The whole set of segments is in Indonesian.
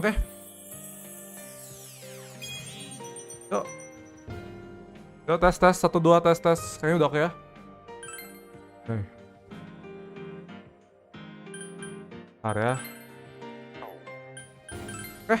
Oke. Yuk. Yuk tes 1 2 tes. Kayaknya udah oke ya. Oke. Bentar ya. Oke.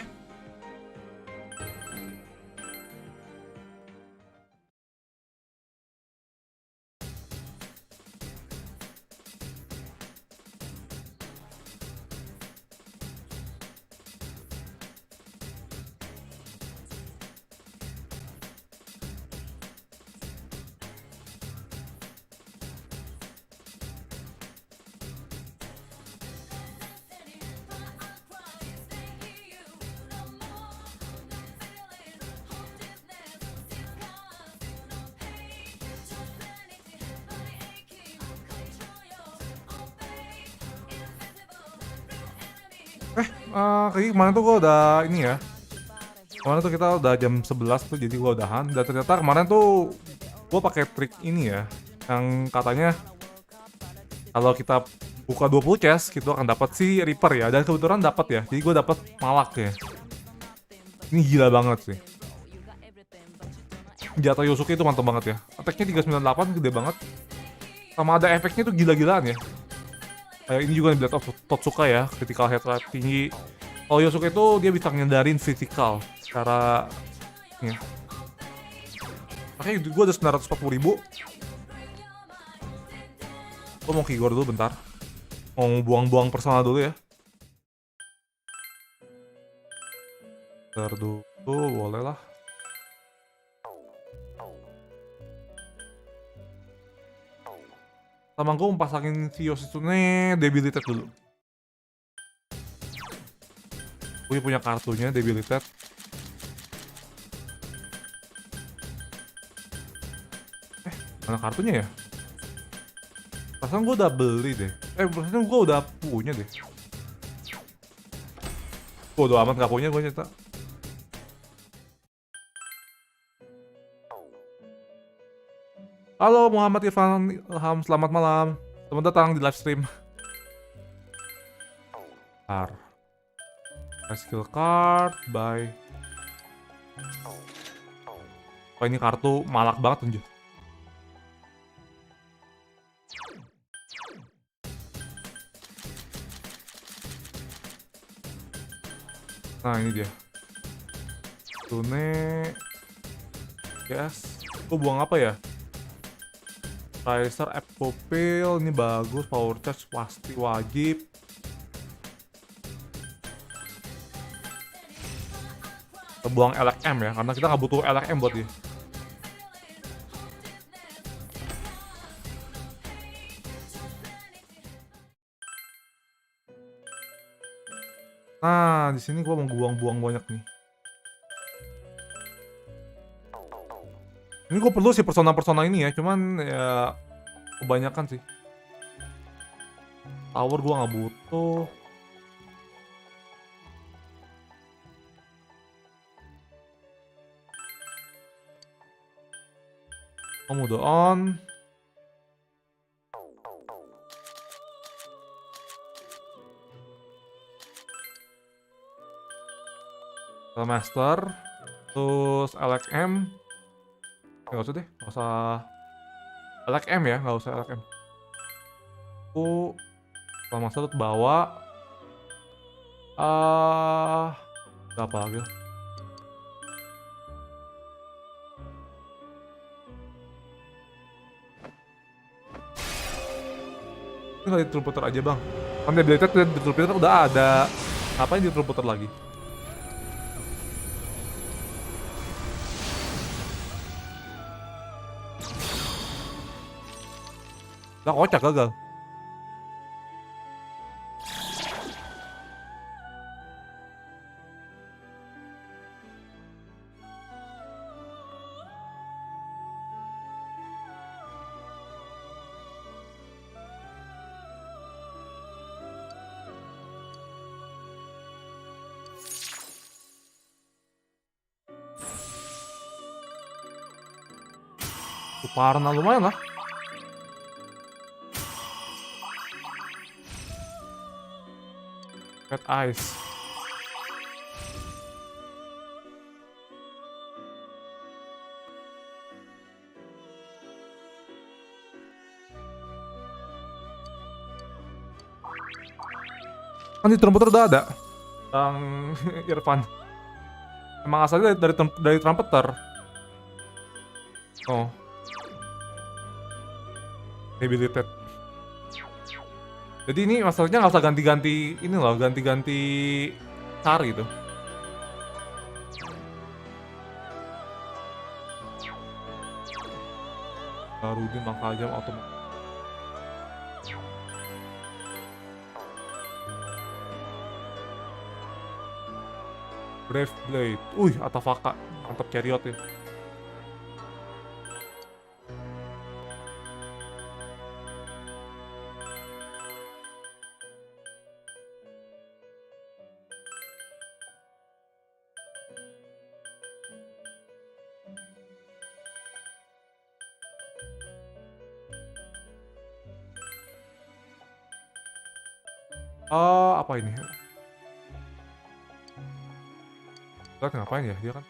Kayaknya kemarin tuh gue udah ini ya. Kemarin tuh kita udah jam 11 tuh, jadi gue udahan. Dan ternyata kemarin tuh gue pakai trik ini ya, yang katanya kalau kita buka 20 chest gitu akan dapat si Reaper ya. Dan kebetulan dapat ya. Jadi gue dapat malak ya. Ini gila banget sih. Jatuh Yosuke itu mantap banget ya. Attack-nya 398 gede banget. Sama ada efeknya tuh gila-gilaan ya. Kayak ini juga Blade of Totsuka ya, critical hit rate tinggi. Kalau Yosuke itu dia bisa ngendarin physical secara ya. Makanya gue ada 940.000. Gue mau keygore dulu bentar. Mau buang-buang personal dulu ya. Bentar dulu, boleh lah. Sama gue mau pasangin si Yoshitsune debilited dulu. Gue punya kartunya debilited. Mana kartunya ya? Perasaan gue udah beli deh. Perasaan gue udah punya deh. Gue udah amat gak punya gue nyata. Halo Muhammad Irfan Ilham, selamat malam. Selamat datang di live stream. Skill card, buy. Oh ini kartu malak banget anjir. Nah ini dia. Tune. Yes. Gue buang apa ya? Tracer, Epopil, ini bagus. Power charge pasti wajib. Kita buang LXM ya, karena kita nggak butuh LXM buat dia. Nah, di sini gua mau buang-buang banyak nih. Ini gue perlu sih persona-persona ini ya, cuman ya kebanyakan sih. Tower gua nggak butuh. Move on. Master. Terus LXM. Nggak usah deh, nggak usah LXM ya, nggak usah LXM. Aku Master tuh bawa. Apa lagi? Ini kali Trumpeter aja bang. Kan debilited dan di Trumpeter udah ada. Ngapain di Trumpeter lagi? Gak kocak gagal. Parna lumayan lah. Red Eyes. Kan di trumpeter udah ada. Bang Irfan. Emang asalnya dari trumpeter. Oh. Rehabilitate. Jadi ini masalahnya nggak usah ganti-ganti ini loh, ganti-ganti cari gitu. Baru di Makasih auto. Brave Blade. Atau mantap chariot ya. Apa ini? Lihat ngapain ya dia kan?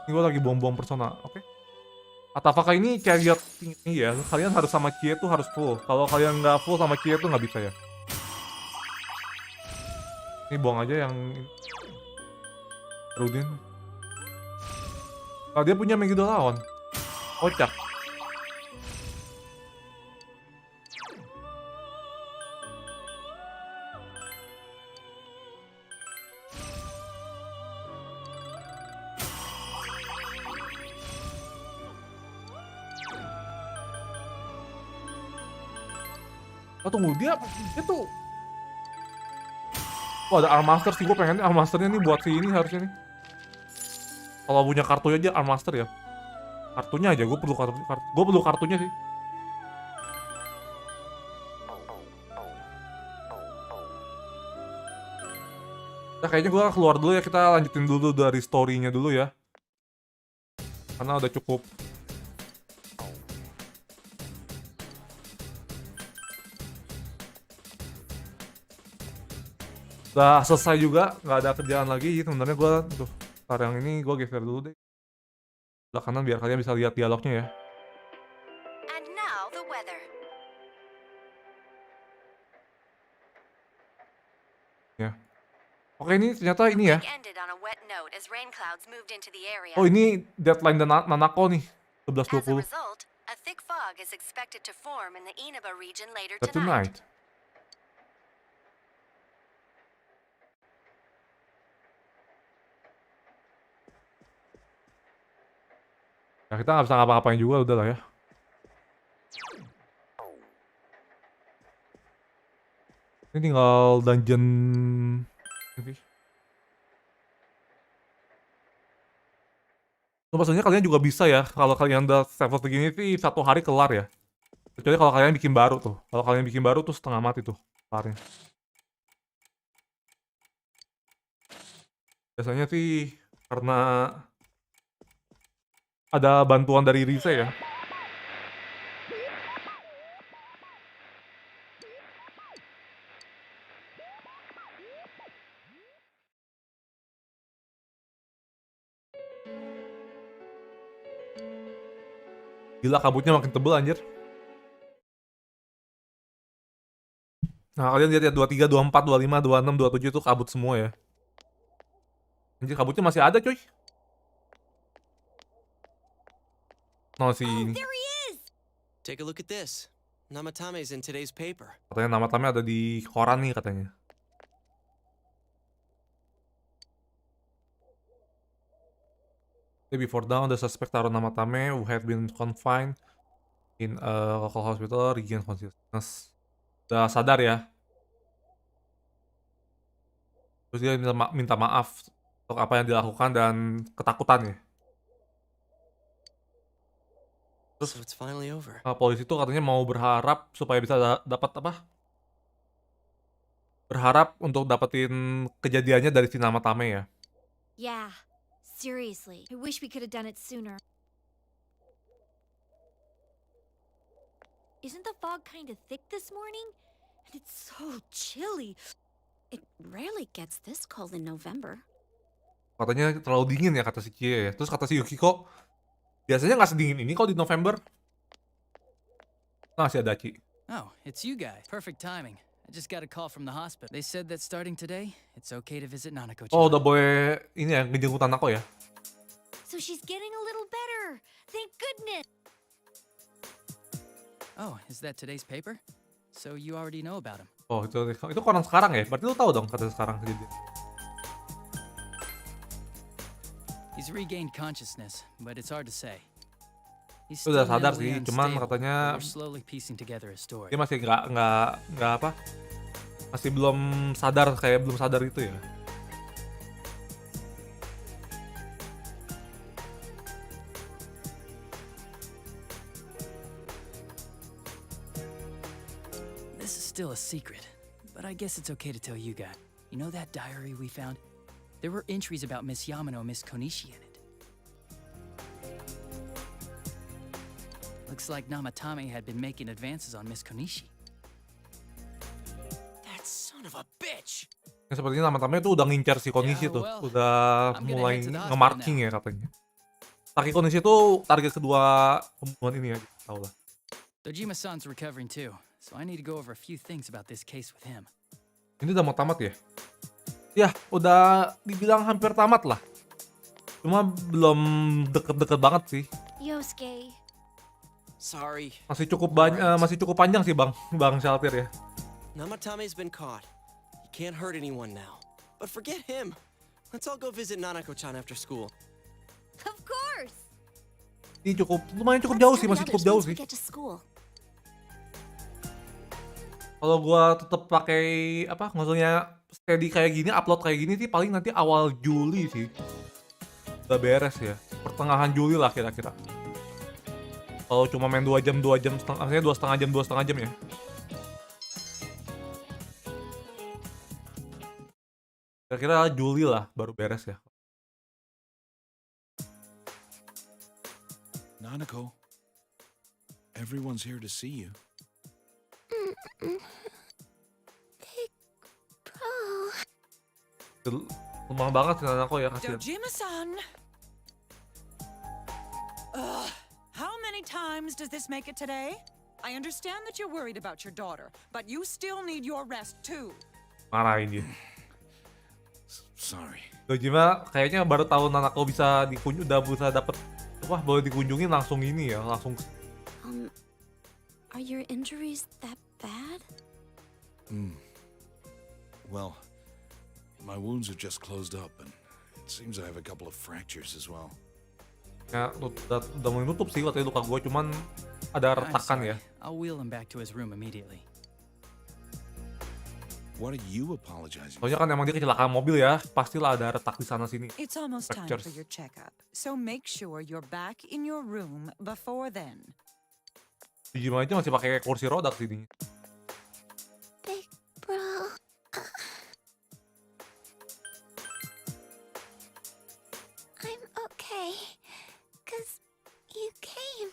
Ini gue lagi bom-bom persona, oke? Apakah ini chariot ini ya? Kalian harus sama Kie tuh harus full. Kalau kalian nggak full sama Kie tuh nggak bisa ya. Ini buang aja yang Rudin. Kalau dia punya Megiddo lawan. Kocak. Oh tunggu, dia tuh. Oh ada Armaster sih, gue pengen Armasternya nih buat si ini harusnya nih. Kalau punya kartunya aja Armaster ya. Kartunya aja, gue perlu kartunya sih. Nah kayaknya gue keluar dulu ya, kita lanjutin dulu dari story-nya dulu ya. Karena udah cukup. Udah selesai juga, nggak ada kerjaan lagi. Sebenarnya gue tuh, yang ini gue geser dulu deh. Udah kanan biar kalian bisa lihat dialognya ya. And now the weather. Ya. Oke ini ternyata ini ya. Oh ini deadline dan NANAKO nih, 11:20. Tonight. Ya kita nggak bisa ngapa-ngapain juga udah lah ya. Ini tinggal dungeon ini. Maksudnya kalian juga bisa ya, kalau kalian udah level segini sih 1 hari kelar ya. Kecuali kalau kalian bikin baru tuh. Kalau kalian bikin baru tuh setengah mati tuh kelarnya. Biasanya sih karena ada bantuan dari Rise ya. Gila kabutnya makin tebel anjir. Nah kalian lihat ya 23, 24, 25, 26, 27 itu kabut semua ya. Anjir kabutnya masih ada coy. No si ini. Take a look at this. Namatame's in today's paper. Katanya nama tamnya ada di koran nih katanya. Before dawn, the suspect Taro Namatame who had been confined in a local hospital regained consciousness. Udah sadar ya. Terus dia minta maaf untuk apa yang dilakukan dan ketakutan ya. Terus So it's finally over. polisi tuh katanya mau berharap supaya bisa dapat apa? Berharap untuk dapetin kejadiannya dari si Namatame ya. Yeah, seriously. I wish we could have done it sooner. Isn't the fog kind of thick this morning? And it's so chilly. It rarely gets this cold in November. Katanya terlalu dingin ya kata si Cie ya. Terus kata si Yukiko, biasanya nggak sedingin ini kok di November. Nah, si Adachi. Oh, it's you guys. Perfect timing. I just got a call from the hospital. They said that starting today, it's okay to visit NANAKO-chan. Oh, udah boleh ini ya, ngejenguk Nanako ya. So she's getting a little better. Thank goodness. Oh, is that today's paper? So you already know about him. Oh, itu koran sekarang ya? Berarti lu tahu dong kata sekarang kejadian. He's regained consciousness, but it's hard to say. He's Udah still sadar mentally sih, cuman unstable, katanya but we're slowly piecing together a story. dia masih nggak apa? Masih belum sadar kayak belum sadar itu ya. This is still a secret, but I guess it's okay to tell you guys. You know that diary we found? There were entries about Miss Yamano and Miss Konishi in it. Looks like Namatame had been making advances on Miss Konishi. That son of a bitch! Ya, sepertinya nama-namanya tuh udah ngincar si Konishi Yeah, tuh, well, udah I'm gonna mulai head to the hospital nge-marking now. ya katanya. Taki Konishi tuh target kedua pembunuhan ini ya, tau lah. Dojima-san's recovering too, so I need to go over a few things about this case with him. Ini udah mau tamat ya? Ya, udah dibilang hampir tamat lah. Cuma belum deket-deket banget sih. Yosuke. Sorry. Masih cukup panjang sih Bang Shaltir ya. Namatame's been caught. He can't hurt anyone now. But forget him. Let's all go visit Nanako-chan after school. Of course. Ini lumayan cukup Let's jauh tell sih, the masih others cukup jauh once we sih. get to school. Kalau gua tetap pakai apa maksudnya steady kayak gini, upload kayak gini sih paling nanti awal Juli sih. Udah beres ya. Pertengahan Juli lah kira-kira. Kalau cuma main 2 jam setengah, maksudnya 2,5 jam ya. Kira-kira Juli lah baru beres ya. Nanako, everyone's here to see you. Lemah banget sih Nanako ya kasihan. Dojima-san! How many times does this make it today? I understand that you're worried about your daughter, but you still need your rest too. Marahin dia. Sorry. Dojima kayaknya baru tahu Nanako bisa udah bisa dapet boleh dikunjungin langsung ini ya, langsung. Are your injuries that bad? Well, my wounds are just closed up, and it seems I have a couple of fractures as well. Ya, udah mulai nutup sih waktu luka gue, cuman ada I'm retakan sorry. ya. I'll wheel him back to his room immediately. What are you apologizing Soalnya kan emang dia kecelakaan mobil ya, pastilah ada retak di sana sini. It's almost time Fractures. for your checkup, so make sure you're back in your room before then. Dojima aja masih pakai kursi roda sini. Big bro. I'm okay. 'Cause you came.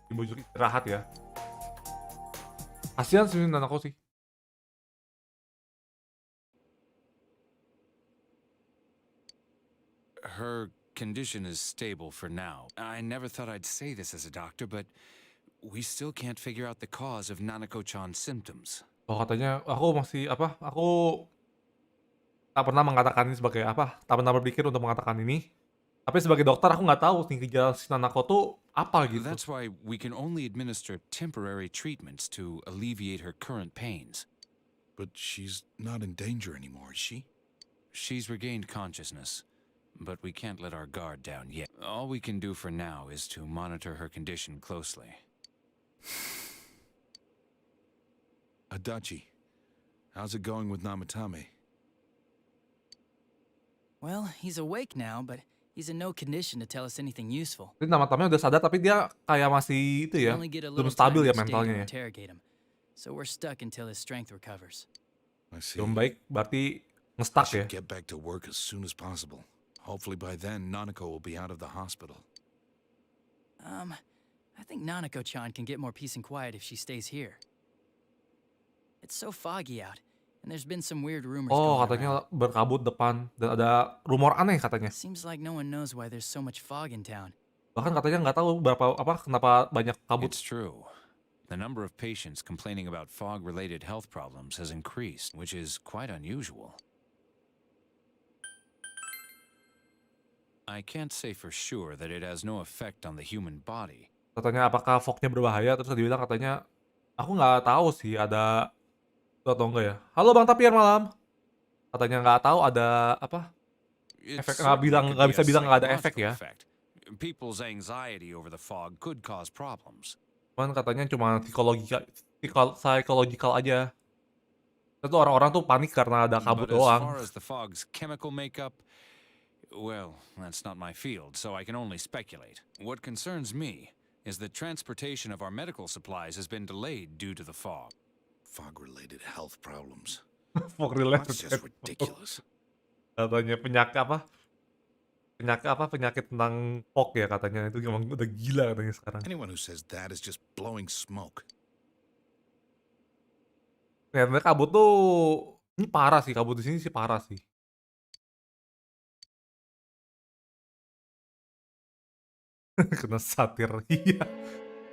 Di baju istirahat ya. Kasihan sih Nanako sih. Her condition is stable for now. I never thought I'd say this as a doctor, but we still can't figure out the cause of Nanako-chan's symptoms. Oh katanya aku tak pernah mengatakan ini sebagai apa, tak pernah berpikir untuk mengatakan ini. Tapi sebagai dokter aku nggak tahu nih gejala si Nanako tuh apa gitu. That's why we can only administer temporary treatments to alleviate her current pains. But she's not in danger anymore, is she? She's regained consciousness, but we can't let our guard down yet. All we can do for now is to monitor her condition closely. Adachi, how's it going with Namatame? Well, he's awake now, but he's in no condition to tell us anything useful. Jadi nama-namanya udah sadar tapi dia kayak masih itu We ya, only get a belum little stabil time ya each day to mentalnya ya. interrogate him, so we're stuck until his strength recovers. I see. Belum baik berarti I nge-stuck ya. should get back to work as soon as possible. Hopefully by then, Nanako will be out of the hospital. I think Nanako-chan can get more peace and quiet if she stays here. It's so foggy out, and there's been some weird rumors Oh, going katanya around. berkabut depan dan ada rumor aneh katanya. Seems like no one knows why there's so much fog in town. Bahkan katanya nggak tahu kenapa banyak kabut. It's true. The number of patients complaining about fog-related health problems has increased, which is quite unusual. I can't say for sure that it has no effect on the human body. Katanya apakah fognya berbahaya, terus dia bilang katanya aku nggak tahu sih ada itu atau enggak ya. Halo Bang Tapir malam. Katanya nggak tahu ada apa It efek, certainly could nggak be bisa a bilang nggak ada efek psychological ya. effect. People's anxiety over the fog could cause problems. Cuman katanya cuma psychological aja. Itu orang-orang tuh panik karena ada kabut But as doang. far as the fog's chemical makeup, well, that's not my field, so I can only speculate. What concerns me is that transportation of our medical supplies has been delayed due to the fog. Fog-related health problems. Fog related. That's just ridiculous. Katanya penyakit tentang fog ya katanya, itu emang udah gila katanya sekarang. Anyone who says that is just blowing smoke. Ternyata kabut tuh ini parah sih, kabut di sini sih parah sih. Kena satir. Iya.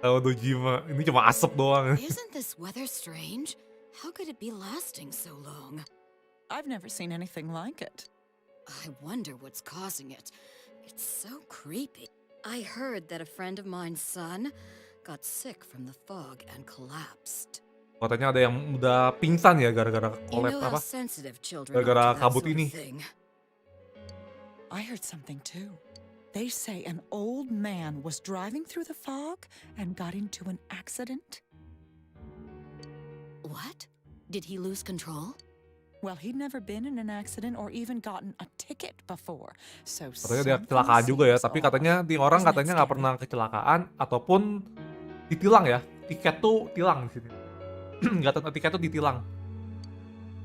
Tahu Dojima, ini cuma asap doang. Isn't this weather strange? How could it be lasting so long? I've never seen anything like it. I wonder what's causing it. It's so creepy. I heard that a friend of mine's son got sick from the fog and collapsed. Katanya ada yang udah pingsan ya gara-gara You kolap know how apa? sensitive children Gara-gara are to that kabut sort of ini. thing. I heard something too. They say an old man was driving through the fog and got into an accident. What? Did he lose control? Well, he'd never been in an accident or even gotten a ticket before. So Katanya dia something kecelakaan juga ya, seems tapi off. katanya di orang Isn't that katanya nggak scary? pernah kecelakaan ataupun ditilang ya. Tiket tuh tilang di sini. Nggak tahu tiket tuh ditilang.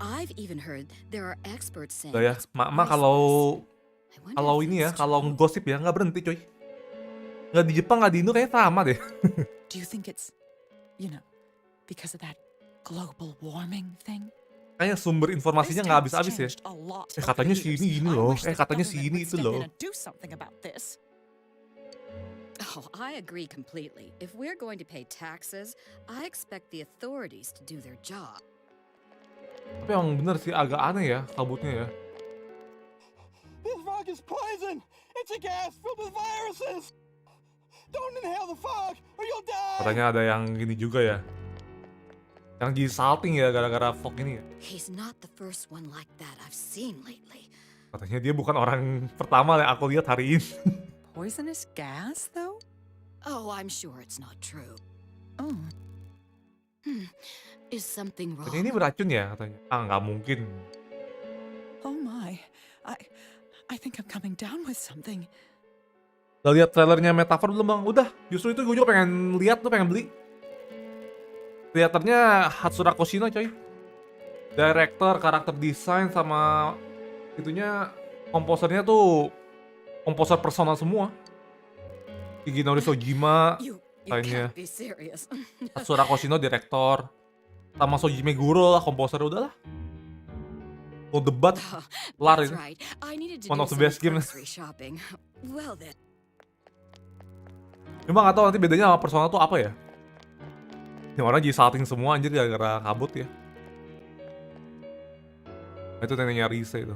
I've even heard there are experts saying Udah ya, it's mak priceless. kalau I wonder kalau if ini ya, that's kalau true. ngegosip ya nggak berhenti coy. Nggak di Jepang nggak di Indo kayak sama deh. Do you think it's, because of that global warming thing? Kayaknya sumber informasinya This nggak town's habis-habis ya. changed a lot Eh, over katanya the si years. ini gini I loh. wish Eh, the katanya si government ini would itu step loh. in and do something about this. Oh, I agree completely. If we're going to pay taxes, I expect the authorities to do their job. Tapi emang bener sih agak aneh ya kabutnya ya. This fog is poison! It's a gas filled with viruses! Don't inhale the fog or you'll die! Katanya ada yang gini juga ya. Yang di salting ya gara-gara fog ini ya. He's not the first one like that I've seen lately. Katanya dia bukan orang pertama yang aku lihat hari ini. Poisonous gas, though? Oh, I'm sure it's not true. Oh. Is something wrong? Katanya ini beracun ya katanya. Ah nggak mungkin. Oh my. I think I'm coming down with something. Udah lihat trailernya Metaphor belum bang? Udah, justru itu gue juga pengen lihat tuh, pengen beli. Kreatornya Hatsura Koshino coy. Director, karakter design sama itunya komposernya tuh komposer personal semua. Higinori Sojima, You Kayaknya. can't be serious. Hatsura Koshino director, sama Soji Meguro lah komposer, udahlah. Mau debat, kelar That's ini. right. I needed to One do of the some best games. grocery shopping. Well then. Cuma gak tau nanti bedanya sama Persona tuh apa ya. Ini orang jadi salting semua anjir gara-gara kabut ya. Itu neneknya Risa itu.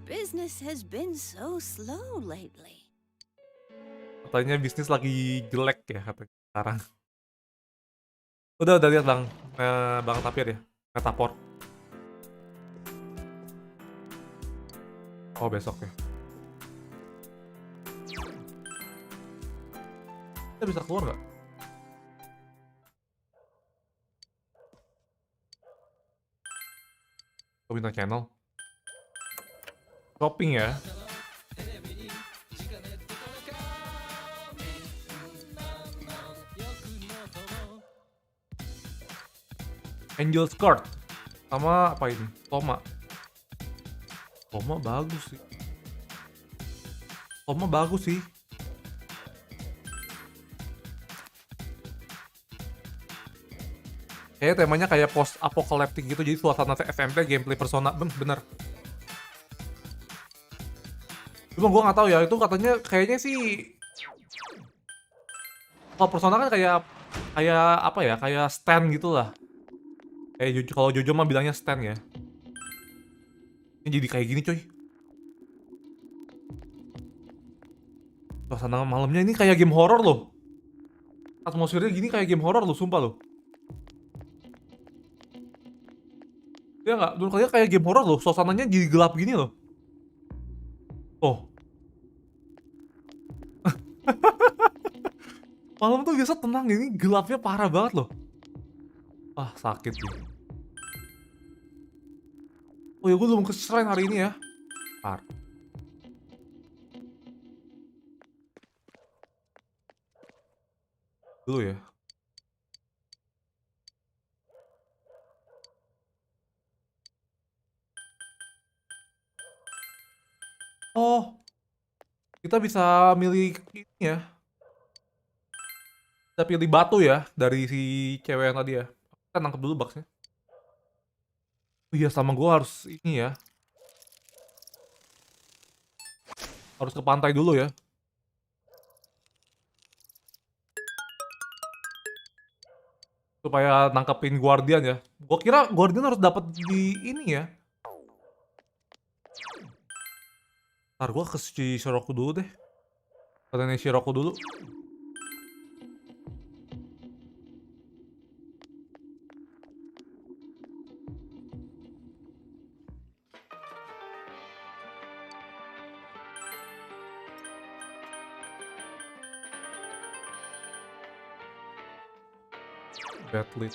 Business has been so slow lately. Katanya bisnis lagi jelek ya katanya sekarang. Udah lihat bang, bang Tapir ya, Metaphor. Oh besok ya. Kita bisa keluar nggak? Kok bintang channel? Shopping ya. Angel Skirt sama apa ini? Toma bagus sih. Tomnya bagus sih. Kayaknya temanya kayak post apokaliptik gitu, jadi suasana SMP gameplay Persona bener. Cuma gue nggak tahu ya, itu katanya kayaknya sih kalau Persona kan kayak apa ya, kayak stand gitu lah. Kayak kalau Jojo mah bilangnya stand ya. Ini jadi kayak gini coy. Suasana malamnya ini kayak game horror loh. Atmosfernya gini kayak game horror loh, sumpah loh. Ya nggak, menurut kalian kayak game horror loh, suasananya jadi gelap gini loh. Oh. Malam tuh biasa tenang, ini gelapnya parah banget loh. Ah, sakit nih. Oh ya, gue belum ke shrine hari ini ya. Par. Dulu ya. Oh, kita bisa milih ini ya. Kita pilih batu ya dari si cewek yang tadi ya. Kita nangkep dulu boxnya. Oh iya, sama gue harus ini ya. Harus ke pantai dulu ya. Supaya nangkepin guardian ya. Gue kira guardian harus dapat di ini ya. Ntar gue ke si Shiroko dulu deh. Ke nenek Shiroko dulu. Badly.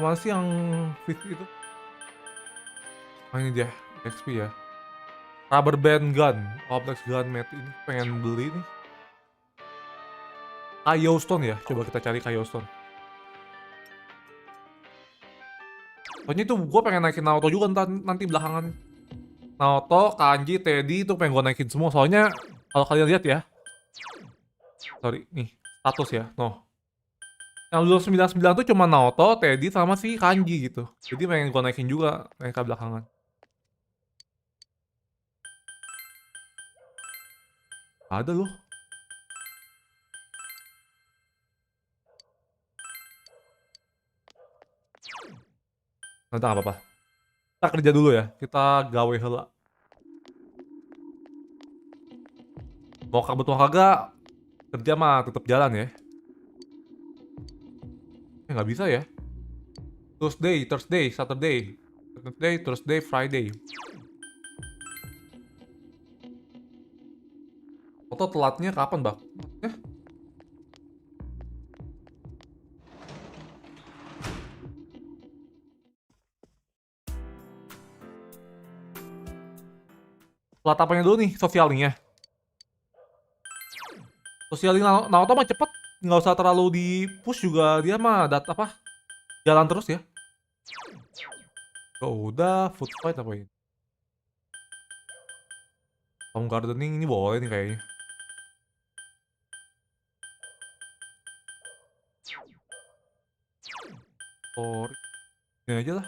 Mana sih yang fit itu? Oh, ini dia, XP ya. Rubber band gun, complex gun mat, ini pengen beli nih. Kayo stone ya, coba kita cari kayo stone. Soalnya itu gue pengen naikin Naoto juga nanti belakangan. Naoto, Kanji, Teddy itu pengen gue naikin semua. Soalnya kalau kalian lihat ya, sorry nih status ya, no. Yang dulu 99 tuh cuma Naoto, Teddy sama si Kanji gitu. Jadi pengen gue naikin juga mereka belakangan. Ada loh. Nanti nggak apa-apa. Kita kerja dulu ya. Kita gawe hela. Mau kabut mau kagak, kerja mah tetap jalan ya. Nggak bisa ya. Tuesday, Thursday, Saturday, Friday. Foto telatnya kapan, Bang? Ya? Telat apanya dulu nih, sosialnya. Sosialnya Naoto mah cepet, nggak usah terlalu di push juga, dia mah jalan terus ya. Oh, udah, food fight apa ini? Home gardening ini boleh nih kayaknya. Oh, ini aja lah.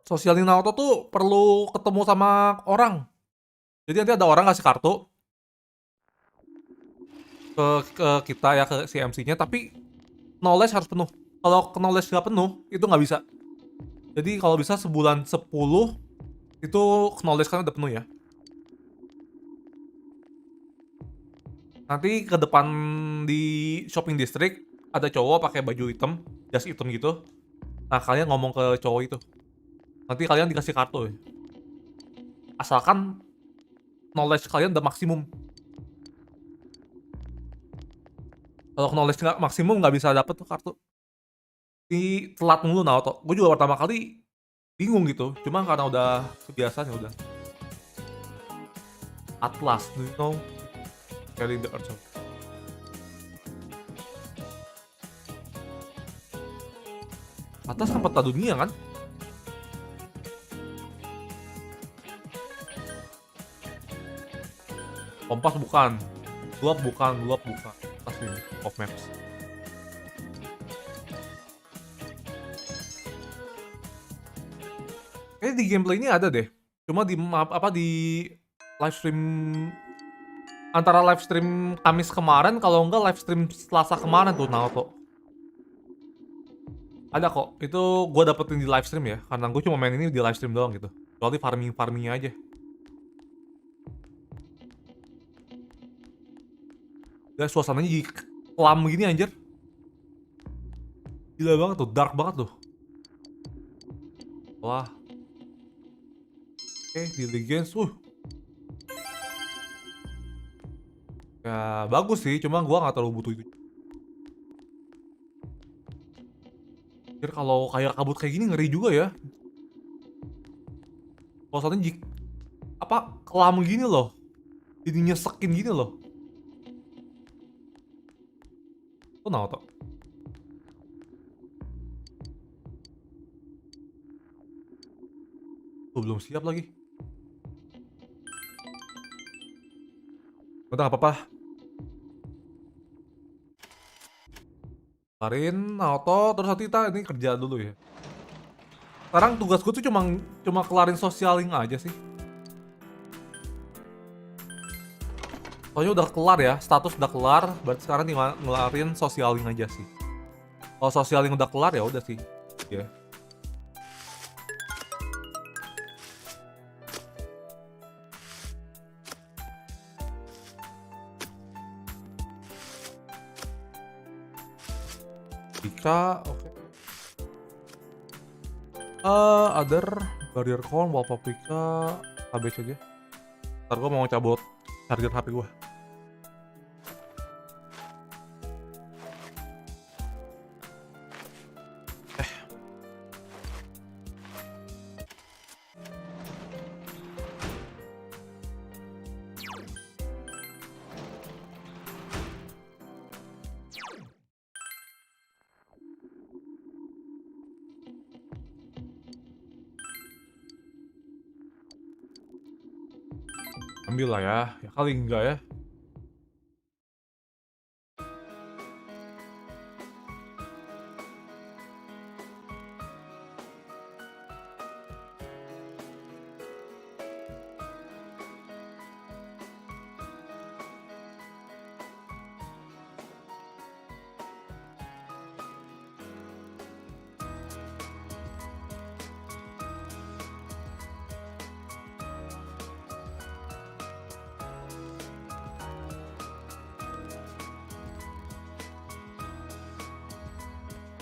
Sosialin Naoto tuh perlu ketemu sama orang. Jadi nanti ada orang ngasih kartu ke kita ya, ke si MC-nya, tapi knowledge harus penuh. Kalau knowledge nggak penuh, itu nggak bisa. Jadi kalau bisa sebulan 10 itu knowledge kan udah penuh ya. Nanti ke depan di shopping district ada cowok pakai baju hitam, jas hitam gitu. Nah, kalian ngomong ke cowok itu. Nanti kalian dikasih kartu ya. Asalkan knowledge kalian udah maksimum. Kalau knowledge nggak maksimum nggak bisa dapet tuh kartu. Di telat mulu Naoto. Gue juga pertama kali bingung gitu. Cuma karena udah kebiasaan ya udah. Atlas, do you know? Carry the earth. Atlas kan peta dunia kan? Kompas bukan. Globe bukan. Atlas ini, of maps. Kayaknya di gameplay ini ada deh. Cuma di di live stream antara live stream Kamis kemarin kalau enggak live stream Selasa kemarin tuh Naoto. Ada kok. Itu gua dapetin di live stream ya. Karena gue cuma main ini di live stream doang gitu. Kecuali farmingnya aja. Guys, suasananya jadi kelam gini anjir. Gila banget tuh, dark banget tuh. Wah. Oke, di Legends, ya bagus sih, cuma gua nggak terlalu butuh itu. Anjir, kalau kayak kabut kayak gini ngeri juga ya. Suasananya kelam gini loh. Jadi nyesekin gini loh. Tuh Naoto. Tuh belum siap lagi. Udah apa-apa. Kelarin, Naoto, terus nanti kita ini kerja dulu ya. Sekarang tugas gue tuh cuma kelarin social link aja sih. Soalnya udah kelar ya, status udah kelar, berarti sekarang tinggal ngelarin social link aja sih. Kalau social link udah kelar ya udah sih. Ya. Yeah. Bisa, oke. Other barrier count, wallpaper, habis aja. Ntar gue mau cabut charger HP gue. Ambil lah ya kali enggak ya.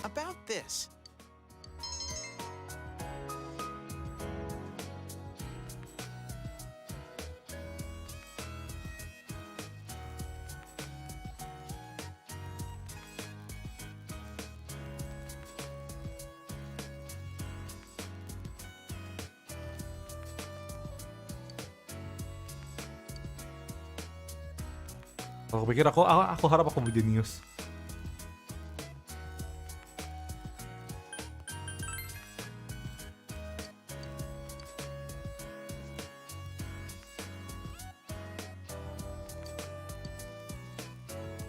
About this. Kalau pikir aku harap aku berjenius.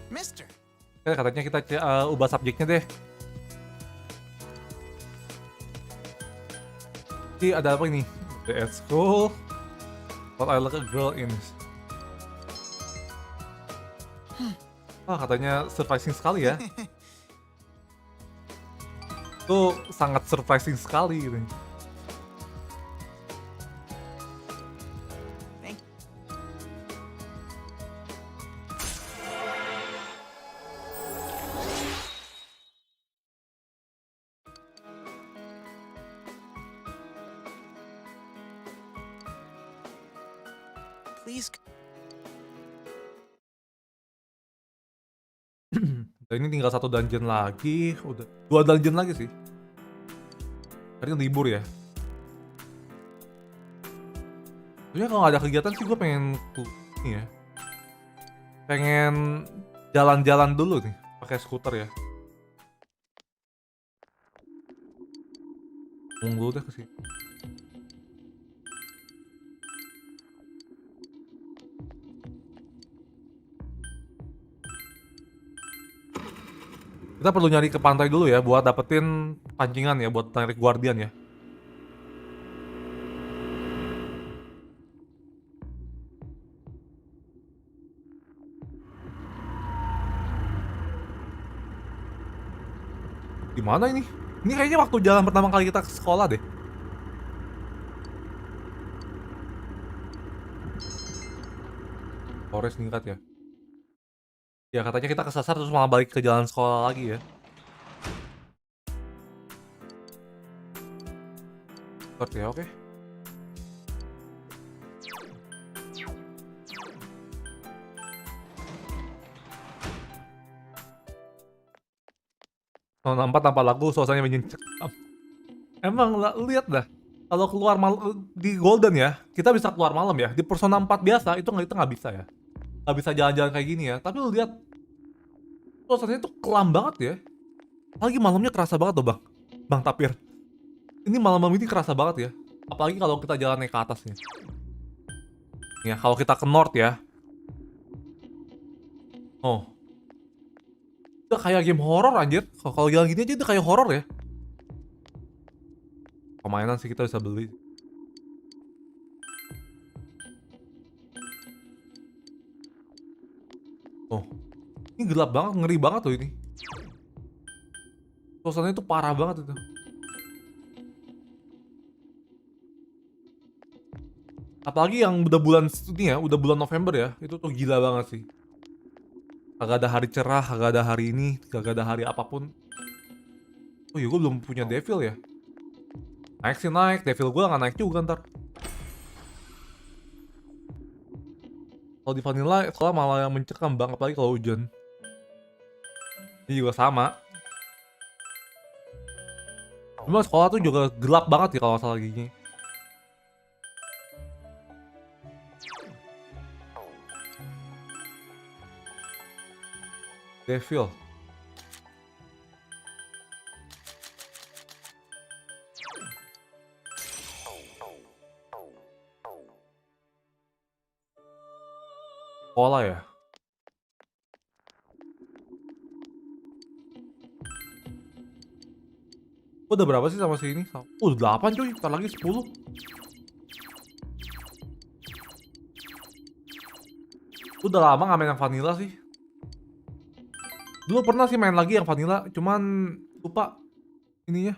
Mister. Katanya kita ubah subjeknya deh. Jadi ada apa ini? The at school. What I like a girl in. Katanya surprising sekali ya. Itu sangat surprising sekali gitu. Please. Dan ini tinggal 1 dungeon lagi, udah 2 dungeon lagi sih. Hari ini libur ya. Sebenarnya kalau nggak ada kegiatan sih gue pengen ini ya. Pengen jalan-jalan dulu nih pakai skuter ya. Ngomong dulu deh ke sini. Kita perlu nyari ke pantai dulu ya buat dapetin pancingan ya, buat narik guardian ya. Di mana ini? Ini kayaknya waktu jalan pertama kali kita ke sekolah deh. Forest ningkat ya. Ya katanya kita kesasar terus malah balik ke jalan sekolah lagi ya. Start ya, oke. Nampak tanpa lagu suasananya mencekam. Emang lihat dah. Kalau keluar malam di Golden ya, kita bisa keluar malam ya. Di Persona 4 biasa itu kita nggak bisa ya. Nggak bisa jalan-jalan kayak gini ya. Tapi lu lihat suasananya tuh kelam banget ya. Apalagi malamnya kerasa banget tuh bang. Bang Tapir. Ini malam-malam ini kerasa banget ya. Apalagi kalau kita jalan naik ke atasnya. Ya kalau kita ke North ya. Oh. Udah kayak game horror anjir. Kalau jalan gini aja udah kayak horror ya. Permainan sih kita bisa beli. Oh. Ini gelap banget, ngeri banget tuh ini. Suasananya tuh parah banget itu. Apalagi yang udah bulan ini ya, udah bulan November ya, itu tuh gila banget sih. Kagak ada hari cerah, kagak ada hari ini, kagak ada hari apapun. Oh iya gue belum punya devil ya. Naik sih naik, devil gue gak naik juga ntar. Kalau di vanilla sekolah malah yang mencekam bang, apalagi kalau hujan. Ini juga sama. Cuma sekolah tuh juga gelap banget ya kalau salah gini. Devil. Sekolah ya. Udah berapa sih sama si ini? Udah 8 cuy, ntar lagi 10. Udah lama gak main yang vanilla sih. Dulu pernah sih main lagi yang vanilla, cuman lupa ininya.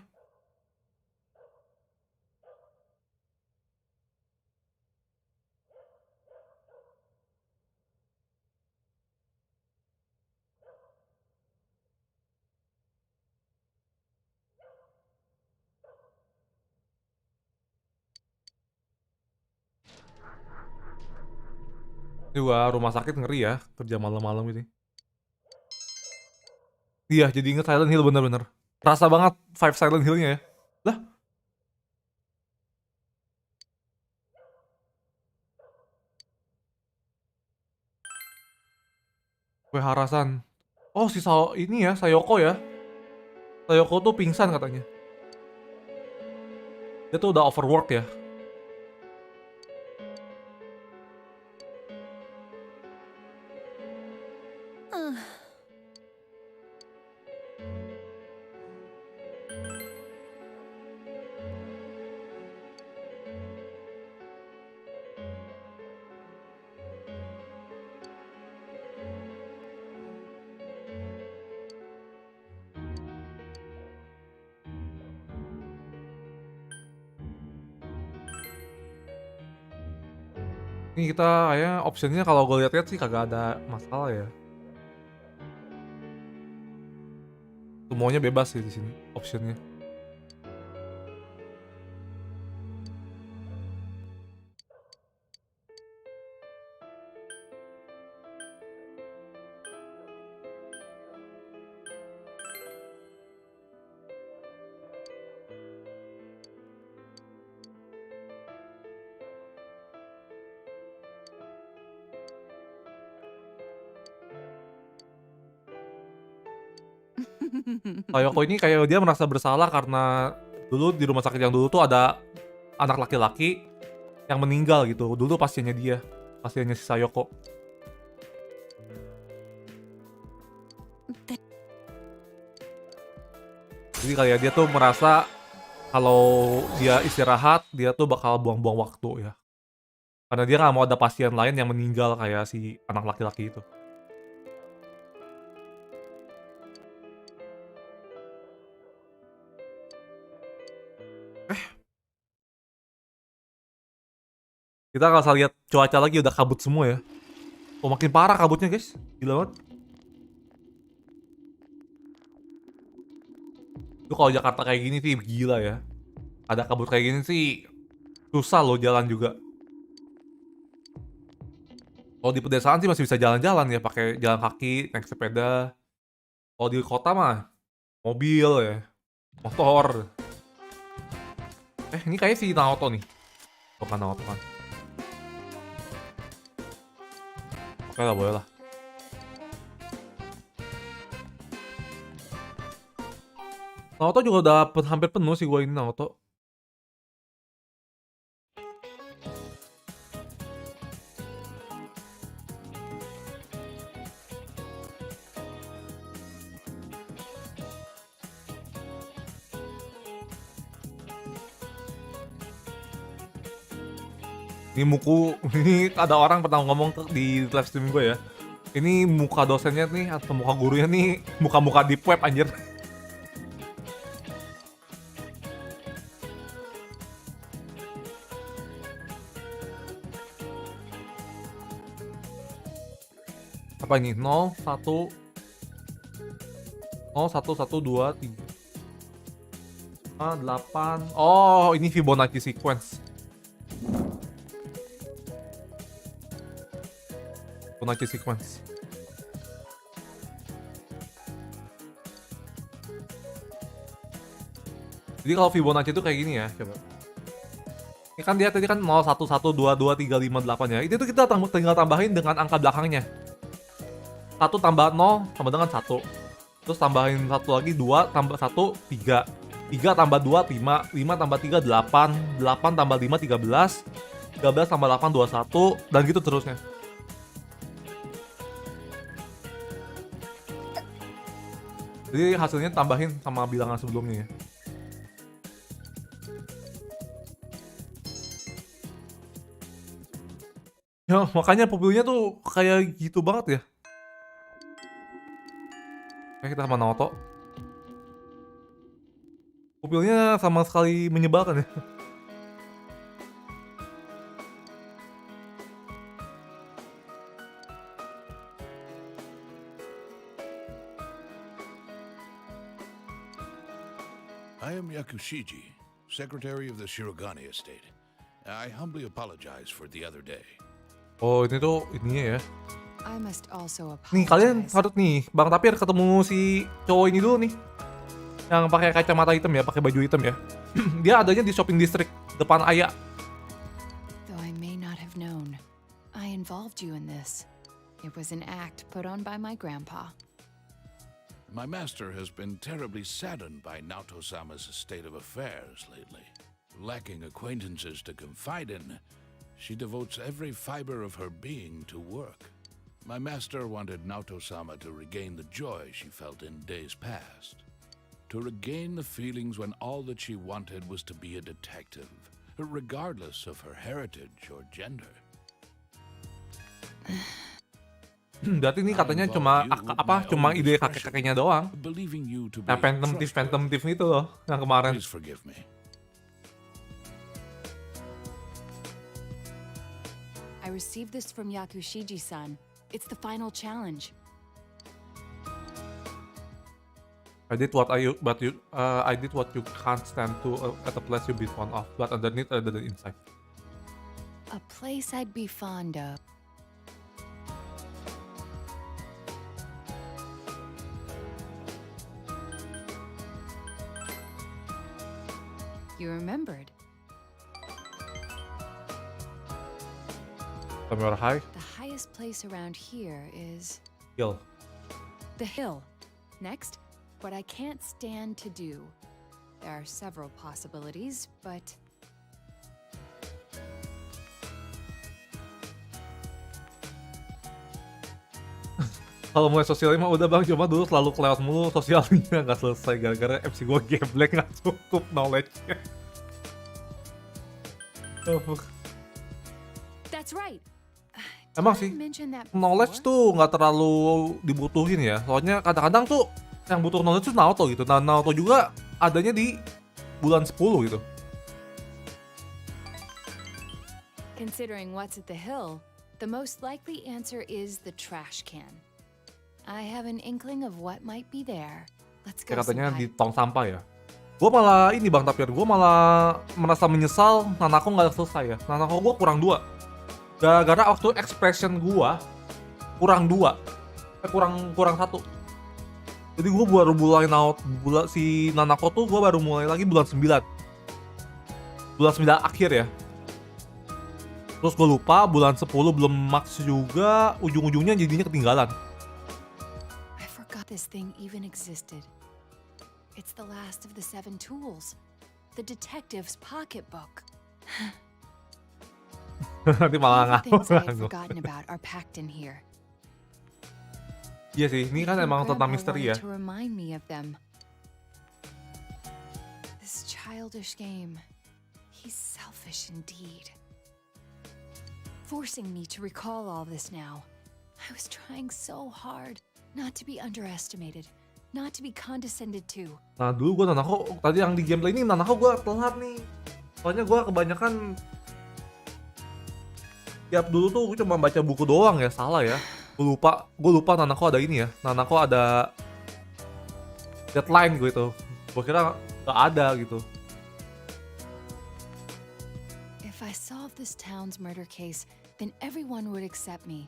Juga rumah sakit ngeri ya, kerja malam-malam ini. Iya, jadi inget Silent Hill bener-bener. Rasa banget vibe Silent Hill-nya ya. Lah, kue harasan. Oh, si ini ya, Sayoko ya. Sayoko tuh pingsan katanya. Dia tuh udah overwork ya. Ini kita kayaknya optionnya kalau gue lihat-lihat sih kagak ada masalah ya. Semuanya bebas sih di sini optionnya. Sayoko ini kayak dia merasa bersalah karena dulu di rumah sakit yang dulu tuh ada anak laki-laki yang meninggal gitu. Dulu pasiennya dia, pasiennya si Sayoko. Jadi kayak dia tuh merasa kalau dia istirahat, dia tuh bakal buang-buang waktu ya. Karena dia nggak mau ada pasien lain yang meninggal kayak si anak laki-laki itu. Kita nggak usah lihat cuaca lagi, udah kabut semua ya. Oh, makin parah kabutnya guys, gila banget. Itu kalau Jakarta kayak gini sih gila ya. Ada kabut kayak gini sih susah loh jalan juga. Kalau di pedesaan sih masih bisa jalan-jalan ya, pakai jalan kaki, naik sepeda. Kalau di kota mah mobil ya, motor. Ini kayaknya si Naoto nih. Bukan Naoto kan. Oke lah, boleh lah. Naoto juga udah hampir penuh sih gue ini Naoto. Ini ini ada orang pernah ngomong di live stream gue ya. Ini muka dosennya nih atau muka gurunya nih muka-muka deep web anjir. Apa ini? 0, 1, 0, 1, 1, 2, 3, 8. Oh, ini Fibonacci sequence. Fibonacci sequence. Jadi kalau Fibonacci itu kayak gini ya, coba. Ini kan dia tadi kan 0, 1, 1, 2, 2, 3, 5, 8 ya. Itu tuh kita tinggal tambahin dengan angka belakangnya. 1 tambah 0 sama dengan 1. Terus tambahin 1 lagi 2 tambah 1 3. 3 tambah 2 5. 5 tambah 3 8. 8 tambah 5 13. 13 tambah 8 21 dan gitu terusnya. Jadi hasilnya tambahin sama bilangan sebelumnya ya. Ya makanya pupilnya tuh kayak gitu banget ya. Kayak kita sama Naoto. Pupilnya sama sekali menyebalkan ya. I am Yakushiji, secretary of the Shirogane estate. I humbly apologize for the other day. Oh ini tuh ininya ya. I must also Nih kalian apologize. harus nih, Bang Tapir ketemu si cowok ini dulu nih. Yang pakai kacamata hitam ya, pakai baju hitam ya. Dia adanya di shopping district depan Aya. Though I may not have known, I involved you in this. It was an act put on by my grandpa. My master has been terribly saddened by Naoto-sama's state of affairs lately. Lacking acquaintances to confide in, she devotes every fiber of her being to work. My master wanted Naoto-sama to regain the joy she felt in days past. To regain the feelings when all that she wanted was to be a detective, regardless of her heritage or gender. Berarti ini katanya cuma cuma ide kakek-kakeknya doang. Believing you to be Yang phantom thief itu loh, yang kemarin. Please forgive me. I received this from Yakushiji-san. It's the final challenge. I did what I did what you can't stand to at a place you be fond of, but underneath rather than inside. A place I'd be fond of. You remembered. Somewhere high, The highest place around here is hill. the hill. Next, what I can't stand to do. There are several possibilities, but Kalau mulai sosialnya mah udah bang, cuma dulu selalu kelewat mulu sosialnya nggak selesai gara-gara MC gue geblek nggak cukup knowledge-nya. that's right. Emang Did I sih, mention that knowledge before? tuh nggak terlalu dibutuhin ya. Soalnya kadang-kadang tuh yang butuh knowledge tuh Naruto gitu. Nah Naruto juga adanya di bulan 10 gitu. Considering what's at the hill, the most likely answer is the trash can. I have an inkling of what might be there. Let's go. Kayak katanya di Senpai. tong sampah ya. Gue malah ini bang, tapi gue malah merasa menyesal Nanako nggak selesai ya. Nanako gue kurang 2. Gara-gara waktu expression gue kurang 2. Kurang 1. Jadi gue baru mulai si Nanako tuh gue baru mulai lagi bulan 9. Bulan 9 akhir ya. Terus gue lupa bulan 10 belum max juga, ujung-ujungnya jadinya ketinggalan. I forgot this thing even existed. It's the last of the 7 tools. The detective's pocketbook. Nanti malah All the things I had nganggur. forgotten about are packed in here. Iya sih, ini kan I think emang tentang Grandpa misteri wanted ya. to remind me of them. This childish game. He's selfish indeed. Forcing me to recall all this now. I was trying so hard not to be underestimated, not to be condescended to. Nah dulu gue Nanako, tadi yang di gameplay ini Nanako gue telat nih. Soalnya gue kebanyakan tiap dulu tuh gue cuma baca buku doang ya, salah ya. Gue lupa Nanako ada ini ya. Nanako ada deadline gitu. Gue kira gak ada gitu. If I solve this town's murder case, then everyone would accept me.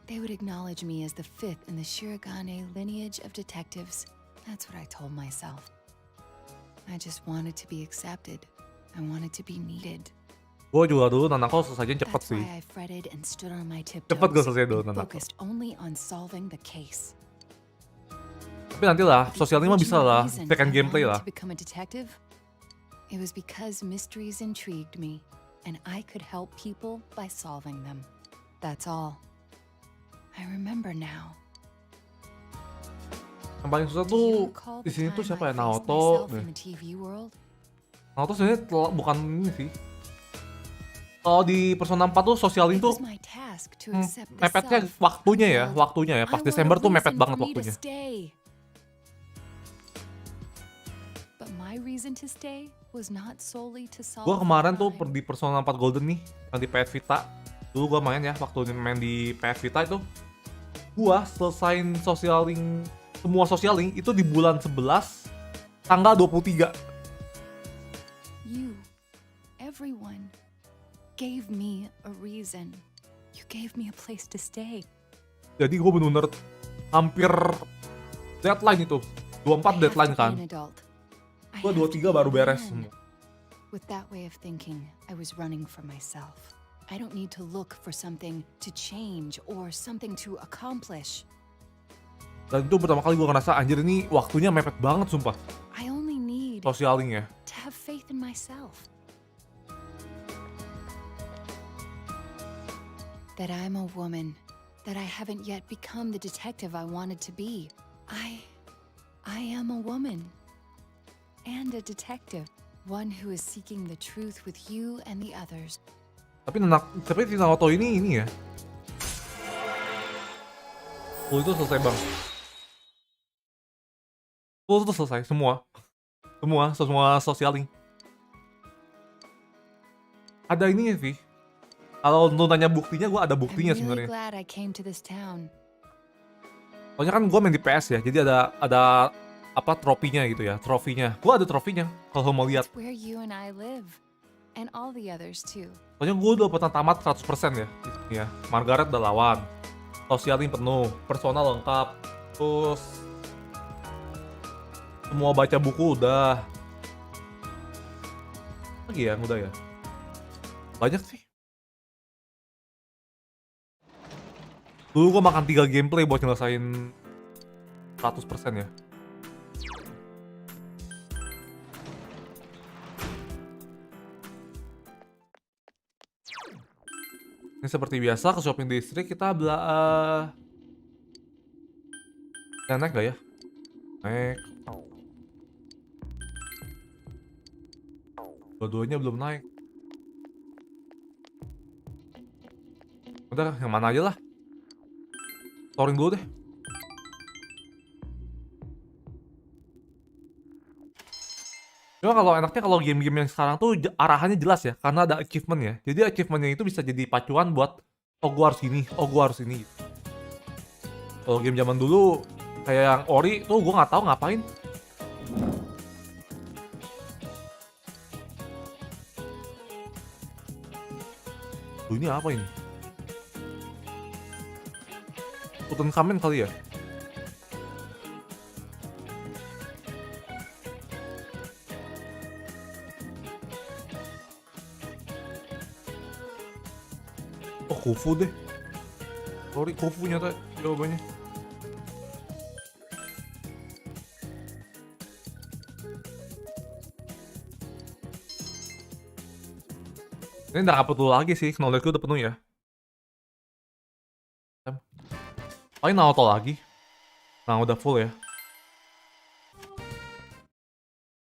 They would acknowledge me as the 5th in the Shirogane lineage of detectives. That's what I told myself. I just wanted to be accepted. I wanted to be needed. Gue juga dulu Nanako selesainya cepet That's sih. why I fretted and stood on my Cepet gue tiptoes selesai dulu and Nanako. focused only on solving the case. Tapi nanti lah, The sosial 5 bisa original lah, reason second I gameplay wanted lah. to become a detective, it was because mysteries intrigued me, and I could help people by solving them. That's all. I remember now. Yang paling susah Do tuh you recall di the sini tuh time siapa I ya? faced Naoto. myself in the TV world? Naoto sebenarnya bukan ini sih. Kalau di Persona 4 tuh sosialin It tuh was my task to accept the mepetnya self waktunya unfulfilled. ya. Pas I want a Desember tuh mepet reason banget for me to waktunya. stay. But my reason to stay was not solely to solve Gue the kemarin tuh crime. di Persona 4 Golden nih, yang di PS Vita. Dulu gue main ya, waktu main di PS Vita itu gue selesain sosialing, semua sosialing itu di bulan 11 tanggal 23. You, everyone, gave me a reason. You gave me a place to stay. Jadi gue bener-bener hampir deadline itu. 24 deadline kan. Gue 23 baru beres semua. With that way of thinking, I was running for myself. I don't need to look for something to change or something to accomplish. Dan itu pertama kali gue ngerasa anjir ini waktunya mepet banget sumpah. I only need Sosialing ya. to have faith in myself. That I'm a woman. That I haven't yet become the detective I wanted to be. I am a woman. And a detective. One who is seeking the truth with you and the others. Tapi si Naoto ini ya. Full itu selesai bang. Full itu selesai semua. Semua sosialing. Ada ininya sih. Kalau lu nanya buktinya, gue ada buktinya I'm sebenarnya. really glad I came to this town. Soalnya kan gue main di PS ya, jadi ada apa trofinya gitu ya, trofinya. Gue ada trofinya kalau mau lihat. It's where you and I live. And all the others too. Soalnya gue udah pernah tamat 100% ya. Ya, Margaret udah lawan. Sosialin penuh, persona lengkap. Terus semua baca buku udah. Lagi ya, udah ya. Banyak sih. Dulu gue makan 3 gameplay buat nyelesain 100% ya. Ini seperti biasa ke shopping district kita naik gak ya? Naik. Dua-duanya belum naik. Udah, yang mana aja lah. Storing dulu deh. Cuma kalau enaknya kalau game-game yang sekarang tuh arahannya jelas ya, karena ada achievement ya. Jadi achievementnya itu bisa jadi pacuan buat, oh gua harus ini, oh gua harus ini. Kalau game zaman dulu kayak yang Ori tuh gua nggak tahu ngapain. Tuh ini apa ini? Kamen kali ya? Oh, Kufu deh. Sorry, Kufu nyata jawabannya. Ini nggak apa dulu lagi sih, knowledge gue udah penuh ya. Paling Naoto lagi. Nah, udah full ya.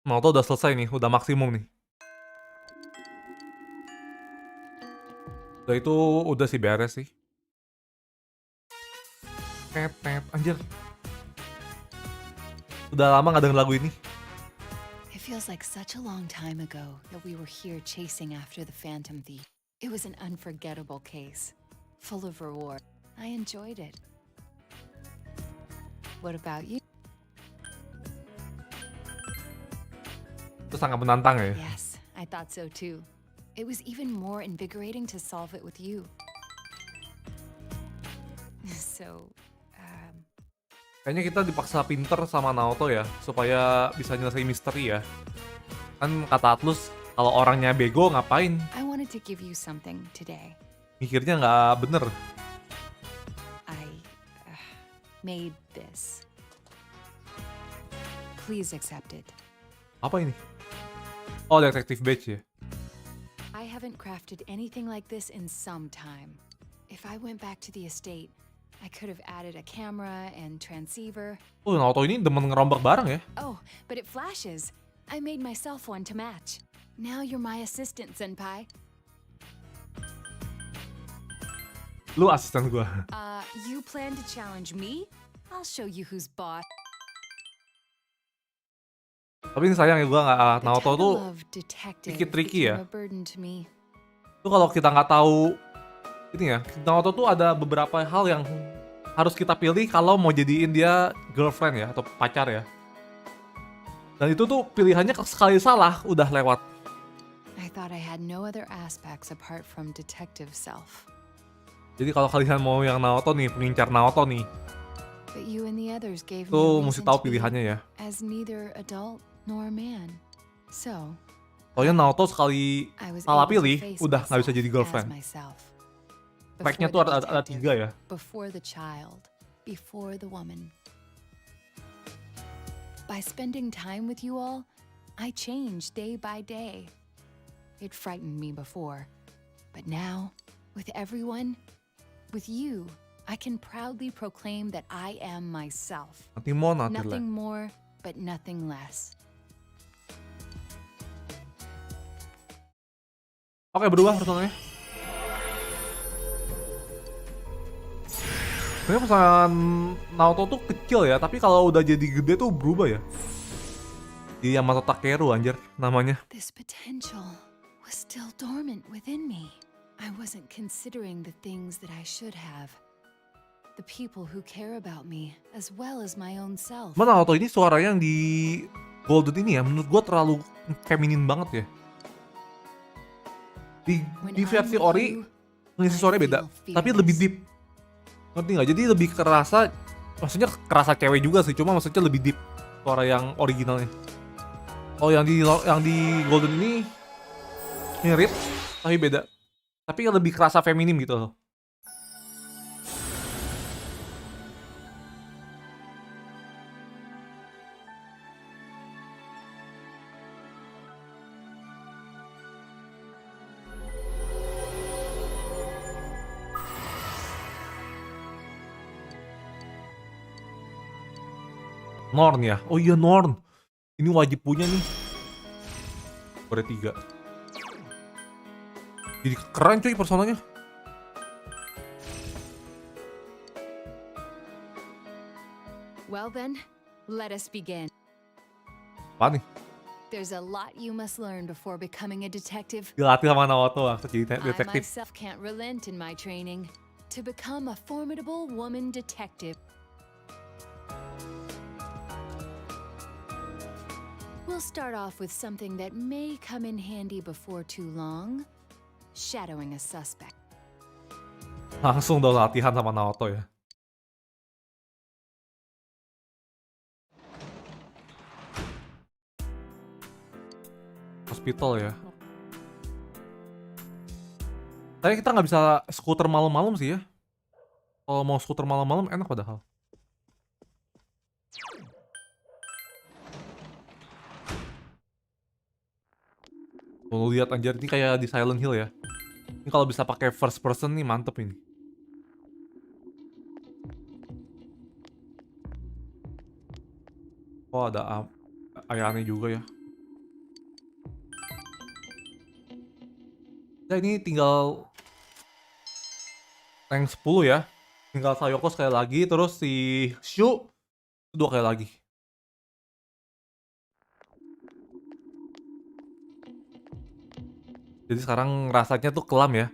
Naoto udah selesai nih, udah maksimum nih. Udah itu udah sih beres sih. Anjir. Udah lama gak denger lagu ini. It feels like such a long time ago that we were here chasing after the Phantom Thief. It was an unforgettable case, full of reward. I enjoyed it. What about you? Itu sangat menantang ya. Yes, I thought so too. It was even more invigorating to solve it with you. So, Kayaknya kita dipaksa pinter sama Naoto ya, supaya bisa nyelesain misteri ya. Kan kata Atlus, kalau orangnya bego ngapain? I wanted to give you something today. Mikirnya nggak bener. I made this. Please accept it. Apa ini? Oh, detective badge ya. I haven't crafted anything like this in some time. If I went back to the estate, I could have added a camera and transceiver. Oh, Naoto ini demen ngerombak barang ya. Oh, but it flashes. I made myself one to match. Now you're my assistant, Senpai. Lu asisten gua. You plan to challenge me? I'll show you who's boss. Tapi ini sayang ya, gua nggak, Naoto tuh dikit tricky ya. A burden to me. Tuh kalau kita nggak tahu ini ya, Naoto tuh ada beberapa hal yang harus kita pilih kalau mau jadiin dia girlfriend ya atau pacar ya. Dan itu tuh pilihannya sekali salah udah lewat. I thought I had no other aspects apart from detective self. Jadi kalau kalian mau yang Naoto nih, pengincar Naoto nih, But you and the others gave me tuh a mesti reason tahu to be pilihannya ya. as neither adult nor man. So, Soalnya Naoto sekali I was salah able to pilih, face udah nggak bisa myself jadi as girlfriend. myself. Speknya tuh Before the ada detective, 3 ya. Before the child, before the woman. By spending time with you all, I changed day by day. It frightened me before, but now, with everyone, with you, I can proudly proclaim that I am myself. Nanti mau nanti Nothing more, but nothing less. Oke, berubah personanya. Sebenarnya pesan Naoto tuh kecil ya, tapi kalau udah jadi gede tuh berubah ya. Di Yamato Takeru anjir namanya. This potential was still dormant within me. I wasn't considering the things that I should have. The people who care about me, as well as my own self. Cuman Naoto ini suaranya yang di Golden ini ya, menurut gua terlalu feminin banget ya. Di versi Ori, ngisi suaranya beda, tapi lebih deep. Ngerti nggak? Jadi lebih kerasa, maksudnya kerasa cewek juga sih, cuma maksudnya lebih deep suara yang originalnya. Oh, yang di Golden ini mirip, tapi beda. Tapi lebih kerasa feminim gitu loh. Norn ya? Oh iya Norn. Ini wajib punya nih. Ada 3. Jadi keren cuy personanya. Well then, let us begin. Apa nih? There's a lot you must learn before becoming a detective. Dilatih sama Naoto langsung jadi I detektif. myself can't relent in my training to become a formidable woman detective. We'll start off with something that may come in handy before too long. Shadowing a suspect. Langsung dong latihan sama Naoto ya. Hospital ya. Tapi kita nggak bisa skuter malam-malam sih ya. Kalau mau skuter malam-malam enak padahal. Mau lihat anjir ini kayak di Silent Hill ya. Ini kalau bisa pakai first person nih mantep ini. Oh ada ayahnya juga ya. Nah ini tinggal rank 10 ya. Tinggal Sayoko sekali lagi, terus si Shu 2 kali lagi. Jadi sekarang rasanya tuh kelam ya.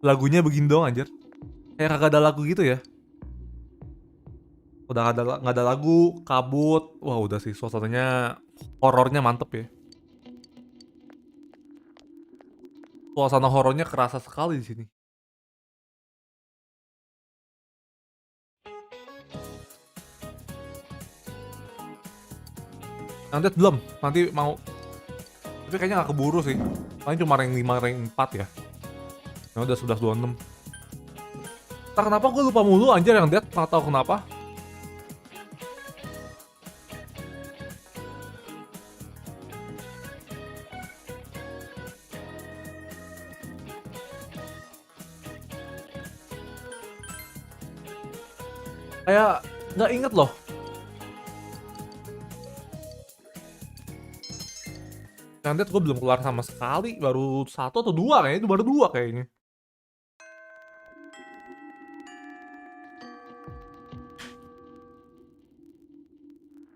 Lagunya begini dong anjir. Kayak kagak ada lagu gitu ya. Udah nggak ada lagu, kabut. Wah udah sih suasananya horornya mantep ya. Suasana horornya kerasa sekali di sini. Nanti belum, nanti mau. Tapi kayaknya gak keburu sih. Paling cuma rank 5, rank 4 ya. Nah udah 11.26. Entah kenapa gue lupa mulu anjir yang dead, gak tau kenapa. Kayak gak inget loh. Yang dead gue belum keluar sama sekali, baru 1 atau 2 kayaknya, itu baru 2 kayaknya.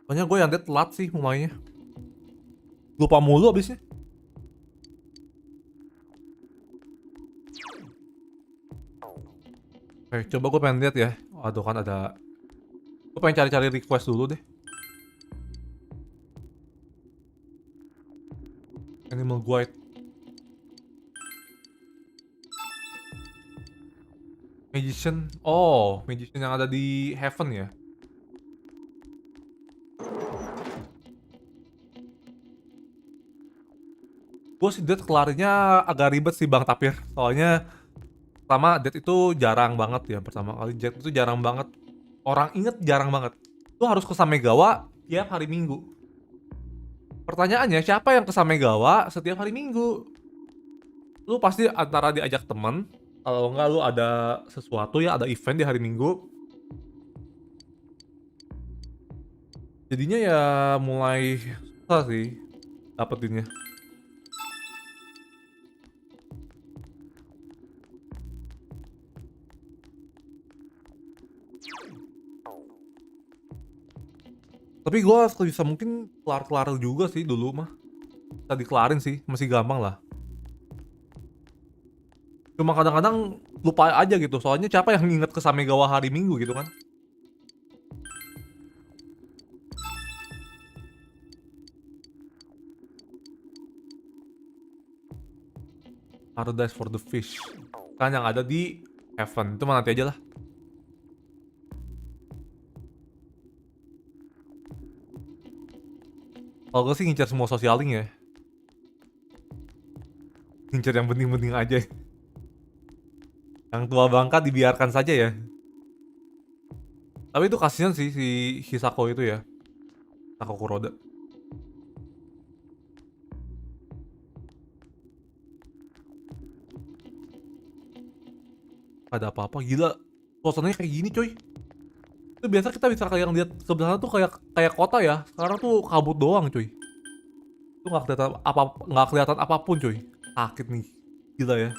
Pokoknya gue yang dead telat sih mulainya. Lupa mulu abisnya. Oke, coba gue pengen lihat ya. Aduh kan ada. Gue pengen cari-cari request dulu deh. Animal Guide. Magician. Oh, Magician yang ada di Heaven ya. Gue sih Dead kelarinya agak ribet sih Bang Tapir. Soalnya pertama Dead itu jarang banget ya. Pertama kali Dead itu jarang banget. Orang inget jarang banget. Lu harus ke Samegawa tiap hari Minggu. Pertanyaannya siapa yang ke Samegawa setiap hari Minggu? Lu pasti antara diajak temen, kalau enggak lu ada sesuatu ya, ada event di hari Minggu. Jadinya ya mulai susah sih dapetinnya. Tapi gue bisa mungkin kelar-kelar juga sih dulu mah. Bisa dikelarin sih, masih gampang lah. Cuma kadang-kadang lupa aja gitu, soalnya siapa yang inget ke Samegawa hari Minggu gitu kan. Paradise for the Fish. Kan yang ada di Heaven, itu mah nanti aja lah. Kalau gue sih ngincar semua sosialing ya. Ngincar yang penting-penting aja. Yang tua bangka dibiarkan saja ya. Tapi itu kasihan sih si Hisako itu ya. Hisako Kuroda. Ada apa-apa, gila. Suasananya kayak gini coy. Itu biasa kita bisa kayak ngeliat sebelah sana tuh kayak kota ya. Sekarang tuh kabut doang cuy. Itu nggak kelihatan apapun cuy. Sakit nih. Gila ya.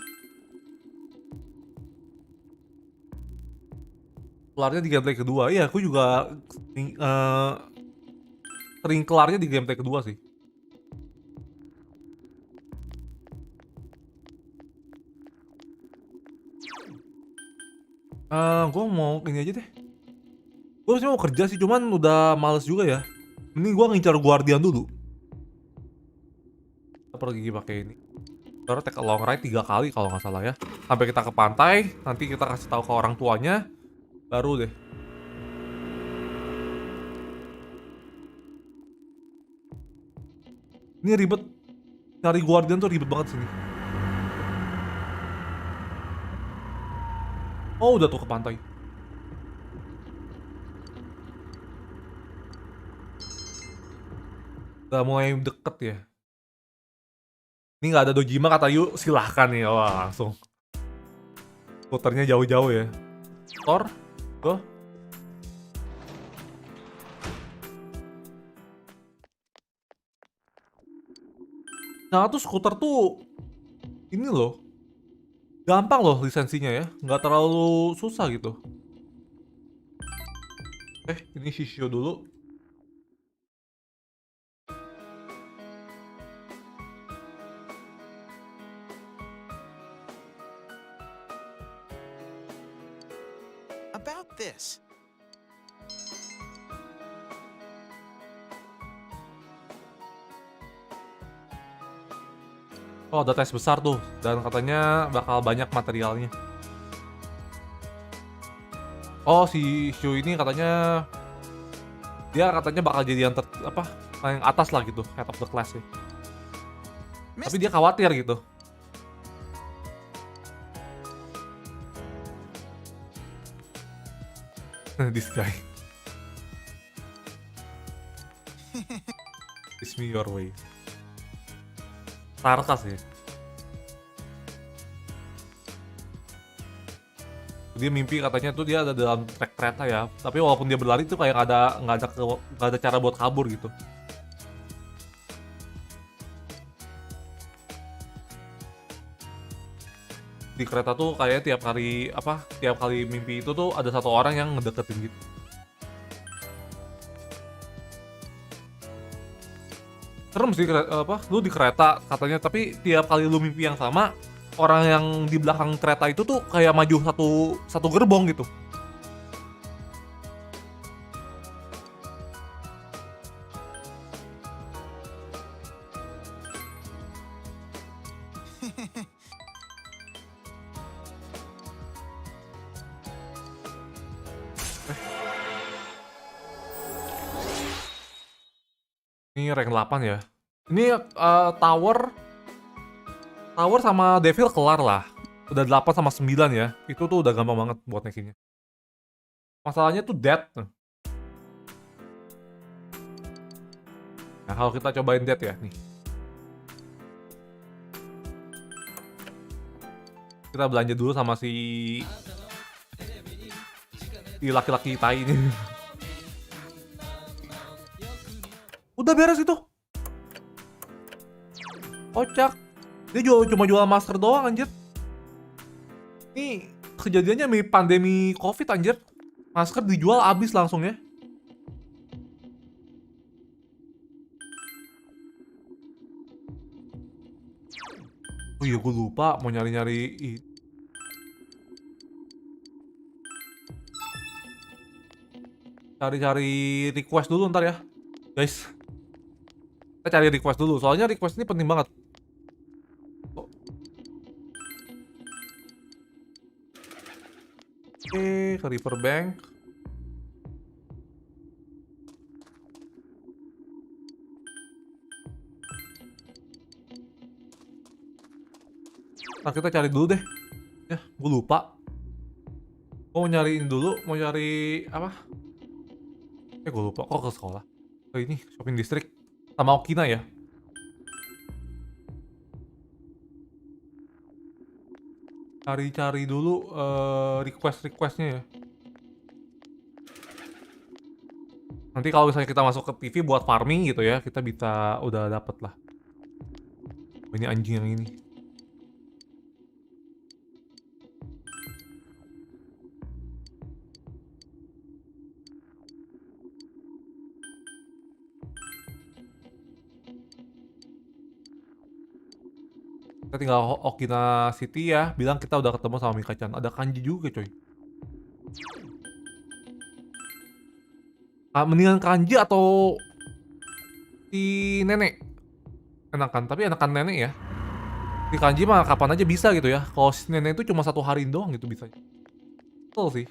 Kelarnya di gameplay kedua. Iya, aku juga sering kelarnya di gameplay kedua sih. Gue mau ini aja deh. Gue sih mau kerja sih, cuman udah males juga ya. Mending gue ngincar guardian dulu. Kita pergi pakai ini. Baru take a long ride 3 kali kalau nggak salah ya. Sampai kita ke pantai, nanti kita kasih tahu ke orang tuanya, baru deh. Ini ribet. Cari guardian tuh ribet banget sini. Oh, udah tuh ke pantai. Udah mulai deket ya. Ini nggak ada Dojima kata yuk silahkan nih. Wah, langsung. Puternya jauh-jauh ya. Tor, go. Nah tuh skuter tuh ini loh, gampang loh lisensinya ya, nggak terlalu susah gitu. Ini sisio dulu. About this. Oh, ada tes besar tuh, dan katanya bakal banyak materialnya. Oh, si Shu ini katanya dia bakal jadi yang paling atas lah gitu, head of the class sih. Tapi dia khawatir gitu. This guy. Kiss me your way. Sarkas ya. Dia mimpi katanya tuh dia ada dalam trek kereta ya. Tapi walaupun dia berlari tuh kayak nggak ada cara buat kabur gitu. Di kereta tuh kayak tiap kali mimpi itu tuh ada satu orang yang ngedeketin gitu. Serem sih lu di kereta katanya, tapi tiap kali lu mimpi yang sama, orang yang di belakang kereta itu tuh kayak maju satu gerbong gitu. Ini rank 8 ya. Ini tower sama devil kelar lah. Udah 8 sama 9 ya. Itu tuh udah gampang banget buat naikinnya. Masalahnya tuh death. Nah, kalau kita cobain death ya nih. Kita belanja dulu sama si laki-laki tai ini. Udah beres itu. Kocak. Dia cuma jual masker doang anjir. Ini kejadiannya mirip pandemi Covid anjir. Masker dijual habis langsung ya. Oh iya, gue lupa mau nyari-nyari. Cari-cari request dulu ntar ya, guys. Kita cari request dulu, soalnya request ini penting banget. Oke, ke Riverbank. Nah, kita cari dulu deh. Ya, gue lupa. Mau nyariin dulu, mau cari apa? Gue lupa kok ke sekolah. Ini shopping district sama Okina ya. Cari-cari dulu requestnya ya. Nanti kalau misalnya kita masuk ke TV buat farming gitu ya, kita bisa udah dapet lah. Ini anjing yang ini. Kita tinggal Okina City ya, bilang kita udah ketemu sama Mika-chan. Ada kanji juga coy. Mendingan kanji atau si nenek? Enakan, tapi enakan nenek ya. Si kanji mah kapan aja bisa gitu ya. Kalau si nenek itu cuma 1 hari doang gitu bisa. Betul sih.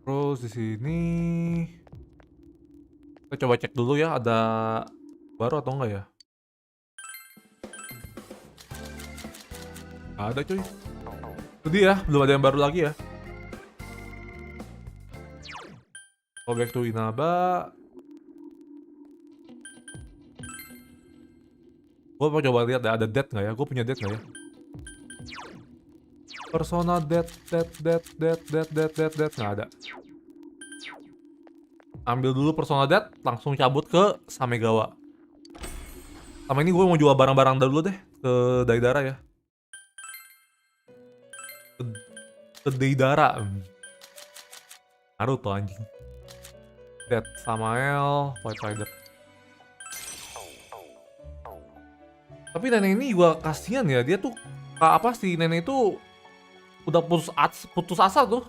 Terus di sini kita coba cek dulu ya, ada baru atau enggak ya? Nggak ada cuy. Itu dia, belum ada yang baru lagi ya. Go back to Inaba. Gue mau coba lihat ada death nggak ya? Gue punya death nggak ya? Persona death nggak ada. Ambil dulu persona death, langsung cabut ke Samegawa. Sama ini gue mau jual barang-barang dulu deh ke Daidara ya. Ke Daidara. Naruto anjing. Death Samael, White Rider. Tapi nenek ini juga kasihan ya, dia tuh apa sih, nenek itu udah putus asa tuh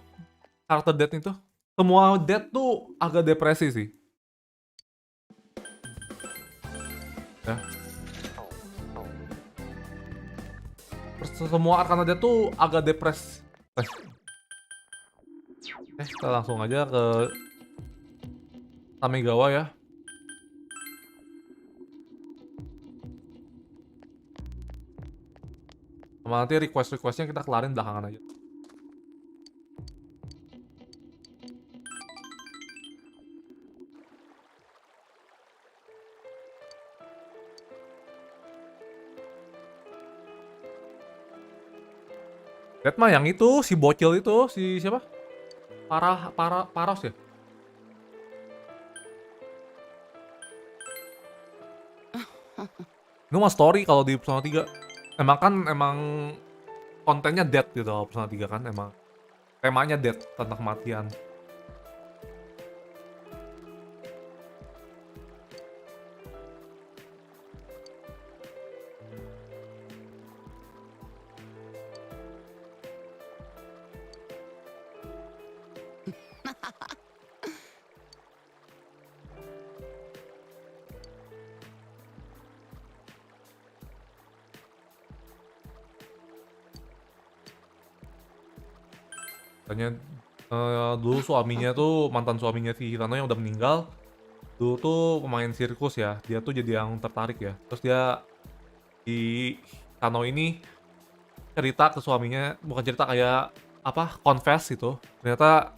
karakter Death itu. Semua Death tuh agak depresi sih. Ya. Semua Arkana Death tuh agak depres. Kita langsung aja ke Tamegawa ya. Sama nanti request-requestnya kita kelarin belakangan aja. Lihat mah yang itu, si bocil itu, si siapa? Paros ya? Itu mah story kalau di Persona 3. Emang kontennya death gitu kalau Persona 3 kan, emang temanya death, tentang kematian. Katanya dulu suaminya tuh, mantan suaminya si Hirano yang udah meninggal, dulu tuh pemain sirkus ya, dia tuh jadi yang tertarik ya. Terus dia di Hirano ini cerita ke suaminya, bukan cerita kayak apa, confess gitu. Ternyata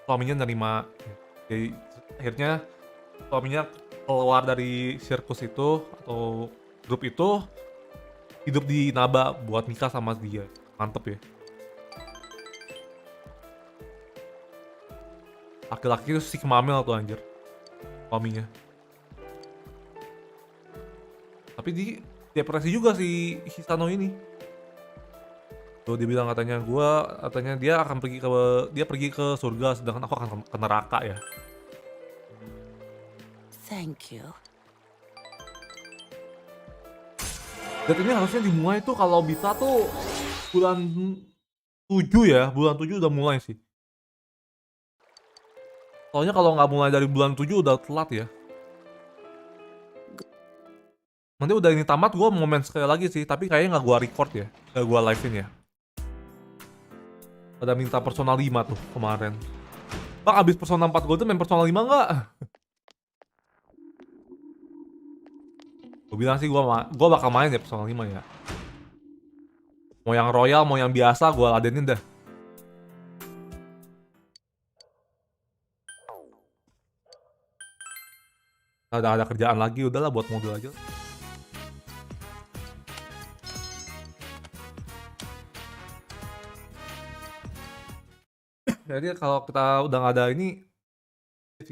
suaminya nerima. Jadi akhirnya suaminya keluar dari sirkus itu atau grup itu, hidup di Naba buat nikah sama dia. Mantep ya. Laki-laki itu si Kemamel tuh anjir, suaminya. Tapi di depresi juga si Hisano ini. Tuh dia bilang katanya dia akan pergi ke surga, sedangkan aku akan ke neraka ya. Thank you. Dan ini harusnya dimulai tuh kalau bisa tuh bulan 7 ya, bulan 7 udah mulai sih. Soalnya kalau nggak mulai dari bulan 7 udah telat ya. Nanti udah ini tamat gue mau main sekali lagi sih, tapi kayaknya nggak gue record ya, nggak gue live-in ya. Pada minta Persona 5 tuh kemarin. Bang abis Persona 4 gue tuh main Persona 5 nggak? Gue bilang sih gue bakal main ya Persona 5 ya. Mau yang royal mau yang biasa gue ladenin dah. Ada kerjaan lagi, udahlah buat mobil aja. Jadi kalau kita udah nggak ada ini,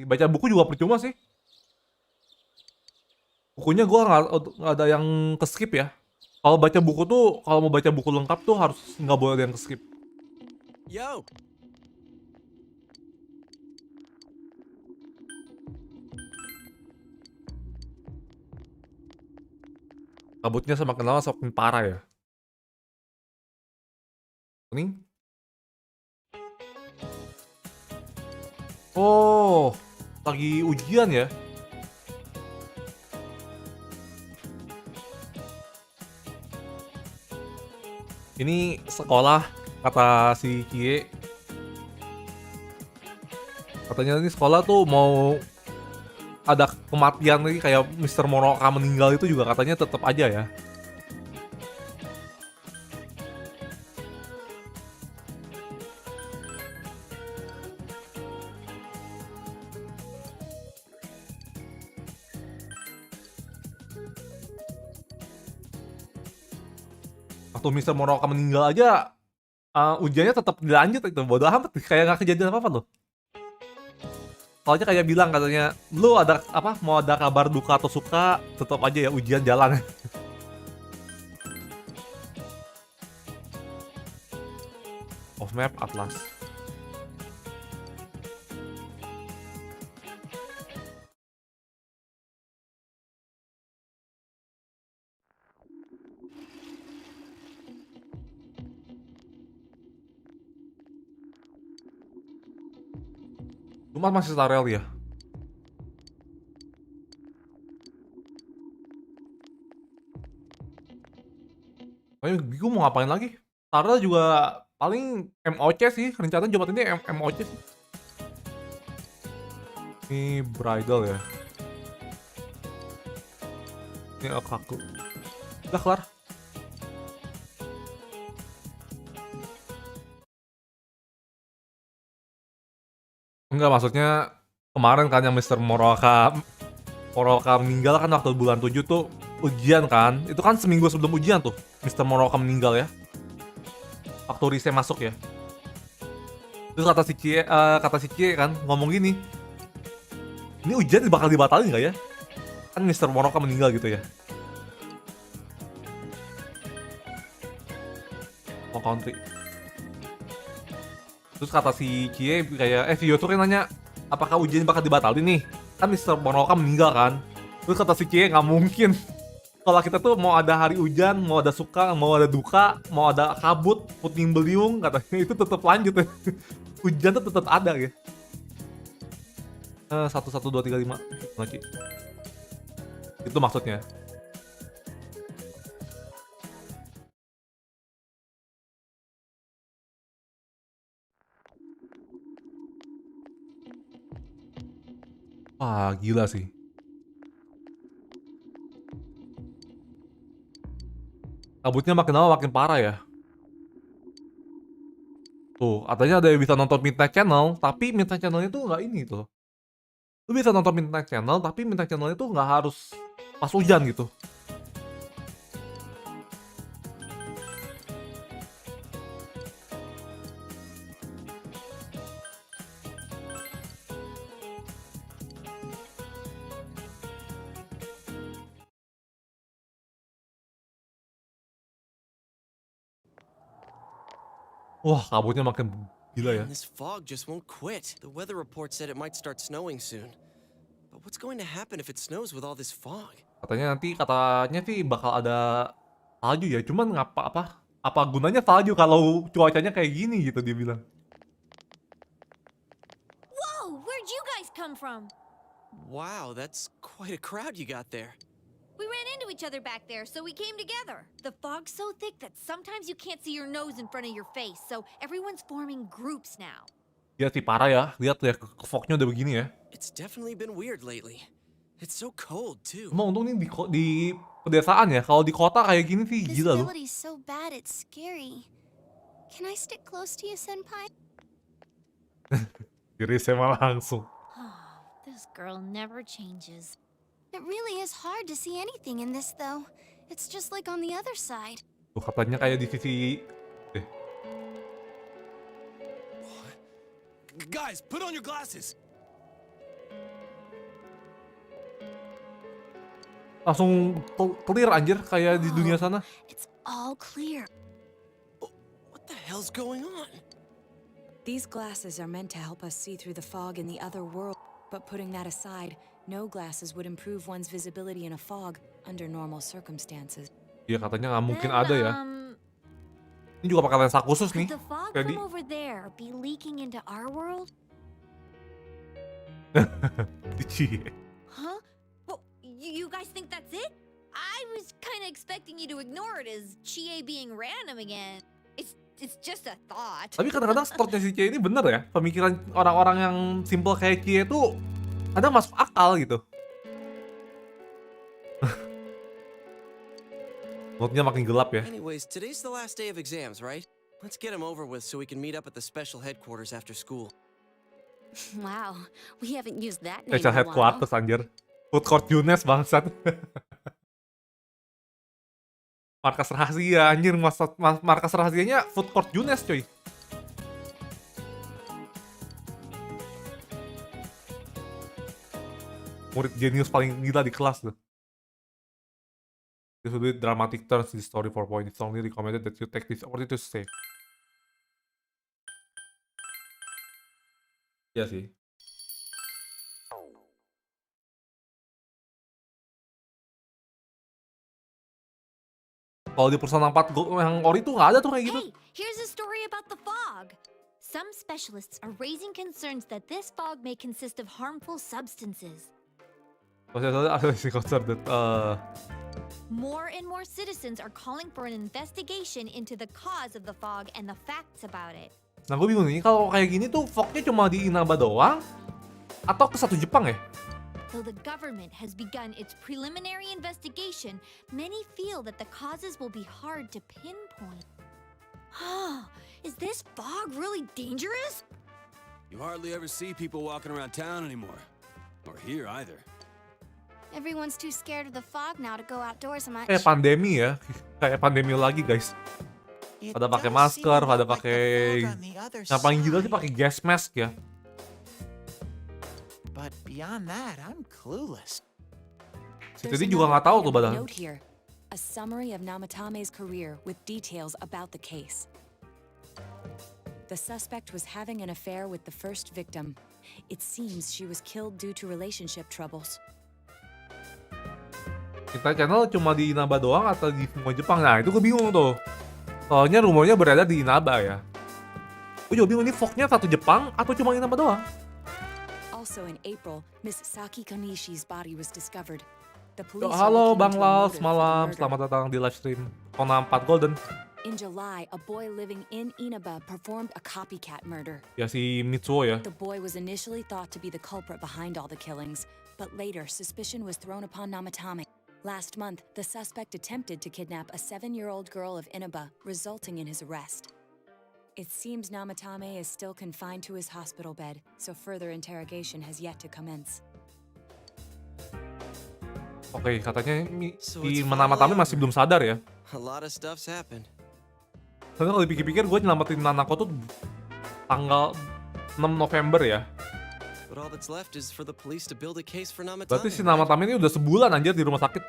baca buku juga percuma sih. Bukunya gua nggak ada yang ke skip ya. Kalau baca buku tuh, kalau mau baca buku lengkap tuh harus nggak boleh ada yang ke skip. Yo! Kabutnya semakin lama semakin parah ya. Ini? Oh, lagi ujian ya? Ini sekolah, kata si Kie. Katanya ini sekolah tuh mau ada kematian lagi kayak Mr. Moroka meninggal itu juga katanya tetap aja ya. Waktu Mr. Moroka meninggal aja ujiannya tetap dilanjut itu, bodo amat kayak nggak kejadian apa-apa loh. Soalnya kayak bilang katanya, lu ada apa mau ada kabar duka atau suka tetap aja ya ujian jalan. Off map atlas. Cuma masih Starel ya. Ayo bingung mau ngapain lagi. Starel juga paling MOC sih, rencananya Jumat ini MOC sih. Ini bridal ya. Ini Okaku. Udah kelar. Enggak, maksudnya kemarin kan yang Mr. Moroka meninggal kan waktu bulan 7 tuh ujian kan. Itu kan seminggu sebelum ujian tuh Mr. Moroka meninggal ya. Waktu Rise masuk ya. Terus kata si Cie kan ngomong gini. Ini ujian bakal dibatalin gak ya? Kan Mr. Moroka meninggal gitu ya. Mau country. Terus kata si Cie kayak video tuh kan nanya apakah ujian bakal dibatalin nih? Kan Mr. Moroka meninggal kan. Terus kata si Cie nggak mungkin. Kalau kita tuh mau ada hari hujan, mau ada suka, mau ada duka, mau ada kabut, puting beliung, katanya itu tetap lanjut ya. Hujan tuh tetap ada ya. 1, 1, 2, 3, 5 lagi. Itu maksudnya. Wah, gila sih. Kabutnya makin lama makin parah ya. Tuh, katanya ada yang bisa nonton Midnight Channel, tapi Midnight Channel itu nggak ini tuh. Lu bisa nonton Midnight Channel, tapi Midnight Channel itu nggak harus pas hujan gitu. Wah, kabutnya makin gila ya. Man, this fog just won't quit. The weather report said it might start snowing soon. But what's going to happen if it snows with all this fog? Katanya sih bakal ada salju ya. Cuman apa gunanya salju kalau cuacanya kayak gini gitu dia bilang. Whoa, where'd you guys come from? Wow, that's quite a crowd you got there. We ran into each other back there, so we came together. The fog's so thick that sometimes you can't see your nose in front of your face, so everyone's forming groups now. Ya sih parah ya. Lihat ya fognya udah begini ya. It's definitely been weird lately. It's so cold too. Cuma untung nih di pedesaan ya. Kalau di kota kayak gini sih gila loh. Visibility's so bad it's scary. Can I stick close to you, senpai? Kiri sama langsung. Oh, this girl never changes. It really is hard to see anything in this, though. It's just like on the other side. Tuh katanya kayak di sisi Guys, put on your glasses. Langsung clear anjir kayak di dunia sana. It's all clear. What the hell's going on? These glasses are meant to help us see through the fog in the other world. But putting that aside, no glasses would improve one's visibility in a fog under normal circumstances. Iya katanya nggak mungkin Then, ada ya. Ini juga pakai lensa khusus nih. Could the fog Kayak from over there be leaking into our world? Cie. Huh? Well, you guys think that's it? I was kind of expecting you to ignore it as Chie being random again. It's just a thought. Tapi kadang-kadang storenya si Cie ini bener ya. Pemikiran orang-orang yang simple kayak Cie itu kadang masuk akal gitu. Moodnya makin gelap ya. Anyways, today's the last day of exams, right? Let's get them over with so we can meet up at the special headquarters after school. Wow, we haven't used that name Special in a while. headquarters anjir. Food court Yunes bangsat. Markas rahasia anjir, markas rahasianya food court Yunes coy. Murid jenius paling gila di kelas tuh. This will be dramatic turns in the story for point. It's only recommended that you take this opportunity to save. Iya sih. Kalau di Persona 4 yang ori tuh nggak ada tuh kayak gitu. Hey, here's a story about the fog. Some specialists are raising concerns that this fog may consist of harmful substances. More and more citizens are calling for an investigation into the cause of the fog and the facts about it. Nah gue bingung nih, kalau kayak gini tuh fognya cuma di Inaba doang atau ke satu Jepang ya? Though the government has begun its preliminary investigation, many feel that the causes will be hard to pinpoint. Is this fog really dangerous? You hardly ever see people walking around town anymore. Or here either. Everyone's too scared of the fog now to go outdoors much. Kayak pandemi ya, kayak pandemi lagi guys. Pada pakai masker, pada pakai yang paling gila sih pakai gas mask ya. But beyond that, I'm clueless. Jadi juga nggak tahu tuh badan. Note here, a summary of Namatame's career with details about the case. The suspect was having an affair with the first victim. It seems she was killed due to relationship troubles. Kita channel cuma di Inaba doang atau di semua Jepang? Nah itu gue bingung tuh. Soalnya rumornya berada di Inaba ya. Gue juga bingung ini fognya satu Jepang atau cuma Inaba doang? Also in April, Miss Saki Konishi's body was discovered. The police Halo Bang Lals, malam. Selamat datang di live stream Kona 4 Golden. In July, a boy living in Inaba performed a copycat murder. Ya si Mitsuo ya. The boy was initially thought to be the culprit behind all the killings, but later suspicion was thrown upon Namatame. Last month, the suspect attempted to kidnap a 7-year-old girl of Inaba, resulting in his arrest. It seems Namatame is still confined to his hospital bed, so further interrogation has yet to commence. Oke, katanya si Namatame masih belum sadar ya. A lot of stuff's happened. Soalnya kalau dipikir-pikir gue nyelamatin Nanako tuh tanggal 6 November ya. But all that's left is for the police to build a case for Namatame. Berarti si Namatame ini udah sebulan anjir di rumah sakit.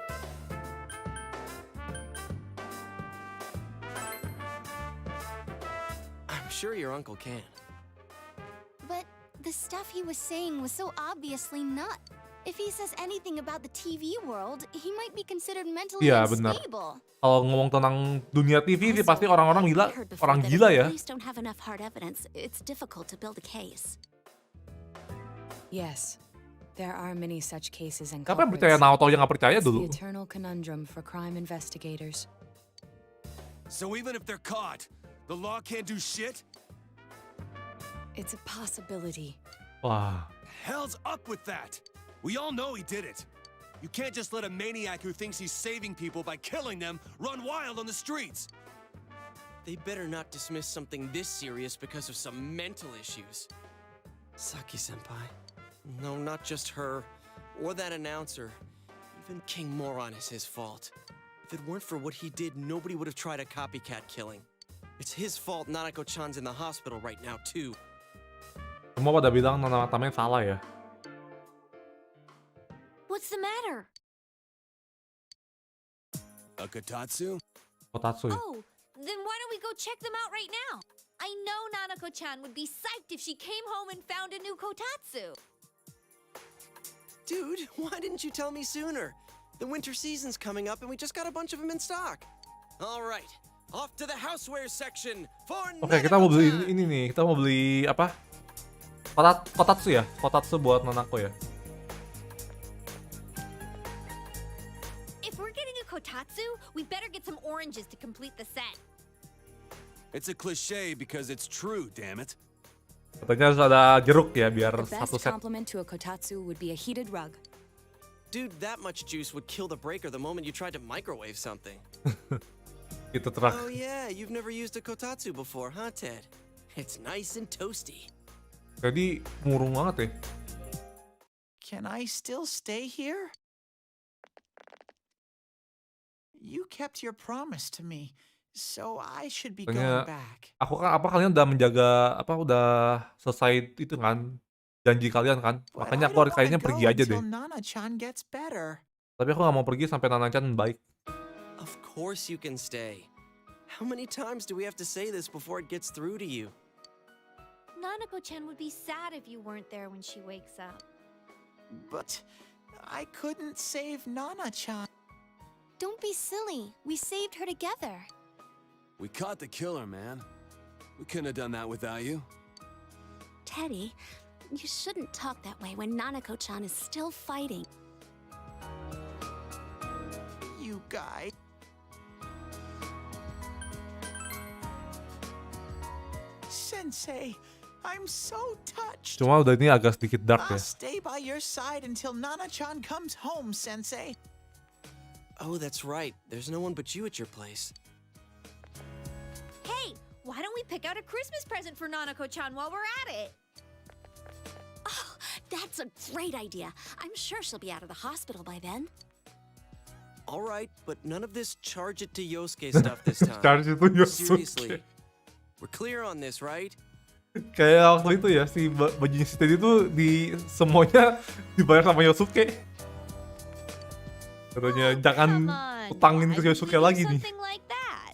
I'm sure your uncle can. But the stuff he was saying was so obviously nut. If he says anything about the TV world, he might be considered mentally Iya benar. unstable. Kalau ngomong tentang dunia TV sih pasti orang-orang gila, orang gila ya. Police don't have enough hard evidence. It's difficult to build a case. Yes, there are many such cases and Siapa yang culprits. percaya Naoto yang nggak percaya It's dulu? the eternal conundrum for crime investigators. So even if they're caught, the law can't do shit? It's a possibility. Wah, Hell's up with that! We all know he did it. You can't just let a maniac who thinks he's saving people by killing them run wild on the streets. They better not dismiss something this serious because of some mental issues. Saki-senpai. No, not just her. Or that announcer. Even King Moron is his fault. If it weren't for what he did, nobody would have tried a copycat killing. It's his fault Nanako-chan's in the hospital right now, too. Semua pada bilang nama tamanya salah ya. What's the matter? A Kotatsu? Kotatsu. Oh, then why don't we go check them out right now? I know Nanako-chan would be psyched if she came home and found a new kotatsu. Dude, why didn't you tell me sooner? The winter season's coming up and we just got a bunch of them in stock. All right, off to the houseware section for Oke, kita mau beli ini nih. Kita mau beli apa? Kotatsu ya? Kotatsu buat Nanako ya. If we're getting a kotatsu, we better get some oranges to complete the set. It's a cliche because it's true, damn it. Katanya harus ada jeruk ya biar The satu best set. compliment to a kotatsu would be a heated rug. Dude, that much juice would kill the breaker the moment you tried to microwave something. Gitu truk. Oh yeah, you've never used a kotatsu before, huh, Ted? It's nice and toasty. Jadi murung banget ya. Can I still stay here? You kept your promise to me, so I should be going Katanya back. aku kan apa kalian udah menjaga apa udah selesai itu kan janji kalian kan. But Makanya I aku don't wanna kayaknya go pergi aja deh. until Nana-chan gets better. Tapi aku gak mau pergi sampai Nana-chan baik. Of course you can stay. How many times do we have to say this before it gets through to you? Nanako-chan would be sad if you weren't there when she wakes up. But I couldn't save Nana-chan. Don't be silly. We saved her together. We caught the killer, man. We couldn't have done that without you. Teddy, you shouldn't talk that way when Nanako-chan is still fighting. You guys. Sensei, I'm so touched. Cuma udah ini agak sedikit dark I'll ya. stay by your side until Nana-chan comes home, Sensei. Oh, that's right. There's no one but you at your place. Hey, why don't we pick out a Christmas present for Nanako-chan while we're at it? Oh, that's a great idea. I'm sure she'll be out of the hospital by then. All right, but none of this charge it to Yosuke stuff this time. Charge it to Yosuke. Seriously. We're clear on this, right? Kayak waktu itu ya si bajunya si Teddy itu di semuanya dibayar sama Yosuke. Katanya jangan Come on, utangin ke why Yosuke would we lagi do nih. something like that?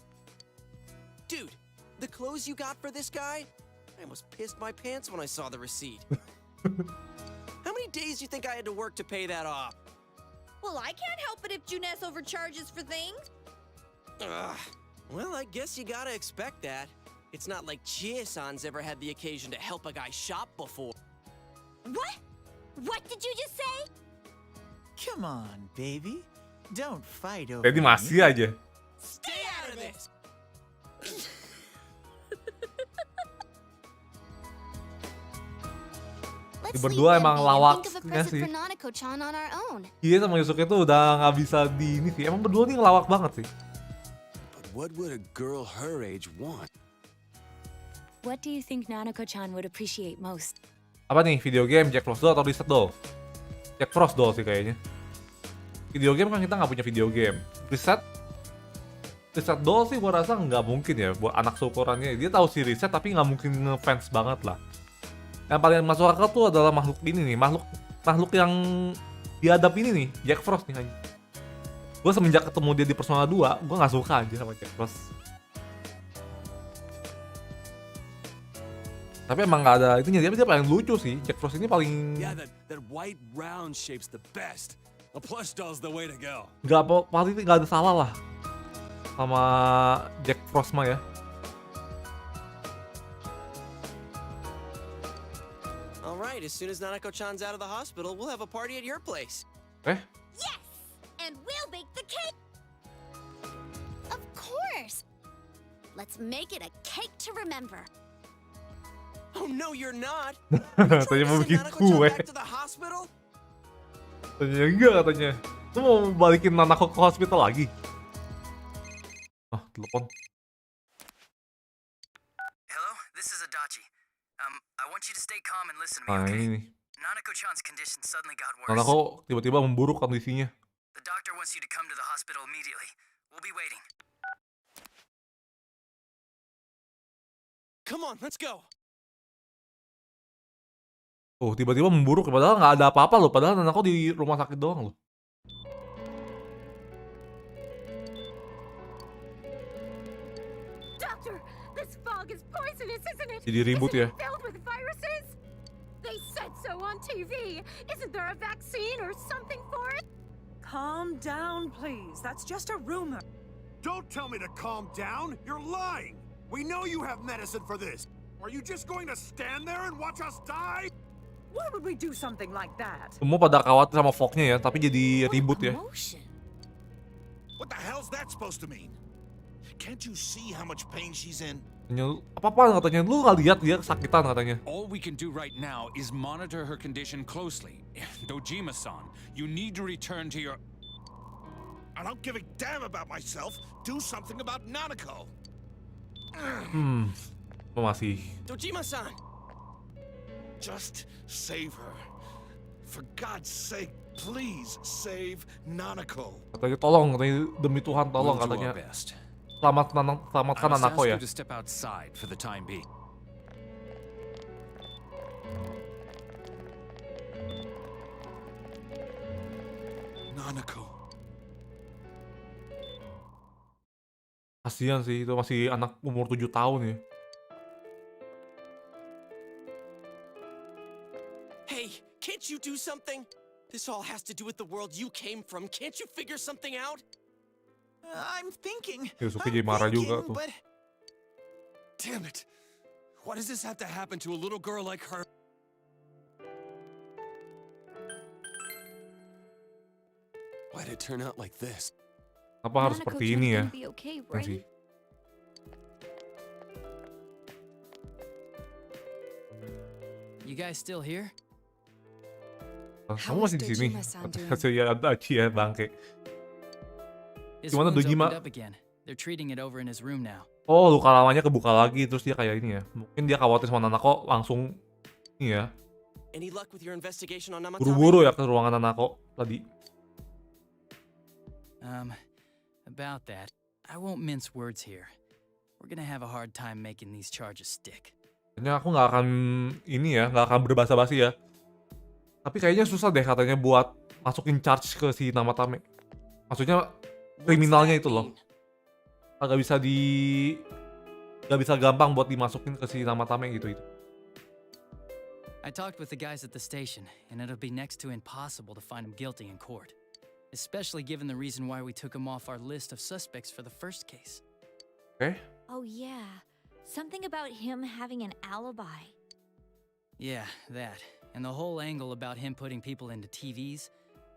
Dude, the clothes you got for this guy? I almost pissed my pants when I saw the receipt. How many days do you think I had to work to pay that off? Well, I can't help it if Juness overcharges for things. Ugh. Well, I guess you gotta expect that. It's not like Chie-san's ever had the occasion to help a guy shop before. What? What did you just say? Come on, baby. Don't fight over Teddy me. masih aja. Stay out of this! Let's Berdua leave emang Wendy and lawak think of a ya present sih. for Nanako-chan on our own. Iya sama Yosuke tuh udah nggak bisa di ini sih. Emang berdua nih ngelawak banget sih. But what would a girl her age want? What do you think Nanako-chan would appreciate most? Apa nih, video game, Jack Frost Doll atau Reset Doll? Jack Frost Doll sih kayaknya. Video game kan kita nggak punya video game. Reset Doll sih gua rasa nggak mungkin ya buat anak seukurannya. Dia tahu si Reset tapi nggak mungkin ngefans banget lah. Yang paling masuk akal tuh adalah makhluk ini nih, makhluk yang biadab ini nih, Jack Frost nih hanya. Gue semenjak ketemu dia di Persona 2, gue nggak suka aja sama Jack Frost. Tapi emang nggak ada itunya, dia paling lucu sih. Jack Frost ini paling Yeah, that white round shape's the best. A plush doll's the way to go. paling nggak ada salah lah sama Jack Frost mah ya. All right, as soon as Nanako-chan's out of the hospital, we'll have a party at your place. Yes! And we'll bake the cake! Of course! Let's make it a cake to remember. Oh no, you're not! Katanya mau bikin kue. Back to the hospital? Katanya enggak katanya. Lu mau balikin Nanako ke hospital lagi? Telepon. Hello, this is Adachi. I want you to stay calm and listen to me, Nah okay? ini nih. Nanako-chan's condition suddenly got worse. Nanako tiba-tiba memburuk kondisinya. The doctor wants you to come to the hospital immediately. We'll be waiting. Come on, let's go! Oh, tiba-tiba memburuk padahal nggak ada apa-apa loh, padahal Nanako di rumah sakit doang loh. Doctor, this fog is poisonous, isn't it? Jadi ribut ya. Filled with viruses? They said so on TV. Isn't there a vaccine or something for it? Calm down, please. That's just a rumor. Don't tell me to calm down! You're lying! We know you have medicine for this! Are you just going to stand there and watch us die? Why would we do something like that? Semua pada khawatir sama fognya ya, tapi jadi ribut ya. What the hell's that supposed to mean? Can't you see how much pain she's in? Apa-apaan katanya, lu nggak lihat dia kesakitan katanya. All we can do right now is monitor her condition closely. Dojima-san, you need to return to your... I don't give a damn about myself. Do something about Nanako. Masih. Dojima-san! Just save her. For God's sake, please save Nanako. Katanya tolong, katanya demi Tuhan tolong We'll do katanya. our best. Selamatkan I must Nanako ask ya. you to step outside for the time being. Nanako. Kasian sih, itu masih anak umur 7 tahun ya. Hey, can't you do something? This all has to do with the world you came from. Can't you figure something out? I'm thinking. Yusuke jadi marah juga tuh. But... Damn it! Why does this have to happen to a little girl like her? Why'd it turn out like this? Apa harus seperti ini ya? Be okay, Kan sih. You guys still here? Kamu masih di sini? Ya ada Aci ya bangke. His Gimana wound's Dojima? opened up again. They're treating it over in his room now. Oh, luka lamanya kebuka lagi terus dia kayak ini ya. Mungkin dia khawatir sama Nanako langsung ini ya. Any luck with your investigation on Namatame? Buru-buru ya ke ruangan Nanako tadi. About that, I won't mince words here. We're gonna have a hard time making these charges stick. Kayaknya aku nggak akan ini ya, nggak akan berbahasa-basi ya. Tapi kayaknya susah deh katanya buat masukin charge ke si Namatame. Maksudnya kriminalnya itu loh. Nggak bisa gampang buat dimasukin ke si Namatame gitu itu. I talked with the guys at the station, and it'll be next to impossible to find him guilty in court. Especially given the reason why we took him off our list of suspects for the first case. Okay. Oh, yeah. Something about him having an alibi. Yeah, that. And the whole angle about him putting people into TVs.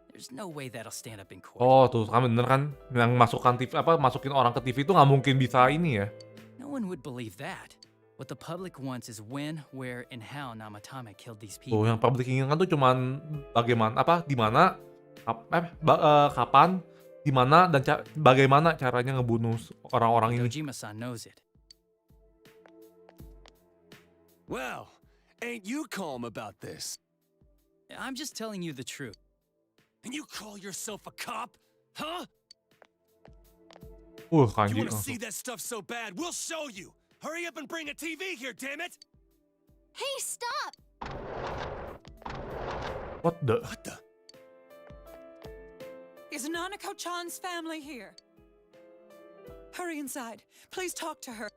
There's no way that'll stand up in court. Oh, tuh kan bener kan yang masukin orang ke TV itu nggak mungkin bisa ini ya. No one would believe that. What the public wants is when, where, and how Namatame killed these Tuh people. yang public inginkan tuh cuman bagaimana di mana kapan, di mana dan bagaimana caranya ngebunuh orang-orang ini. Dojima-san knows it. Well, ain't you calm about this? I'm just telling you the truth. And you call yourself a cop? Huh? You Kanji want to see langsung. that stuff so bad? We'll show you! Hurry up and bring a TV here, damn it! Hey, stop! What the? Is Nanako-chan's family here? Hurry inside. Please talk to her.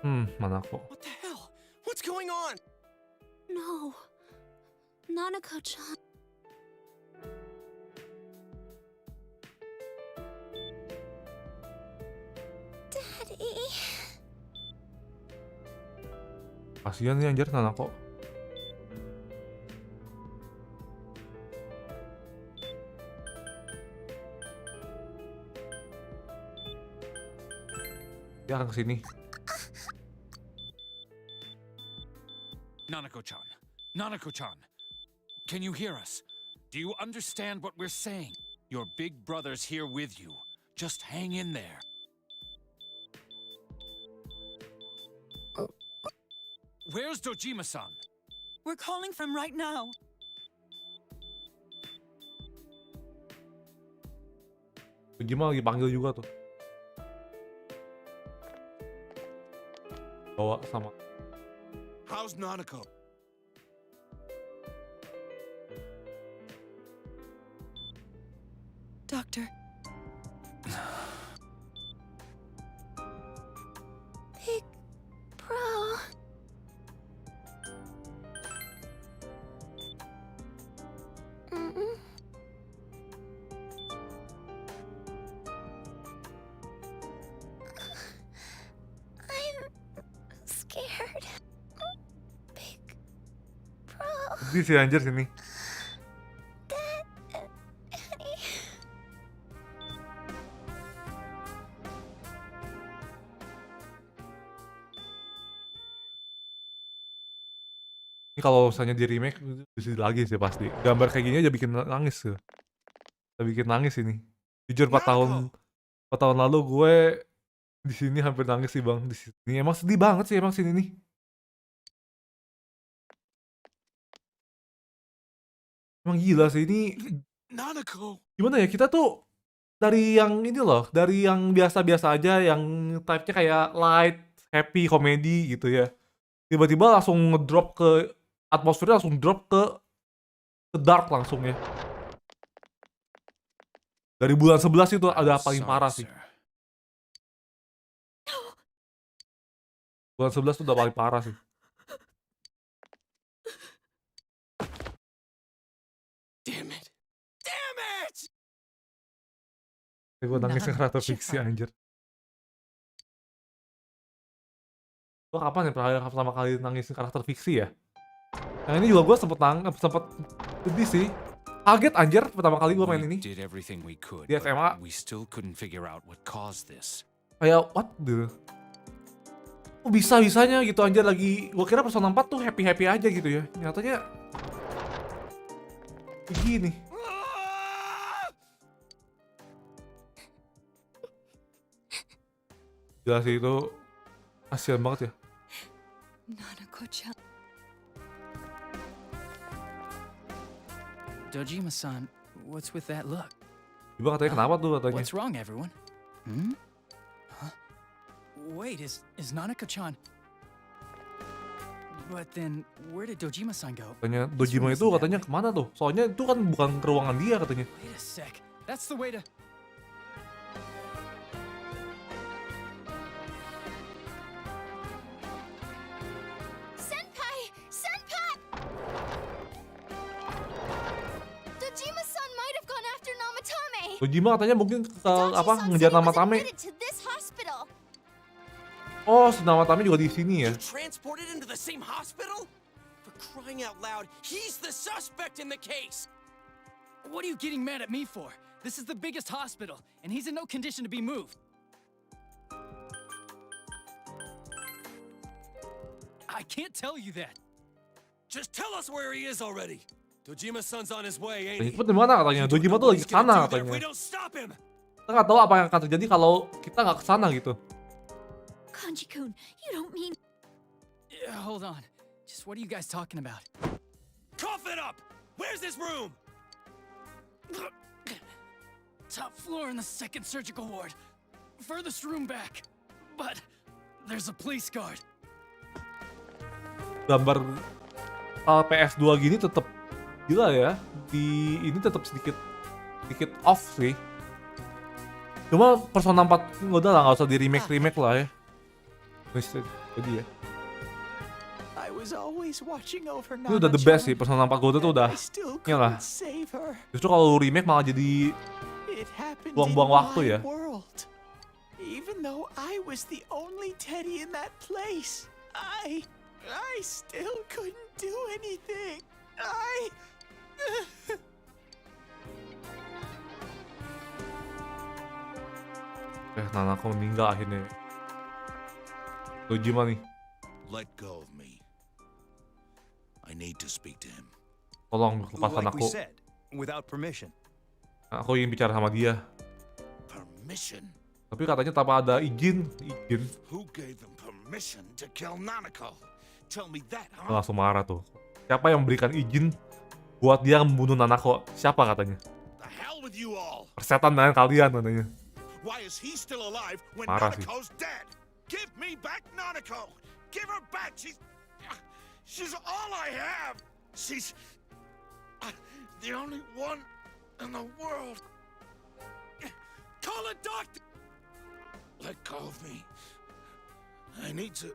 Nanako. What the hell? What's going on? No. Nanako-chan. Daddy. Kasian nih anjir Nanako. Dia akan kesini. Nanako-chan. Nanako-chan. Can you hear us? Do you understand what we're saying? Your big brother's here with you. Just hang in there. Where's Dojima-san? We're calling from right now. Dojima lagi panggil juga tuh. bawa sama. How's Nanako? Doctor. Big bro. Mm-mm. I'm scared. Big bro. Sedih sih anjir sini. Ini kalau misalnya di remake bisa lagi sih pasti. Gambar kayak gini aja bikin nangis tuh. Bisa bikin nangis ini. Jujur 4 tahun lalu gue di sini hampir nangis sih bang. Di sini emang sedih banget sih emang sini nih. Emang gila sih ini. Nanako. Gimana ya, kita tuh dari yang ini loh, dari yang biasa-biasa aja, yang type-nya kayak light, happy, komedi gitu ya. Tiba-tiba langsung ngedrop ke atmosfernya, langsung drop ke dark langsung ya. Dari bulan 11 itu ada paling parah sih. Bulan 11 itu udah paling parah sih. Damn it! Damn it! Gue nangis karakter fiksi anjir. Gue kapan ya pertama kali nangis karakter fiksi ya? Yang ini juga gue sempet sedih sih. Kaget anjir pertama kali gue main ini. Di SMA. Kayak what the? Oh bisa-bisanya gitu anjir lagi. Gue kira Persona 4 tuh happy-happy aja gitu ya. Nyatanya begini. Jelas sih itu kasihan banget ya. Nanako-chan. Dojima-san, what's with that look? Iba katanya kenapa tuh katanya? What's wrong, everyone? Huh? Wait, is Nanako-chan? But then, where did Dojima-san go? Katanya Dojima itu katanya kemana tuh? Soalnya itu kan bukan ke ruangan dia katanya. Wait a sec, that's the way to... Senpai! Senpai! Dojima-san might have gone after Namatame. Dojima katanya mungkin ke apa ngejar Namatame. To this hospital. Oh, si Namatame juga di sini ya. Transported into the same hospital? For crying out loud, he's the suspect in the case! What are you getting mad at me for? This is the biggest hospital, and he's in no condition to be moved. I can't tell you that. Just tell us where he is already. Dojima-san's on his way, ain't he? Itu di mana katanya? Dojima tuh lagi kesana katanya. Kita nggak tahu apa yang akan terjadi kalau kita nggak kesana gitu. Kanji-kun, you don't mean... Hold on. Just what are you guys talking about? Cough it up! Where's this room? Top floor in the second surgical ward. Furthest room back. But there's a police guard. Gambar PS2 gini tetap gila ya. Di ini tetap sedikit off sih. Cuma Persona 4 udah lah, nggak usah di remake lah ya. Jadi ya. Ini udah the best sih, Persona 4 Gold itu udah lah. Justru kalau remake malah jadi buang-buang waktu ya. Even though I was the only Teddy in that place, I still couldn't do anything. Nanako meninggal akhirnya. Dojima nih. Let go of me. I need to speak to him. Tolong lepaskan aku. Without permission. Aku ingin bicara sama dia. Permission? Tapi katanya tanpa ada izin. Who gave them permission to kill Nanako? Tell me that, huh? Langsung marah tuh. Siapa yang memberikan izin buat dia membunuh Nanako? Siapa katanya? The hell with you all. Persetan dengan kalian katanya. Why is he still alive when Marah sih. Nanako's dead? Give me back Nanako. Give her back! She's all I have! She's the only one in the world. Call a doctor! Let go of me. I need to...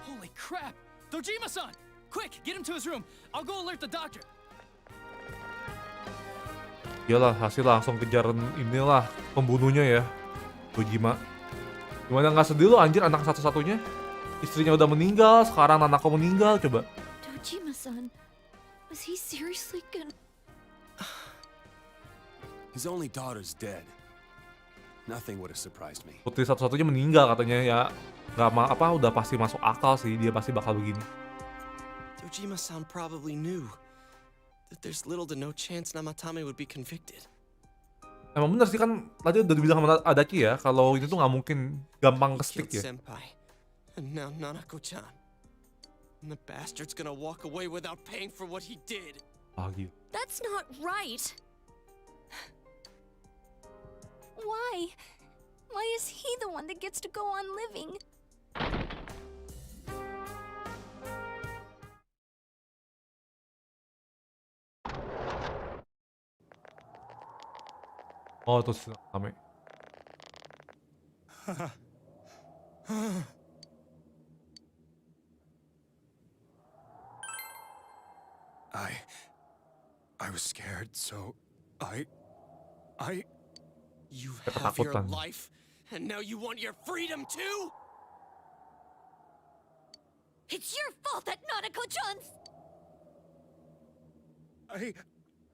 Holy crap! Dojima-san! Quick, get him to his room. I'll go alert the doctor. Iyalah, hasil langsung kejar inilah pembunuhnya ya, Dojima. Gimana nggak sedih lo anjir, anak satu-satunya? Istrinya udah meninggal, sekarang Nanako meninggal, coba. Dojima-san, was he seriously gonna... His only daughter's dead. Nothing would have surprised me. Putri satu-satunya meninggal katanya ya, nggak udah pasti masuk akal sih, dia pasti bakal begini. Dojima-san probably knew that there's little to no chance Namatame would be convicted. Emang bener sih kan, tadi udah dibilang sama Adachi ya, kalau ini tuh nggak mungkin gampang ke-stick ya. Senpai, and now Nanako-chan. And the bastard's gonna walk away without paying for what he did. Gitu. That's not right. Why? Why is he the one that gets to go on living? Oh, terus rame. I was scared, so I... You have your life, and now you want your freedom too? It's your fault that Nanako-chan's...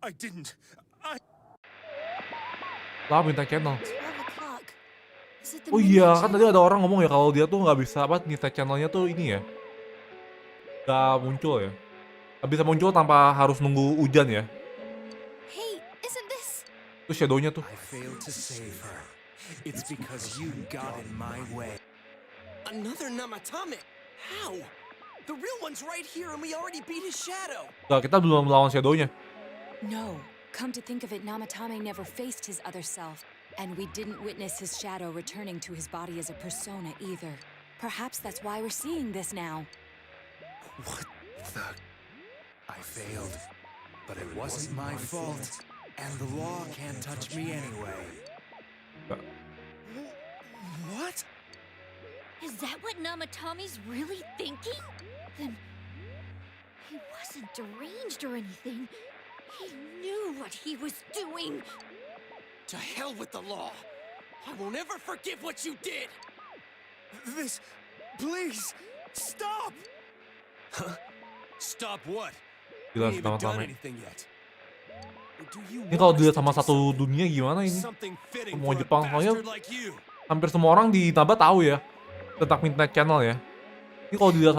I didn't. Lah, minta channel. 12 o'clock. Is it the Oh iya, kan tadi ada orang ngomong ya kalau dia tuh nggak bisa minta channelnya tuh ini ya, nggak muncul ya. Nggak bisa muncul tanpa harus nunggu hujan ya. Hey, isn't this... Tuh shadownya tuh. I failed to save her. It's because you got in my way. Another Namatame? How? The real one's right here and we already beat his shadow. Nggak, kita belum melawan shadownya. No, come to think of it, Namatame never faced his other self, and we didn't witness his shadow returning to his body as a persona either. Perhaps that's why we're seeing this now. What the... I failed, but it wasn't my fault, and the law can't touch me anyway. What? Is that what Namatame's really thinking? Then... he wasn't deranged or anything. He knew what he was doing. To hell with the law. I won't ever forgive what you did. This... Please, stop! Huh? Stop what? Gila, We ain't even done sama-sama. anything yet. Do you Ini kalau want us dilihat to sama do satu dunia gimana ini? something fitting Semua for a Jepang, soalnya bastard like you? hampir semua orang di Nambah tahu ya tentang Midnight Channel ya. Ini kalau dilihat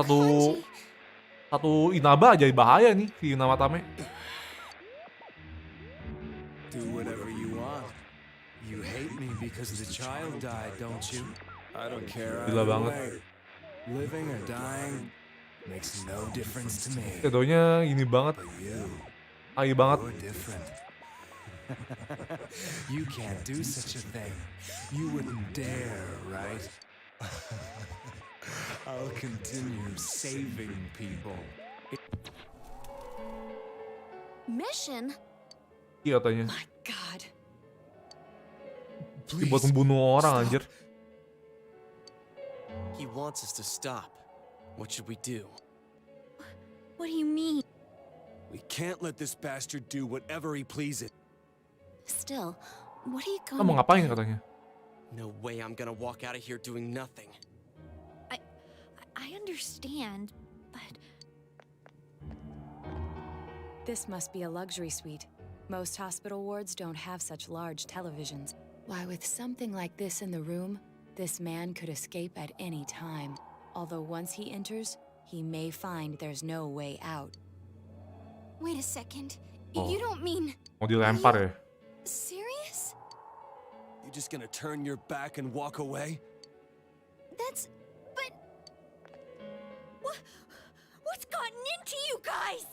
satu Inaba aja bahaya nih si Namatame. Do whatever you want. You hate me because the child died, don't you? I don't care Gila either banget. way. Living or dying makes no difference to me. Shadownya ini banget. But you, Tai banget. you're different. You can't do such a thing. You wouldn't dare, right? I'll continue saving people. Mission? Iya katanya. My God. Ini buat membunuh orang anjir. He wants us to stop. What should we do? What do you mean? We can't let this bastard do whatever he pleases. Still, what are you Kita going mau to ngapain do? katanya? No way I'm gonna walk out of here doing nothing. I understand, but... This must be a luxury suite. Most hospital wards don't have such large televisions. Why, with something like this in the room, this man could escape at any time. Although once he enters, he may find there's no way out. Wait a second. Oh. You don't mean... Mau dilempar ya? serious? You just gonna turn your back and walk away? That's... but... What's gotten into you guys?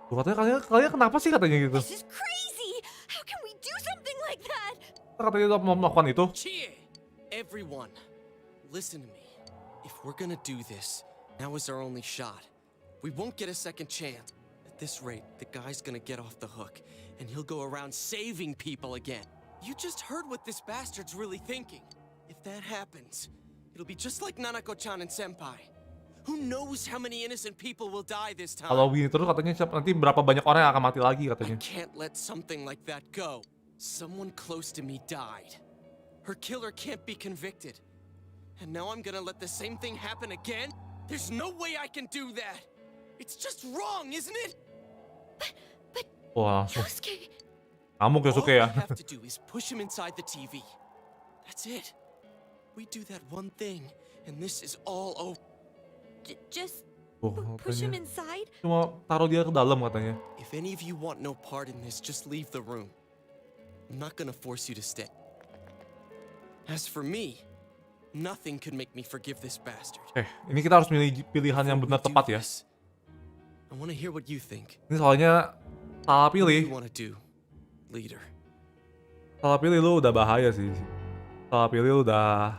Tuh, katanya kalian kenapa sih katanya gitu? This is crazy! How can we do something like that? Katanya udah mau melakukan itu. Chie! Everyone, listen to me. If we're gonna do this. Now is our only shot. We won't get a second chance. At this rate, the guy's gonna get off the hook, and he'll go around saving people again. You just heard what this bastard's really thinking. If that happens, it'll be just like Nanako-chan and Senpai. Who knows how many innocent people will die this time? Kalau begini terus katanya nanti berapa banyak orang yang akan mati lagi katanya. I can't let something like that go. Someone close to me died. Her killer can't be convicted. And now I'm gonna let the same thing happen again? There's no way I can do that. It's just wrong, isn't it? Wah, Yosuke. kamu Yosuke All ya. I have to do is push him inside the TV. That's it. We do that one thing, and this is all over. Just Push him inside? Cuma taruh dia ke dalam katanya. If any of you want no part in this, just leave the room. I'm not gonna force you to stay. As for me, nothing could make me forgive this bastard. Ini kita harus milih pilihan yang benar tepat ya. I wanna hear what you think. Ini soalnya salah What do you pilih. wanna do, leader? Salah pilih lu udah bahaya sih. Salah pilih lu udah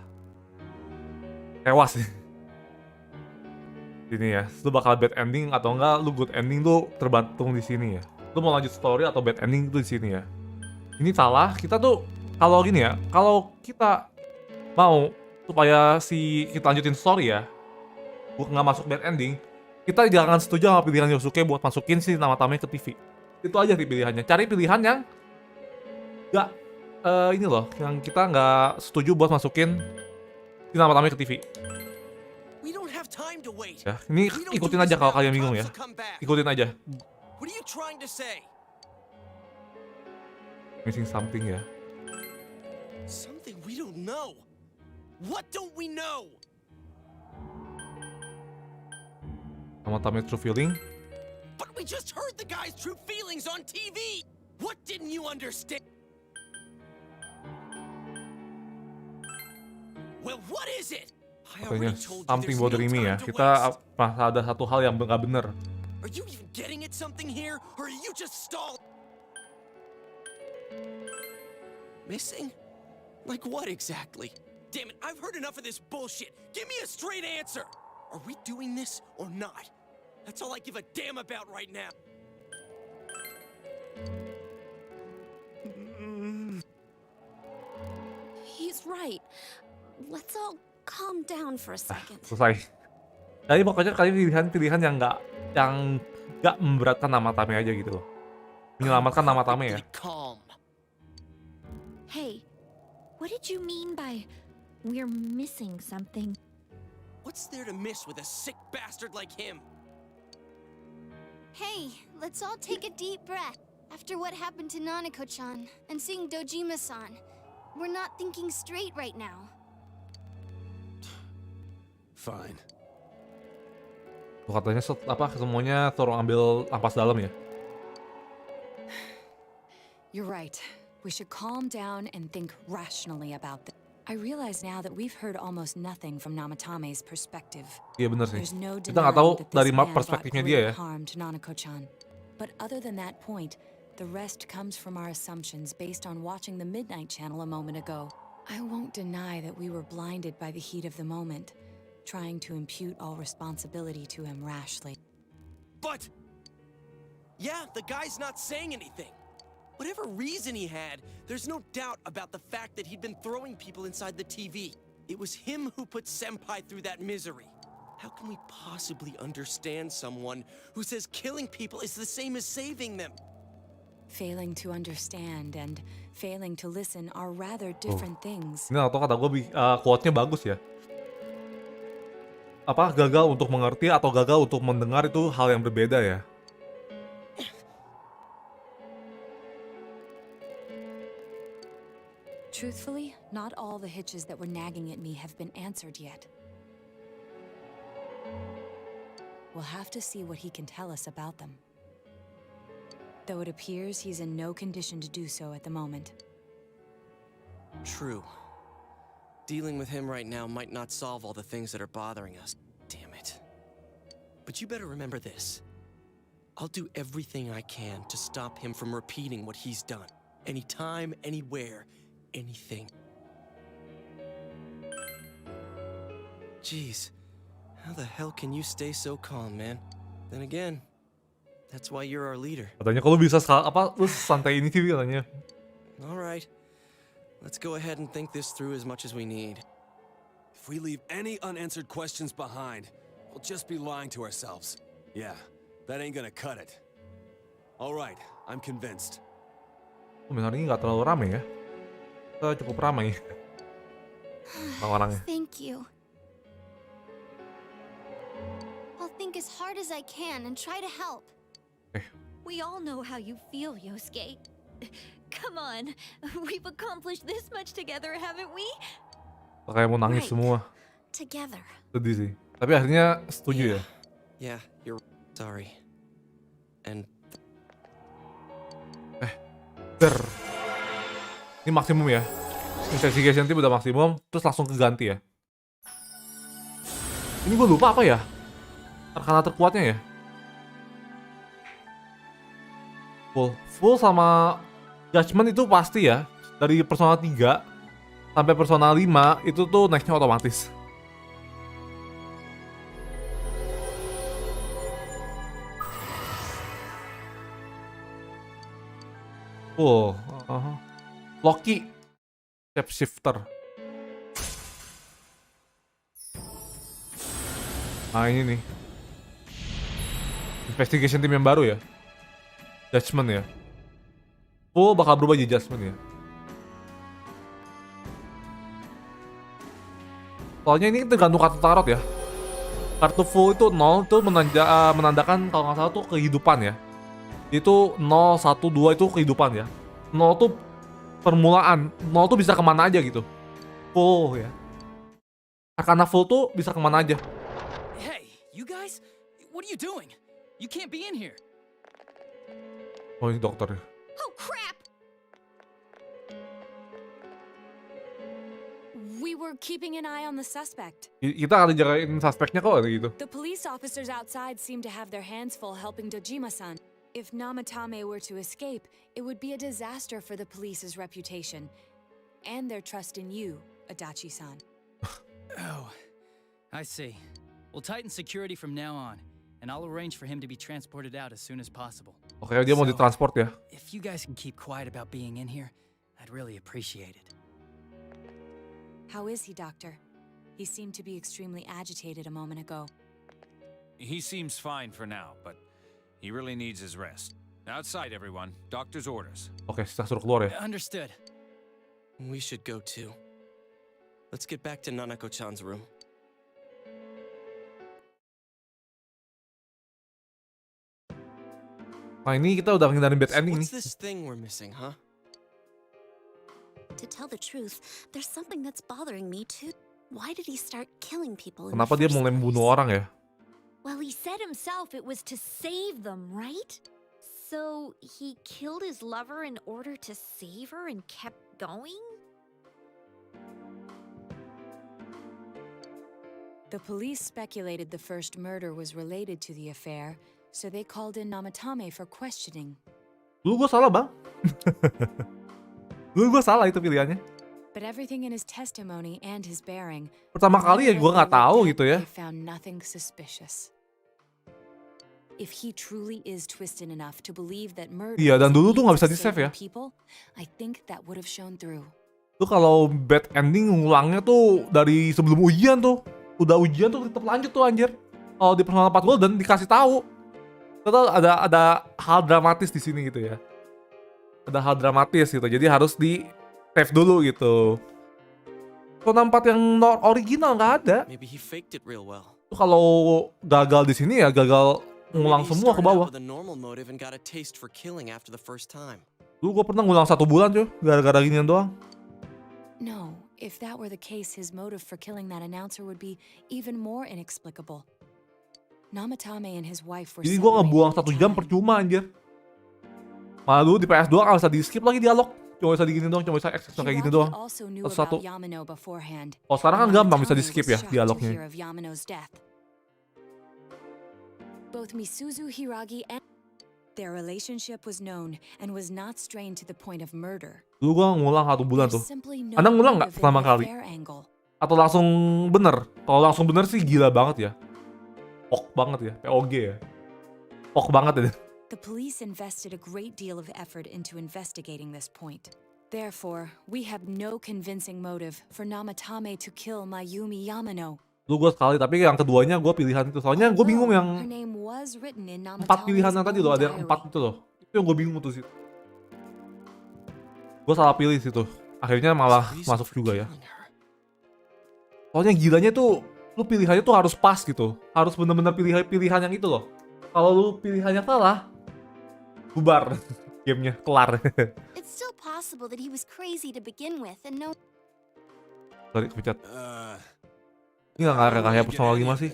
tewas sih. Sini ya, lu bakal bad ending atau enggak lu good ending tuh tergantung di sini ya. Lu mau lanjut story atau bad ending tuh di sini ya. Ini salah, kita tuh kalau gini ya, kalau kita mau supaya kita lanjutin story ya, nggak masuk bad ending, kita jangan setuju sama pilihan Yosuke buat masukin si nama tamanya ke TV. Itu aja sih pilihannya. Cari pilihan yang nggak ini loh, yang kita nggak setuju buat masukin si nama tamanya ke TV. We don't have time to wait. Ya, ini ikutin aja kalau kalian bingung ya. Ikutin aja. What are you trying to say? Missing something ya. Something we don't know. What don't we know? Nama tamanya true feeling. But we just heard the guy's true feelings on TV. What didn't you understand? Well, what is it? I Katanya already told you something there's no bothering me ya. time to Kita waste. merasa ada satu hal yang nggak bener. Are you even getting at something here, or are you just stalled? Missing? Like what exactly? Damn it, I've heard enough of this bullshit. Give me a straight answer. Are we doing this or not? That's all I give a damn about right now. He's right. Let's all calm down for a second. Selesai. Jadi pokoknya kalian pilihan yang nggak memberatkan nama Tame aja gitu loh. Menyelamatkan nama Tame ya. Calm. Hey, what did you mean by we're missing something? What's there to miss with a sick bastard like him? Hey, let's all take a deep breath. After what happened to Nanako-chan and seeing Dojima-san, we're not thinking straight right now. Fine. Tuh katanya semuanya tolong ambil ampas dalam ya. You're right. We should calm down and think rationally about this. I realize now that we've heard almost nothing from Namatame's perspective. Iya bener sih. There's no Kita nggak tahu denying that dari this man perspektifnya brought dia great ya. harm to Nanako-chan. But other than that point, the rest comes from our assumptions based on watching the Midnight Channel a moment ago. I won't deny that we were blinded by the heat of the moment, trying to impute all responsibility to him rashly. But, yeah, the guy's not saying anything. Whatever reason he had, there's no doubt about the fact that he'd been throwing people inside the TV. It was him who put Senpai through that misery. How can we possibly understand someone who says killing people is the same as saving them? Failing to understand and failing to listen are rather different things. Ini atau kata gue quote-nya bagus ya. Apa gagal untuk mengerti atau gagal untuk mendengar itu hal yang berbeda ya. Truthfully, not all the hitches that were nagging at me have been answered yet. We'll have to see what he can tell us about them. Though it appears he's in no condition to do so at the moment. True. Dealing with him right now might not solve all the things that are bothering us. Damn it. But you better remember this. I'll do everything I can to stop him from repeating what he's done. Anytime, anywhere, anything. Jeez, How the hell can you stay so calm, man? Then again, that's why you're our leader. Katanya kalau bisa lu santai ini sih katanya. All right. Let's go ahead and think this through as much as we need. If we leave any unanswered questions behind, we'll just be lying to ourselves. Yeah, that ain't gonna cut it. All right, I'm convinced. Hari ini nggak terlalu ramai ya. Kita cukup ramai orang-orangnya. Thank you. I'll think as hard as I can and try to help. We all know how you feel, Yosuke. Come on, we've accomplished this much together, haven't we? Kayak mau nangis semua. Together. Sedih sih. Tapi akhirnya setuju ya. Yeah, you're sorry. And Ini maksimum ya. Investigation tip udah maksimum, terus langsung keganti ya. Ini gue lupa apa ya? Arkana terkuatnya ya. Full sama Judgment itu pasti ya. Dari personal 3 sampai personal 5 itu tuh naiknya otomatis. Loki Shapeshifter. Nah ini nih investigation team yang baru ya. Judgment ya. Bakal berubah jadi Judgment ya. Soalnya ini tergantung kartu tarot ya. Kartu full itu 0 itu menandakan kalau nggak salah tuh kehidupan ya. Itu 0, 1, 2 itu kehidupan ya. 0 tuh permulaan. 0 tuh bisa kemana aja gitu. Full ya. Karena full tuh bisa kemana aja. Hey, you guys, what are you doing? You can't be in here. Oh ini dokter ya. Oh crap! We were keeping an eye on the suspect. Kita akan jagain suspeknya kok gitu. The police officers outside seem to have their hands full helping Dojima-san. If Namatame were to escape, it would be a disaster for the police's reputation and their trust in you, Adachi-san. Oh, I see. We'll tighten security from now on, and I'll arrange for him to be transported out as soon as possible. Oke, dia mau ditransport ya. If you guys can keep quiet about being in here, I'd really appreciate it. How is he, Doctor? He seemed to be extremely agitated a moment ago. He seems fine for now, but he really needs his rest. Outside, everyone. Doctor's orders. Oke, kita suruh keluar ya. Understood. we should go too. Let's get back to Nanako-chan's room. Nah ini kita udah ngindarin bad ending nih. What's this thing we're missing, huh? To tell the truth, there's something that's bothering me too. Why did he start killing people? Kenapa dia mulai membunuh orang ya? Well, he said himself it was to save them, right? So he killed his lover in order to save her and kept going? The police speculated the first murder was related to the affair, so they called in Namatame for questioning. Dulu gue salah bang. Dulu gue salah itu pilihannya. But everything in his testimony and his bearing. Pertama kali ya gue nggak tahu gitu ya. They found nothing suspicious. If he truly is twisted enough to believe that murder. Iya dan dulu tuh nggak bisa di save ya. People, I think that would have shown through. Tuh kalau bad ending ngulangnya tuh dari sebelum ujian tuh. Udah ujian tuh tetap lanjut tuh anjir. Kalau di personal 4 golden dikasih tahu. Terus ada hal dramatis di sini gitu ya. Ada hal dramatis gitu. Jadi harus di save dulu gitu. Personal 4 yang original nggak ada. Maybe he faked it real well. Tuh kalau gagal di sini ya gagal ngulang semua ke bawah. Dulu gue pernah ngulang 1 bulan cuy. Gara-gara ginian doang. No, if that were the case, his motive for killing that announcer would be even more inexplicable. Namatame and his wife were. Jadi gue ngebuang 1 jam percuma anjir. Malah dulu di PS2 gak bisa di skip lagi dialog. Cuma bisa digini doang, cuma bisa X kayak gini doang. Satu. Oh sekarang kan gampang bisa di skip ya dialognya. Both Misuzu Hiragi and their relationship was known and was not strained to the point of murder. Dulu gue ngulang 1 bulan tuh. Anda ngulang nggak pertama kali? Atau langsung bener? Kalau langsung bener sih gila banget ya. POG banget ya, POG ya. POG banget ya. The police invested a great deal of effort into investigating this point. Therefore, we have no convincing motive for Namatame to kill Mayumi Yamano. Lu gue sekali, tapi yang keduanya gue pilihan itu. Soalnya gue bingung Her yang name was written in 4 pilihan yang tadi loh, ada yang 4 itu loh. Itu yang gue bingung tuh sih. Gue salah pilih situ. Akhirnya malah masuk juga ya. Soalnya gilanya tuh, lu pilihannya tuh harus pas gitu. Harus bener-bener pilihan yang itu loh. Kalau lu pilihannya salah, bubar. Gamenya kelar. It's still possible that he was crazy to begin with and no. Sorry, kepencet. Ini gak kayak personal 5 sih.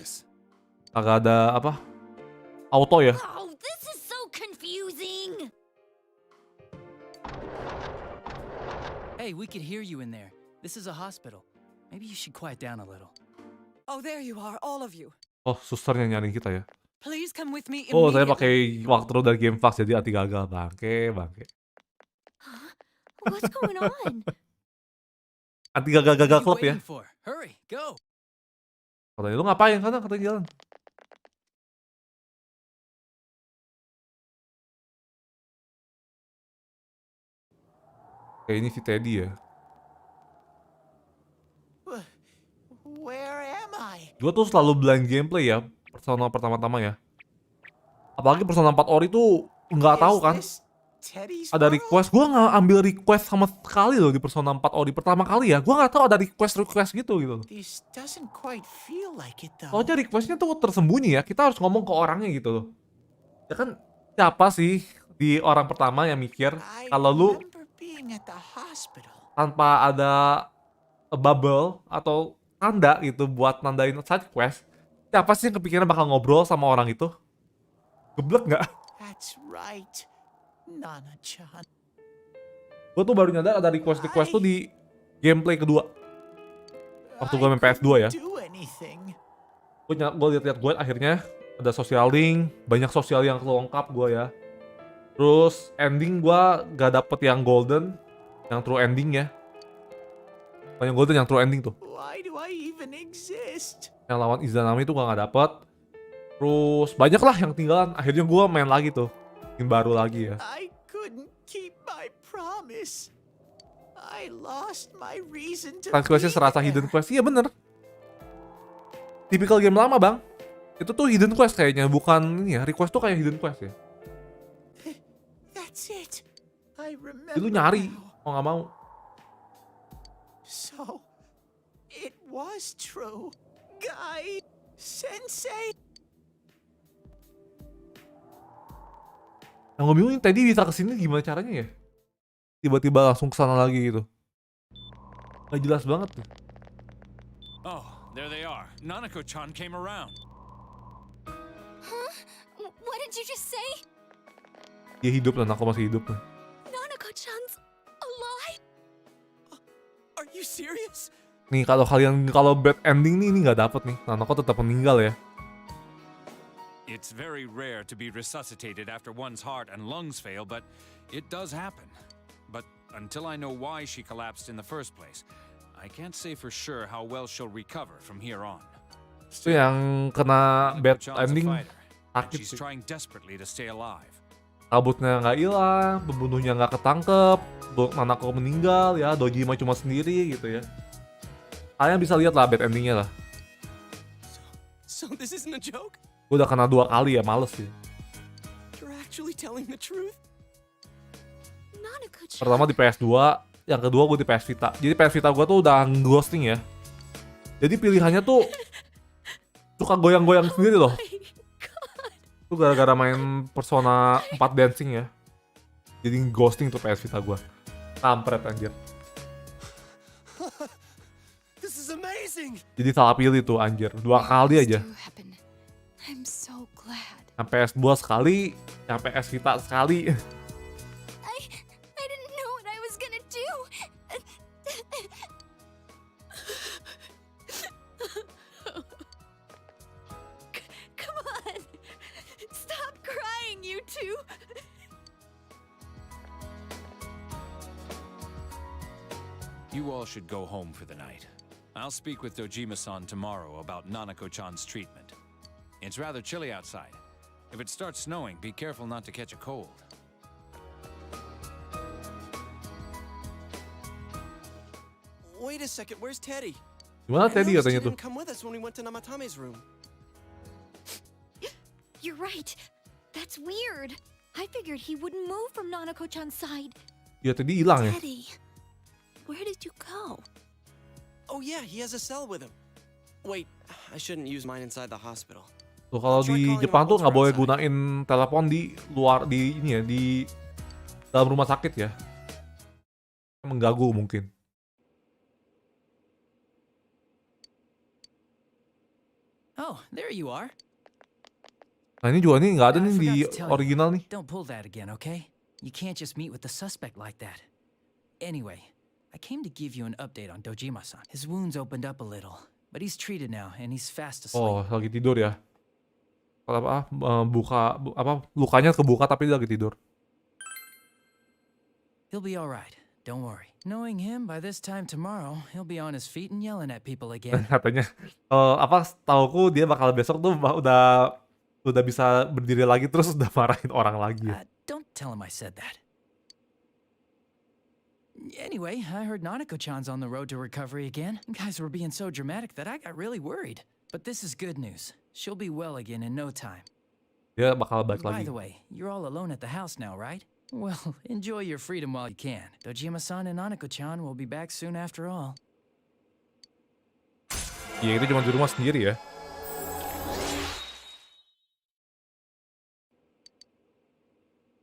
Agak ada apa? Auto ya. Oh, this is so confusing. Hey, we could hear you in there. This is a hospital. Maybe you should quiet down a little. Oh, there you are, all of you. Oh, susternya nyariin kita ya. Please come with me Oh, saya immediately. pakai walkthrough dari game Fox jadi anti gagal. Bangke. What's going on? Anti gagal klub ya. Waiting for? Hurry, go. Katanya lu ngapain sana, katanya jalan. Kayak ini si Teddy ya. Where am I? Gue tuh selalu blind gameplay ya, Persona pertama-tama ya. Apalagi Persona 4 Ori tuh nggak tahu kan. Ada request, gue nggak ambil request sama sekali loh di Persona 4 Ori pertama kali ya. Gue nggak tahu ada request gitu. This doesn't quite feel like it though. Soalnya requestnya tuh tersembunyi ya. Kita harus ngomong ke orangnya gitu loh. Ya kan siapa sih di orang pertama yang mikir kalau lu Being at the hospital. tanpa ada bubble atau tanda gitu buat nandain side quest, siapa sih yang kepikiran bakal ngobrol sama orang itu? Geblek nggak? That's right. Nana-chan. Gue tuh baru nyadar ada request tuh di gameplay kedua. Waktu gue main PS2 ya. Gue liat-liat gue akhirnya ada social link, banyak sosial yang kelengkap gue ya. Terus ending gue gak dapet yang golden, yang true ending ya. Yang golden yang true ending tuh. Why do I even exist? Yang lawan Izanami tuh gue gak dapet. Terus banyak lah yang tinggalan. Akhirnya gue main lagi tuh, game baru lagi ya. I couldn't keep my promise. I lost my reason to Side questnya serasa hidden quest, iya bener. Tipikal game lama bang. Itu tuh hidden quest kayaknya, bukan ini ya. Request tuh kayak hidden quest ya. That's it. I remember. Jadi lu nyari, mau gak mau. So, it was true. Guy, sensei. Yang gue bingung tadi bisa kesini gimana caranya ya? Tiba-tiba langsung kesana lagi gitu. Gak jelas banget tuh. Oh, there they are. Nanako-chan came around. Huh? What did you just say? Dia hidup dan aku masih hidup. Nanako-chan's alive? Are you serious? Nih kalau bad ending nih ini nggak dapet nih. Nanako tetap meninggal ya. It's very rare to be resuscitated after one's heart and lungs fail, but it does happen. But until I know why she collapsed in the first place, I can't say for sure how well she'll recover from here on. Itu yang kena bad ending sakit She's sih. trying desperately to stay alive. Kabutnya nggak hilang, pembunuhnya nggak ketangkep, Nanako meninggal ya, Dojima cuma sendiri gitu ya. Kalian bisa lihat lah bad endingnya lah. So this isn't a joke? Gue udah kena 2 kali ya, males sih. You're actually telling the truth? Nanako-chan. Pertama di PS2, yang kedua gue di PS Vita. Jadi PS Vita gue tuh udah ghosting ya. Jadi pilihannya tuh suka goyang-goyang sendiri loh. Itu gara-gara main Persona 4 Dancing ya. Jadi ghosting tuh PS Vita gue. Kampret anjir. This is amazing. Jadi salah pilih tuh anjir. 2 kali aja. I'm so glad. Yang PS2 sekali, yang PS Vita sekali. I didn't know what I was gonna do. Come on. Stop crying, you two. You all should go home for the night. I'll speak with Dojima-san tomorrow about Nanako-chan's treatment. It's rather chilly outside. If it starts snowing, be careful not to catch a cold. Wait a second, where's Teddy? Gimana I Teddy noticed katanya he tuh? didn't come with us when we went to Namatame's room. You're right. That's weird. I figured he wouldn't move from Nanako-chan's side. Iya Teddy hilang ya. Teddy, where did you go? Oh yeah, he has a cell with him. Wait, I shouldn't use mine inside the hospital. Tuh kalau di Jepang tuh nggak boleh gunain telepon di luar di ini ya di dalam rumah sakit ya. Mengganggu mungkin. Oh, there you are. Nah ini juga nih nggak ada I nih di forgot to tell you, original nih. Don't pull that again, okay? You can't just meet with the suspect like that. Anyway, I came to give you an update on Dojima-san. His wounds opened up a little, but he's treated now and he's fast asleep. Oh lagi tidur ya. Kalau lukanya kebuka tapi dia lagi tidur. He'll be all right. Don't worry. Knowing him, by this time tomorrow, he'll be on his feet and yelling at people again. Katanya, setauku dia bakal besok tuh udah bisa berdiri lagi terus udah marahin orang lagi. Don't tell him I said that. Anyway, I heard Nanako-chan's on the road to recovery again. You guys were being so dramatic that I got really worried. But this is good news. She'll be well again in no time. Dia bakal balik By lagi. the way, you're all alone at the house now, right? Well, enjoy your freedom while you can. Dojima-san and Nanako-chan will be back soon after all. Iya itu cuma di rumah sendiri ya.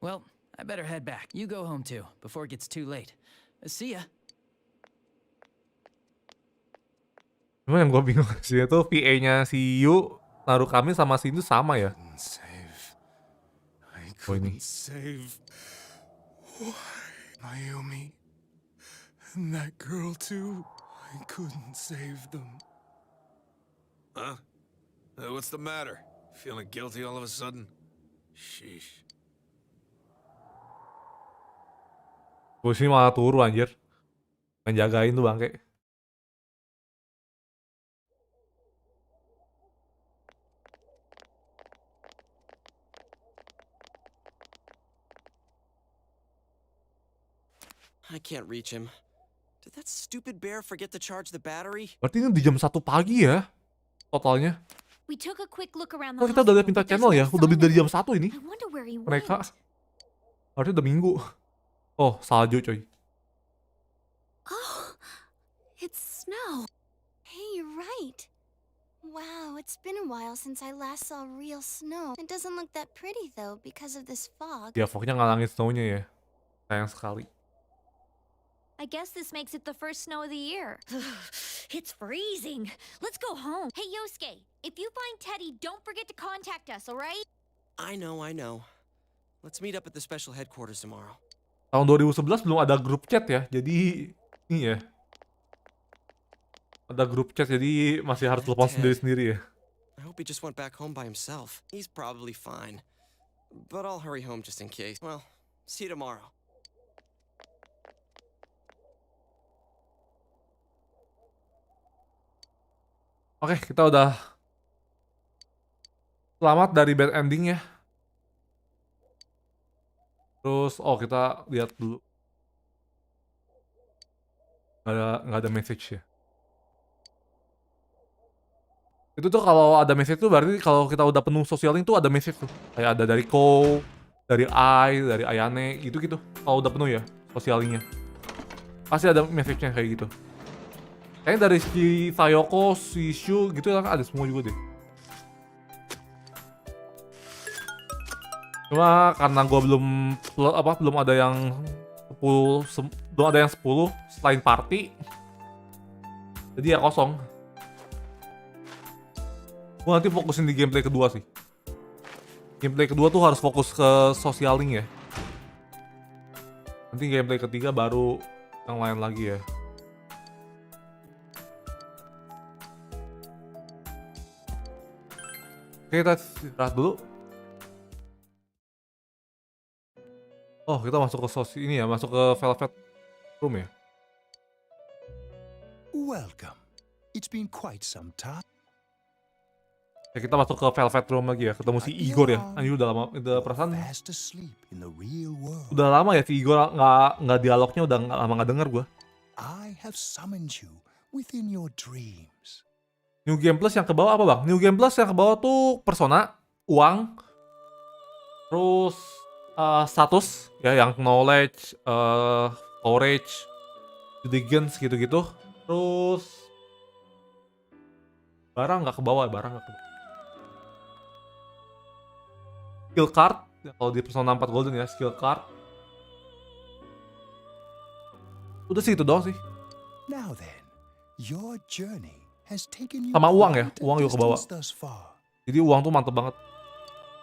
Well, I better head back. You go home too, before it gets too late. See ya. Cuma yang gue bingung sih itu PA-nya si Yu naruh kami sama si itu sama ya. Oh ini. Save. Why? Mayumi. And that girl too. I couldn't save them. Huh? What's the matter? Feeling guilty all of a sudden? Sheesh. Gue sih malah turu anjir. Menjagain tuh bangke. I can't reach him. Did that stupid bear forget to charge the battery? Berarti ini di jam 1 pagi ya totalnya. We took a quick look around Kalau the kita udah lihat hospital, pinta but there's channel ya, no udah sign dari of jam 1 ini. I wonder where he Mereka. went. Harusnya udah minggu. Oh, salju coy. Oh, it's snow. Hey, you're right. Wow, it's been a while since I last saw real snow. It doesn't look that pretty though because of this fog. Ya fognya ngalangin snow-nya ya. Sayang sekali. I guess this makes it the first snow of the year. It's freezing. Let's go home. Hey, Yosuke, if you find Teddy, don't forget to contact us, all right? I know. Let's meet up at the special headquarters tomorrow. Tahun 2011 belum ada grup chat ya. Jadi ini ya. Ada grup chat jadi masih harus telepon sendiri-sendiri ya. I hope he just went back home by himself. He's probably fine. But I'll hurry home just in case. Well, see you tomorrow. Oke, kita udah selamat dari bad ending ya. Terus, kita lihat dulu. Nggak ada message ya. Itu tuh kalau ada message tuh berarti kalau kita udah penuh social link tuh ada message tuh. Kayak ada dari Ko, dari dari Ayane, gitu-gitu. Kalau udah penuh ya social linknya. Pasti ada message-nya kayak gitu. Kayaknya dari si Sayoko, si Shu gitu kan ada semua juga deh. Cuma karena gue belum ada yang 10 selain party. Jadi ya kosong. Gue nanti fokusin di gameplay kedua sih. Gameplay kedua tuh harus fokus ke social link ya. Nanti gameplay ketiga baru yang lain lagi ya. Oke, kita istirahat dulu. Oh, kita masuk ke ini ya, masuk ke Velvet Room ya. Welcome. It's been quite some time. Ya kita masuk ke Velvet Room lagi ya, ketemu si Igor ya. Anjir udah lama, udah perasaan udah lama ya si Igor nggak dialognya udah lama nggak denger gue. I have summoned you within your dreams. New Game Plus yang ke bawah apa bang? New Game Plus yang ke bawah tuh persona, uang, terus status ya yang knowledge, courage, diligence gitu-gitu. Terus barang nggak ke bawah, barang nggak ke bawah. Skill card, ya, kalau di Persona 4 Golden ya, skill card. Udah sih itu doang sih. Now then, your journey has taken you Sama uang ya, quite a uang juga ke bawah. distance thus far. Jadi uang tuh mantep banget.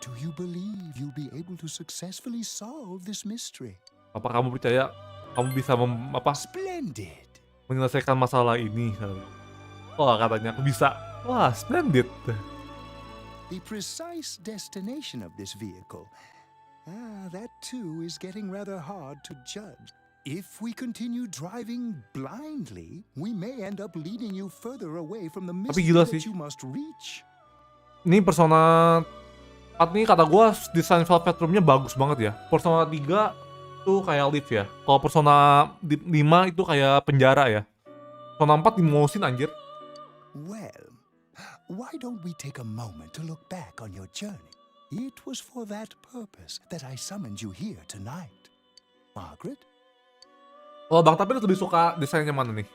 Do you believe you'll be able to successfully solve this mystery? Apa kamu percaya kamu bisa Splendid. menyelesaikan masalah ini? Wah katanya aku bisa. Wah splendid. The precise destination of this vehicle, that too is getting rather hard to judge. If we continue driving blindly, we may end up leading you further away from the mystery gila that sih. you must reach. Ini Persona 4 nih kata gue desain Velvet Room-nya bagus banget ya. Persona 3 itu kayak lift ya. Kalau Persona 5 itu kayak penjara ya. Persona 4 limosin anjir. Well, why don't we take a moment to look back on your journey? It was for that purpose that I summoned you here tonight. Margaret? Oh bang, tapi lu lebih suka desainnya mana nih?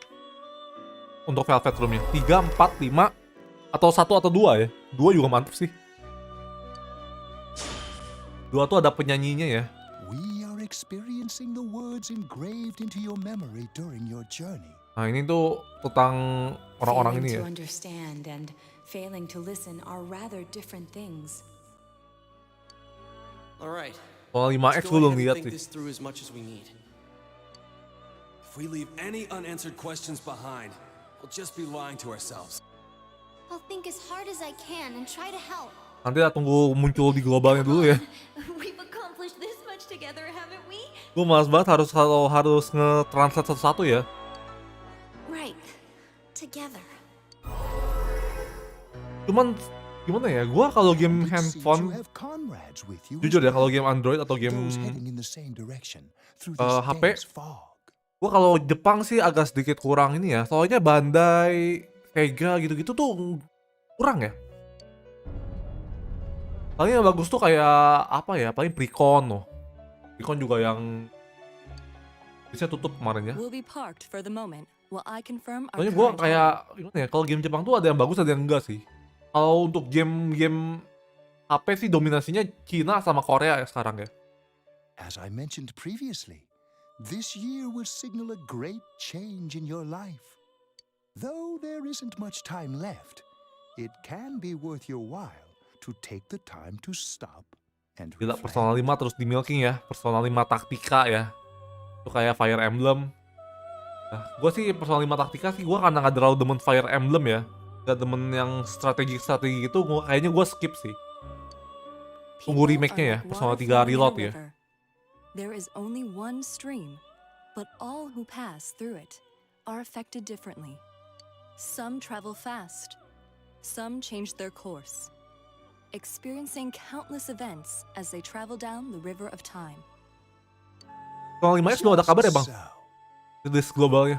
Untuk Velvet Room-nya 3, 4, 5 atau 1 atau 2 ya? 2 juga mantep sih. 2 tuh ada penyanyinya ya. We are experiencing the words engraved into your memory during your journey. Nah ini tuh tentang orang-orang ini Failing ya. to understand and failing to listen are rather different things. Alright. Kalau Let's 5X go gue belum ahead and lihat think sih. this through as much as we need. If we leave any unanswered questions behind, we'll just be lying to ourselves. I'll think as hard as I can and try to help. Nanti lah tunggu muncul di globalnya dulu ya. We've accomplished this much together, haven't we? Gue malas banget harus nge-translate satu-satu ya. Right. Together. Cuman gimana ya? Gue kalau game handphone, jujur ya kalau game Android atau game HP, gue kalau Jepang sih agak sedikit kurang ini ya. Soalnya Bandai, Sega gitu-gitu tuh kurang ya. Paling yang bagus tuh kayak apa ya? Paling Precon loh. Precon juga yang bisa tutup kemarin ya. Will be parked for the moment while I confirm our Soalnya gue current kayak gimana ya? Kalau game Jepang tuh ada yang bagus ada yang enggak sih. Kalau untuk game HP sih dominasinya Cina sama Korea ya sekarang ya. As I mentioned previously, this year will signal a great change in your life. Though there isn't much time left, it can be worth your while to take the time to stop and Gila, Persona 5 terus di milking ya. Persona 5 Taktika ya. Itu kayak Fire Emblem. Nah, gue sih Persona 5 Taktika sih gue karena gak terlalu demen Fire Emblem ya. Gak demen yang strategi gitu, kayaknya gue skip sih. Tunggu remake-nya ya, Persona 3 Reload ya. There is only one stream, but all who pass through it are affected differently. Some travel fast, some change their course, experiencing countless events as they travel down the river of time. Persona 5 belum ada kabar ya bang? Rilis globalnya.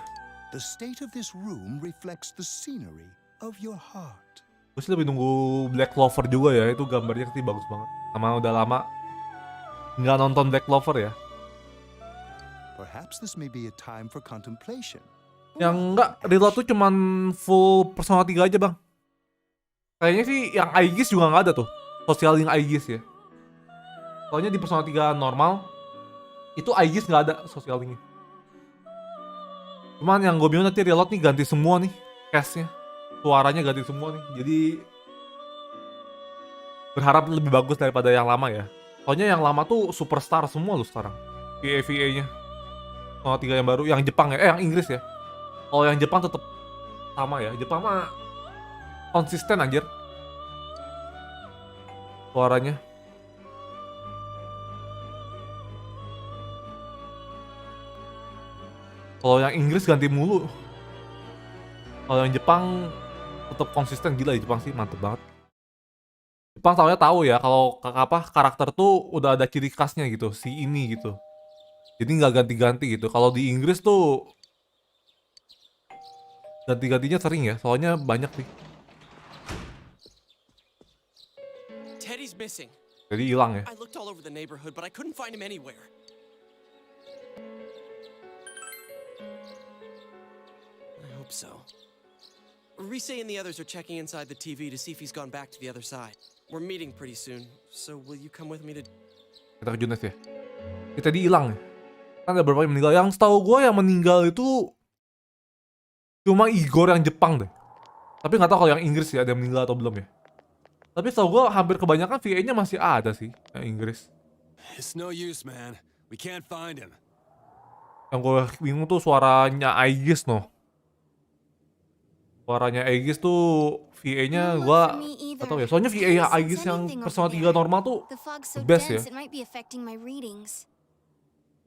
The state of this room reflects the scenery of your heart. Gue sih lebih nunggu Black Clover juga ya, itu gambarnya sih bagus banget. Sama udah lama nggak nonton Black Clover ya. Perhaps this may be a time for contemplation. Yang enggak, Reload tuh cuman full Persona 3 aja bang. Kayaknya sih yang Aegis juga nggak ada tuh, Social Link Aegis ya. Soalnya di Persona 3 normal, itu Aegis nggak ada Social Linknya. Cuman yang gue bingung nanti Reload nih ganti semua nih cast-nya. Suaranya ganti semua nih, jadi berharap lebih bagus daripada yang lama ya. Soalnya yang lama tuh superstar semua loh sekarang, VA-nya. Persona 3 yang baru, yang Jepang ya, yang Inggris ya. Kalau yang Jepang tetap sama ya, Jepang mah konsisten anjir suaranya. Kalau yang Inggris ganti mulu. Kalau yang Jepang tetap konsisten, gila di Jepang sih mantep banget. Jepang soalnya tahu ya kalau karakter tuh udah ada ciri khasnya gitu, si ini gitu. Jadi nggak ganti-ganti gitu. Kalau di Inggris tuh ganti-gantinya sering ya, soalnya banyak sih. Teddy's missing. Jadi hilang ya. I looked all over the neighborhood, but I couldn't find him anywhere. I hope so. Rise and the others are checking inside the TV to see if he's gone back to the other side. We're meeting pretty soon, so will you come with me to... Kita ke Junes ya. Kita tadi hilang ya. Kan ada beberapa yang meninggal. Yang setahu gue yang meninggal itu cuma Igor yang Jepang deh. Tapi nggak tahu kalau yang Inggris ya ada yang meninggal atau belum ya. Tapi setahu gue hampir kebanyakan VA-nya masih ada sih yang Inggris. It's no use, man. We can't find him. Yang gue bingung tuh suaranya Aegis noh. Suaranya Aegis tuh VA-nya gue gak tau ya. Soalnya VA Aegis yang Persona 3 normal tuh the best ya.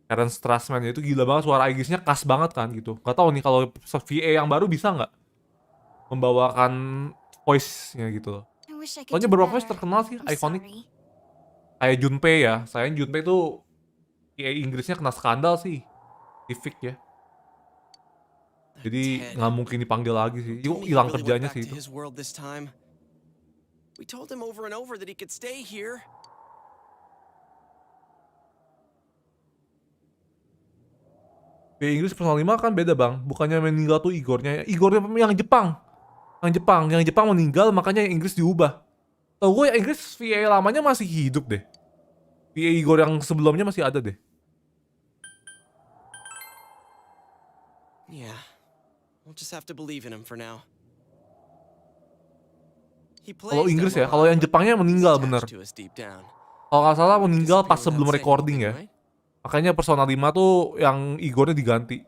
Karen Strassman itu gila banget, suara Aegisnya khas banget kan gitu. Gak tau nih kalau VA yang baru bisa nggak membawakan voice-nya gitu loh. Soalnya beberapa voice terkenal sih, ikonik. Kayak Junpei ya. Sayang Junpei tuh VA Inggrisnya kena skandal sih. Civic ya. Jadi nggak mungkin dipanggil lagi sih. Yuk hilang kerjanya sih itu. We told him over and over that he could stay here. VA Inggris Persona 5 kan beda bang. Bukannya meninggal tuh Igornya. Igornya yang Jepang. Yang Jepang meninggal makanya yang Inggris diubah. Tau gue yang Inggris VA lamanya masih hidup deh. VA Igor yang sebelumnya masih ada deh. Yeah, we'll just have to believe in him for now. Kalau Inggris ya, kalau yang Jepangnya meninggal bener. Kalau nggak salah meninggal pas sebelum recording ya. Makanya Persona 5 tuh yang Igornya diganti.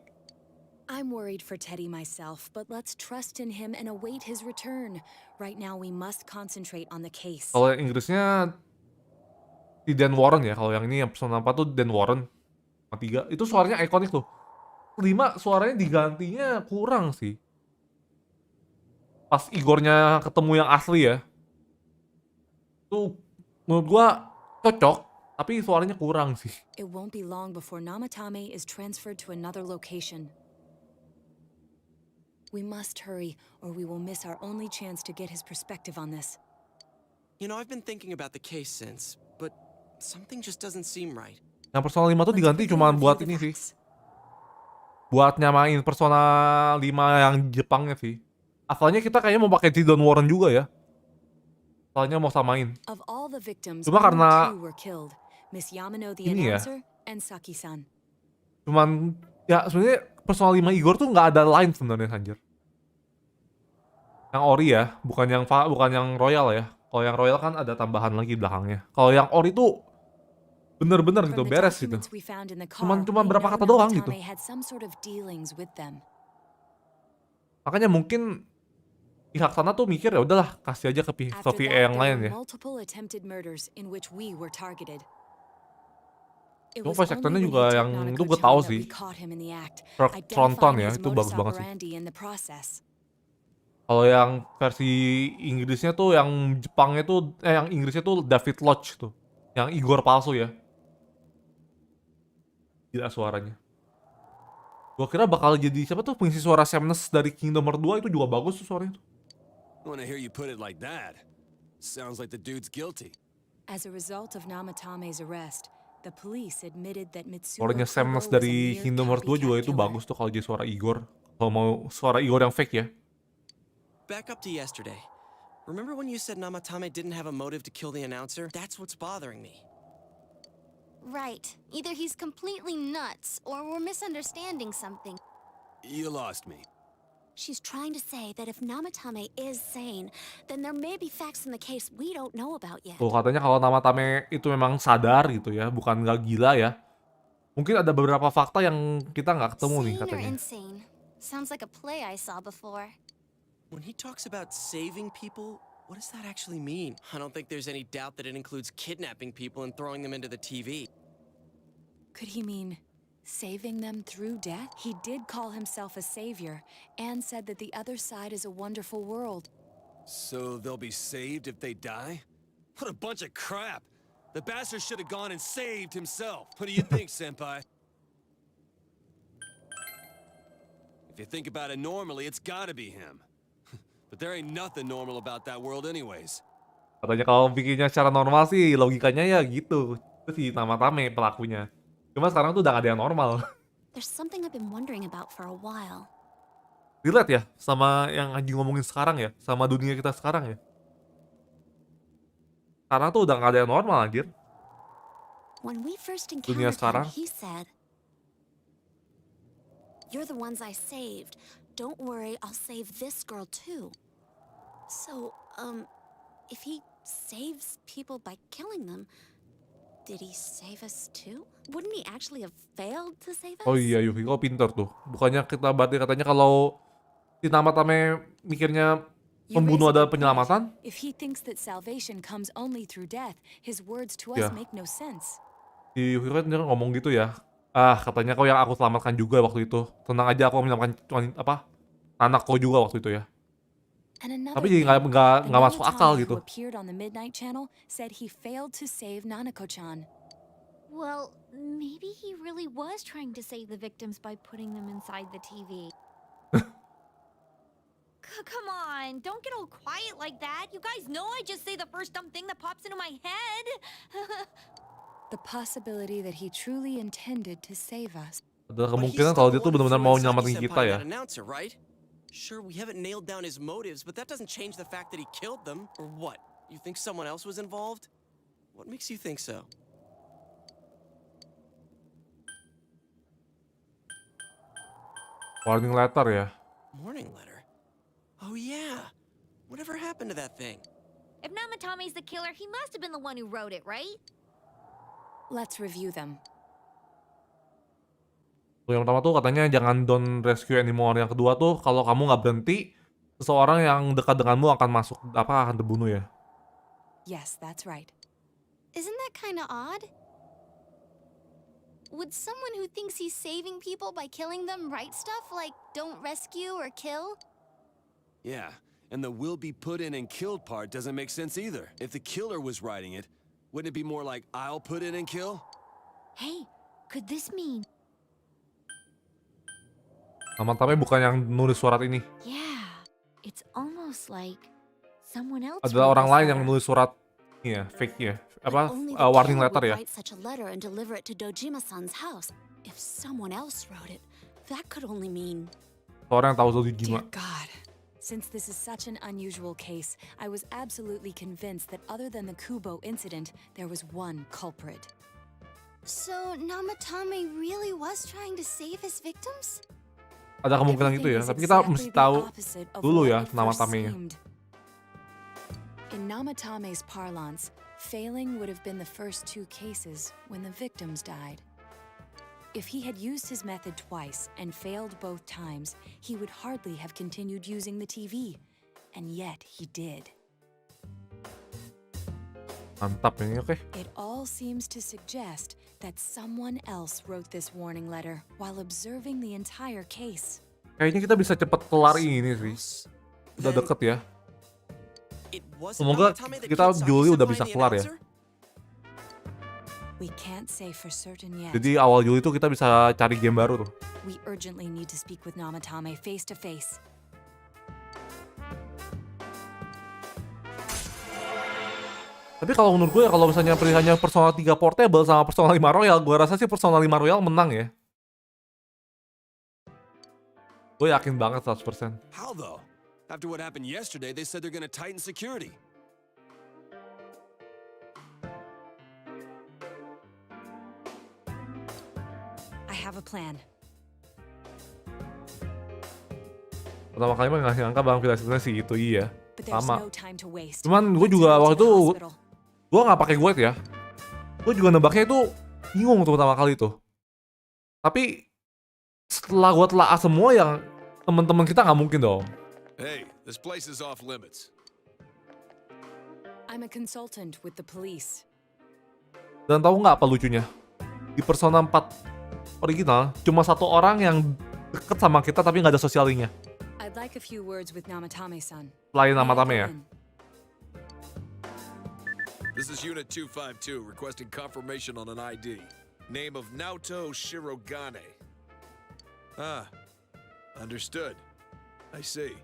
I'm worried for Teddy myself, but let's trust in him and await his return. Right now we must concentrate on the case. Kalau yang Inggrisnya si Dan Warren ya, kalau yang ini yang Persona 4 tuh Dan Warren. 3 itu suaranya ikonik tuh. 5 suaranya digantinya kurang sih. Pas Igornya ketemu yang asli ya. Tuh menurut gua cocok, tapi suaranya kurang sih. It won't be long before Namatame is transferred to another location. We must hurry, or we will miss our only chance to get his perspective on this. You know, I've been thinking about the case since, but something just doesn't seem right. Yang Persona 5 tuh diganti cuma buat ini sih. Buat nyamain Persona 5 yang Jepangnya sih. Asalnya kita kayaknya mau pakai Don Warren juga ya. Asalnya mau samain. Cuma karena ini ya. Cuman ya sebenarnya Persona 5 Igor tuh nggak ada line sebenarnya anjir. Yang ori ya, bukan yang Royal ya. Kalau yang Royal kan ada tambahan lagi belakangnya. Kalau yang ori tuh bener-bener gitu beres gitu. Cuma berapa kata doang gitu. Makanya mungkin pihak sana tuh mikir ya udahlah kasih aja ke VA yang lain ya. Cuma voice actornya juga yang itu gue tahu sih. Tronton ya, itu bagus banget sih. Kalau yang versi Inggrisnya tuh yang Jepangnya tuh yang Inggrisnya tuh David Lodge tuh. Yang Igor palsu ya. Gila suaranya. Gua kira bakal jadi siapa tuh pengisi suara Semnes dari Kingdom Hearts 2 itu juga bagus tuh suaranya tuh. When I hear you put it like that, sounds like the dude's guilty. As a result of Namatame's arrest, the police admitted that Mitsuo Suaranya Semnes dari Kingdom Hearts 2 juga itu bagus tuh kalau jadi suara Igor. Kalau mau suara Igor yang fake ya. Back up to yesterday. Remember when you said Namatame didn't have a motive to kill the announcer? That's what's bothering me. Right. Either he's completely nuts, or we're misunderstanding something. You lost me. She's trying to say that if Namatame is sane, then there may be facts in the case we don't know about yet. Tuh katanya kalau Namatame itu memang sadar gitu ya, bukan nggak gila ya. Mungkin ada beberapa fakta yang kita nggak ketemu nih katanya. Insane. Sounds like a play I saw before. When he talks about saving people, what does that actually mean? I don't think there's any doubt that it includes kidnapping people and throwing them into the TV. Could he mean saving them through death? He did call himself a savior and said that the other side is a wonderful world. So they'll be saved if they die? What a bunch of crap. The bastard should have gone and saved himself. What do you think, Senpai? If you think about it normally, it's gotta be him. But there ain't nothing normal about that world anyways. Katanya kalau bikinnya secara normal sih logikanya ya gitu. Itu si Namatame pelakunya. Cuma sekarang tuh udah gak ada yang normal. There's something I've been wondering about for a while. Relate ya sama yang Anjing ngomongin sekarang ya, sama dunia kita sekarang ya. Sekarang tuh udah gak ada yang normal anjir. When we first Dunia encountered him, sekarang. he said, "You're the ones I saved. Don't worry, I'll save this girl too." So, if he saves people by killing them, did he save us too? Wouldn't he actually have failed to save us? Oh iya, Yukiko pinter tuh. Bukannya kita berarti katanya kalau si Namatame mikirnya You pembunuh raise a adalah good point. penyelamatan? If he thinks that salvation comes only through death, his words to Yeah. us make no sense. Si Yukiko kan ngomong gitu ya. Ah, katanya kau yang aku selamatkan juga waktu itu. Tenang aja, aku menyelamatkan NANAKO juga waktu itu ya. And another Tapi jadi thing, nggak masuk another akal Tommy gitu. who appeared on the Midnight Channel said he failed to save Nanako-chan. Well, maybe he really was trying to save the victims by putting them inside the TV. Come on, don't get all quiet like that. You guys know I just say the first dumb thing that pops into my head. The possibility that he truly intended to save us. Ada But he's kemungkinan still kalau the dia tuh one who benar-benar threw mau in nyelamatin Saki-senpai kita ya. that announcer, right? Sure, we haven't nailed down his motives, but that doesn't change the fact that he killed them. Or what? You think someone else was involved? What makes you think so? Warning letter ya. Morning letter? Oh yeah. Whatever happened to that thing? If Namatame's the killer, he must have been the one who wrote it, right? Let's review them. Yang pertama tuh katanya jangan don't rescue anymore. Yang kedua tuh kalau kamu nggak berhenti, seseorang yang dekat denganmu akan masuk akan terbunuh ya. Yes, that's right. Isn't that kind of odd? Would someone who thinks he's saving people by killing them write stuff like don't rescue or kill? Yeah, and the will be put in and killed part doesn't make sense either. If the killer was writing it, wouldn't it be more like I'll put in and kill? Hey, could this mean... Namanya bukan yang nulis surat ini. Yeah, it's almost like someone else Ada wrote orang this lain yang letter. nulis surat ini ya, fake ya. Apa Only the warning killer letter would ya. write such a letter and deliver it to Dojima-san's house. If someone else wrote it, that could only mean... Orang yang tahu Dojima. Dear God. Since this is such an unusual case, I was absolutely convinced that other than the Kubo incident, there was one culprit. So Namatame really was trying to save his victims? Ada kemungkinan gitu ya, tapi kita mesti tahu dulu ya nama tamenya. In Namatame's parlance, failing would have been the first two cases when the victims died. If he had used his method twice and failed both times, he would hardly have continued using the TV. And yet he did. Mantap ini, oke. It all seems to suggest that someone else wrote this warning letter while observing the entire case. Kayaknya kita bisa cepet kelar ini sih. Udah deket ya. Semoga kita Juli udah bisa kelar ya. We can't say for certain yet. Jadi awal Juli itu kita bisa cari game baru tuh. We urgently need to speak with Namatame face to face. Tapi kalau menurut gue ya kalau misalnya pilihannya Persona 3 Portable sama Persona 5 Royal, gue rasa sih Persona 5 Royal menang ya. Gue yakin banget 100%. How though? After what happened yesterday, they said they're gonna tighten security. I have a plan. Pertama kali mah ngasih angka Bang Filasitnya sih itu iya. But there's Sama. no time to waste. Cuman gue juga waktu itu gue nggak pakai guide ya. Gue juga nebaknya itu bingung tuh pertama kali itu. Tapi setelah gue telaah semua yang teman-teman kita nggak mungkin dong. Hey, this place is off limits. I'm a consultant with the police. Dan tahu nggak apa lucunya? Di Persona 4 original cuma satu orang yang deket sama kita tapi nggak ada sosial linknya. I'd like a few words with Namatame-san. Selain Namatame ya. This is Unit 252, requesting confirmation on an ID. Name of Naoto Shirogane. Ah, understood. I see.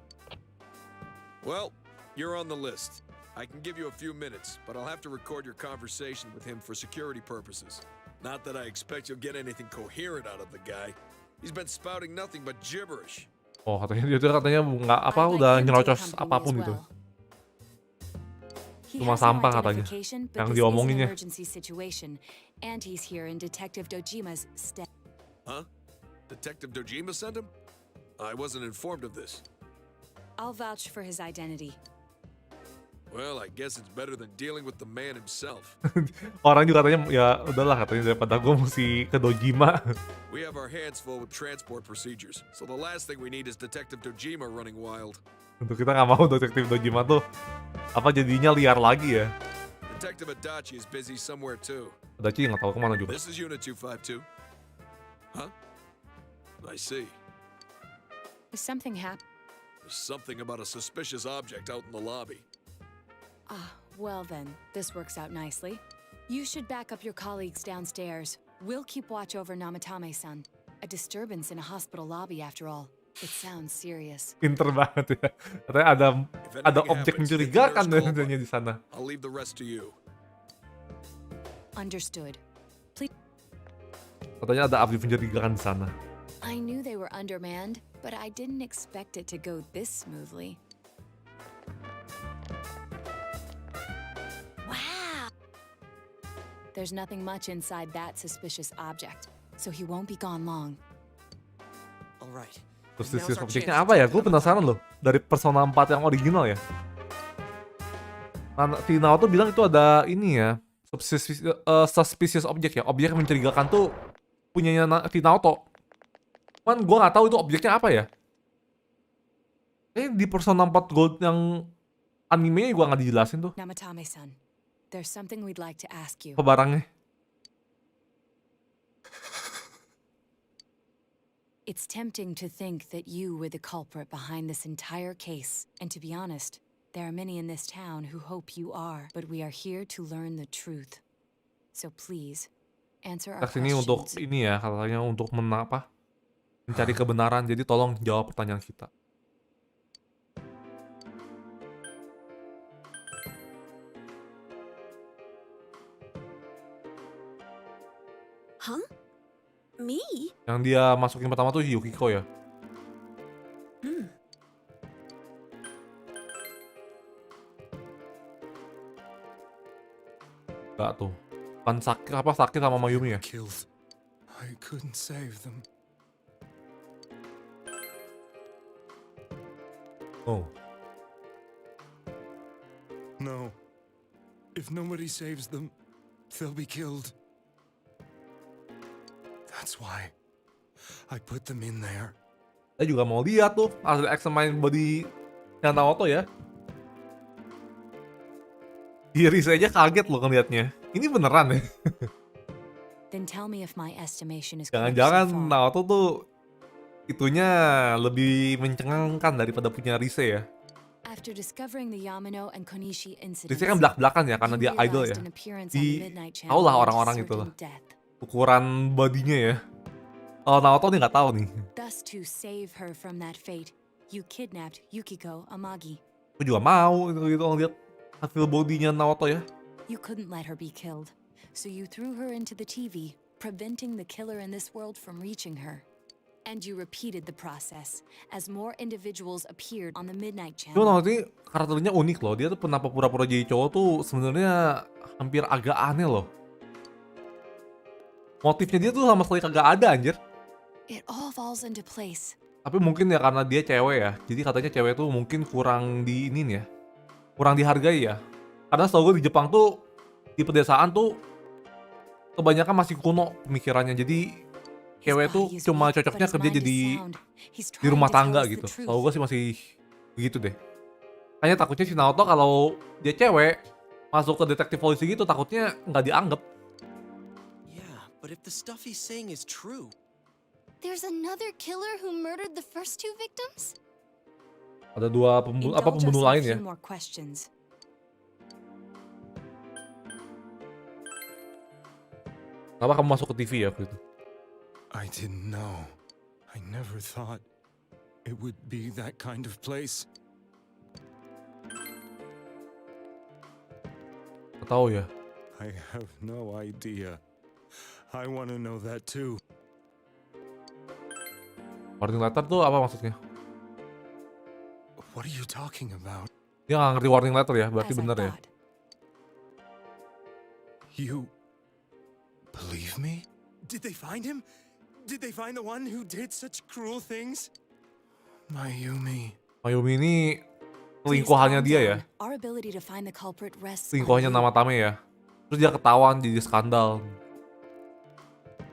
Well, you're on the list. I can give you a few minutes, but I'll have to record your conversation with him for security purposes. Not that I expect you'll get anything coherent out of the guy. He's been spouting nothing but gibberish. Oh, katanya dia tuh katanya nggak apa udah nyerocos apapun gitu. He Cuma has no sampah katanya identification, but yang this is an diomonginnya. emergency situation, and he's here in Detective Dojima's stead. Huh? Detective Dojima sent him? I wasn't informed of this. I'll vouch for his identity. Well, I guess it's better than dealing with the man himself. Orang juga katanya ya udahlah katanya daripada gue mesti ke Dojima. We have our hands full with transport procedures, so the last thing we need is Detective Dojima running wild. Untuk kita nggak mau detektif Dojima tuh apa jadinya liar lagi ya. Detective Adachi is busy somewhere too. Adachi nggak tahu kemana juga. This is Unit 252. Huh? I see. Is something happening? There's something about a suspicious object out in the lobby. Well then, this works out nicely. You should back up your colleagues downstairs. We'll keep watch over Namatame-san. A disturbance in a hospital lobby after all. It sounds serious. Pinter banget ya. Katanya ada objek mencurigakan katanya di sana. I'll leave the rest to you. Understood. Please. Katanya ada objek mencurigakan di sana. I knew they were undermanned, but I didn't expect it to go this smoothly. Wow! There's nothing much inside that suspicious object, so he won't be gone long. All right. Suspicious objeknya apa ya? Gue penasaran loh. Dari Persona 4 yang original ya. Si Naoto bilang itu ada ini ya. Suspicious object ya. Objek yang mencurigakan tuh punyanya si Naoto. Cuman gue nggak tahu itu objeknya apa ya. Di Persona 4 Gold yang animenya gue nggak dijelasin tuh. Namatame-san, there's something we'd like to ask you. Apa barangnya? It's tempting to think that you were the culprit behind this entire case. And to be honest, there are many in this town who hope you are. But we are here to learn the truth. So please, answer our Kesini untuk questions. ini ya, katanya untuk mencari kebenaran. Jadi tolong jawab pertanyaan kita. Huh? Me? Yang dia masukin pertama tuh Yukiko ya. Enggak tuh. Kan sakit sama Mayumi ya. Killed. I couldn't save them. Oh. No. If nobody saves them, they'll be killed. That's why I put them in there. Saya juga mau lihat tuh hasil examine body-nya Naoto ya. Diri saya aja kaget loh ngeliatnya. Ini beneran ya. Then tell me if my estimation is correct so Jangan-jangan far. Naoto tuh itunya lebih mencengangkan daripada punya Rise ya. After discovering the Yamano and Konishi incidents, Rise kan belak-belakan ya karena dia idol ya. Tau lah orang-orang itu lah. Ukuran bodinya ya. Oh Naoto nih nggak tahu nih. Thus to save her from that fate, you kidnapped Yukiko Amagi. Aku juga mau gitu ngeliat hasil bodinya Naoto ya. You couldn't let her be killed, so you threw her into the TV, preventing the killer in this world from reaching her. And you repeated the process as more individuals appeared on the Midnight Channel. Cuma nanti karakternya unik loh. Dia tuh kenapa pura-pura jadi cowok tuh sebenarnya hampir agak aneh loh. Motifnya dia tuh sama sekali kagak ada anjir. It all falls into place. Tapi mungkin ya karena dia cewek ya. Jadi katanya cewek tuh mungkin kurang di ini ya. Kurang dihargai ya. Karena setahu gue di Jepang tuh di pedesaan tuh kebanyakan masih kuno pemikirannya. Jadi cewek tuh cuma cocoknya kerja jadi di rumah tangga gitu. Setahu gue sih masih begitu deh. Kayaknya takutnya si Naoto kalau dia cewek masuk ke detektif polisi gitu takutnya nggak dianggap. But if the stuff he's saying is true... There's another killer who murdered the first two victims? Ada dua pembunuh lain ya. Kenapa kamu masuk ke TV ya waktu itu? I didn't know. I never thought it would be that kind of place. Gak tahu ya. I have no idea. I want to know that too. Warning letter tuh apa maksudnya? What are you talking about? Dia nggak ngerti warning letter ya, berarti As I bener ya. thought. You believe me? Did they find him? Did they find the one who did such cruel things? Mayumi. Mayumi ini Please selingkuhannya calm dia ya. down. Our ability to find the culprit rests on Selingkuhannya you. nama Tame ya. Terus dia ketahuan jadi skandal.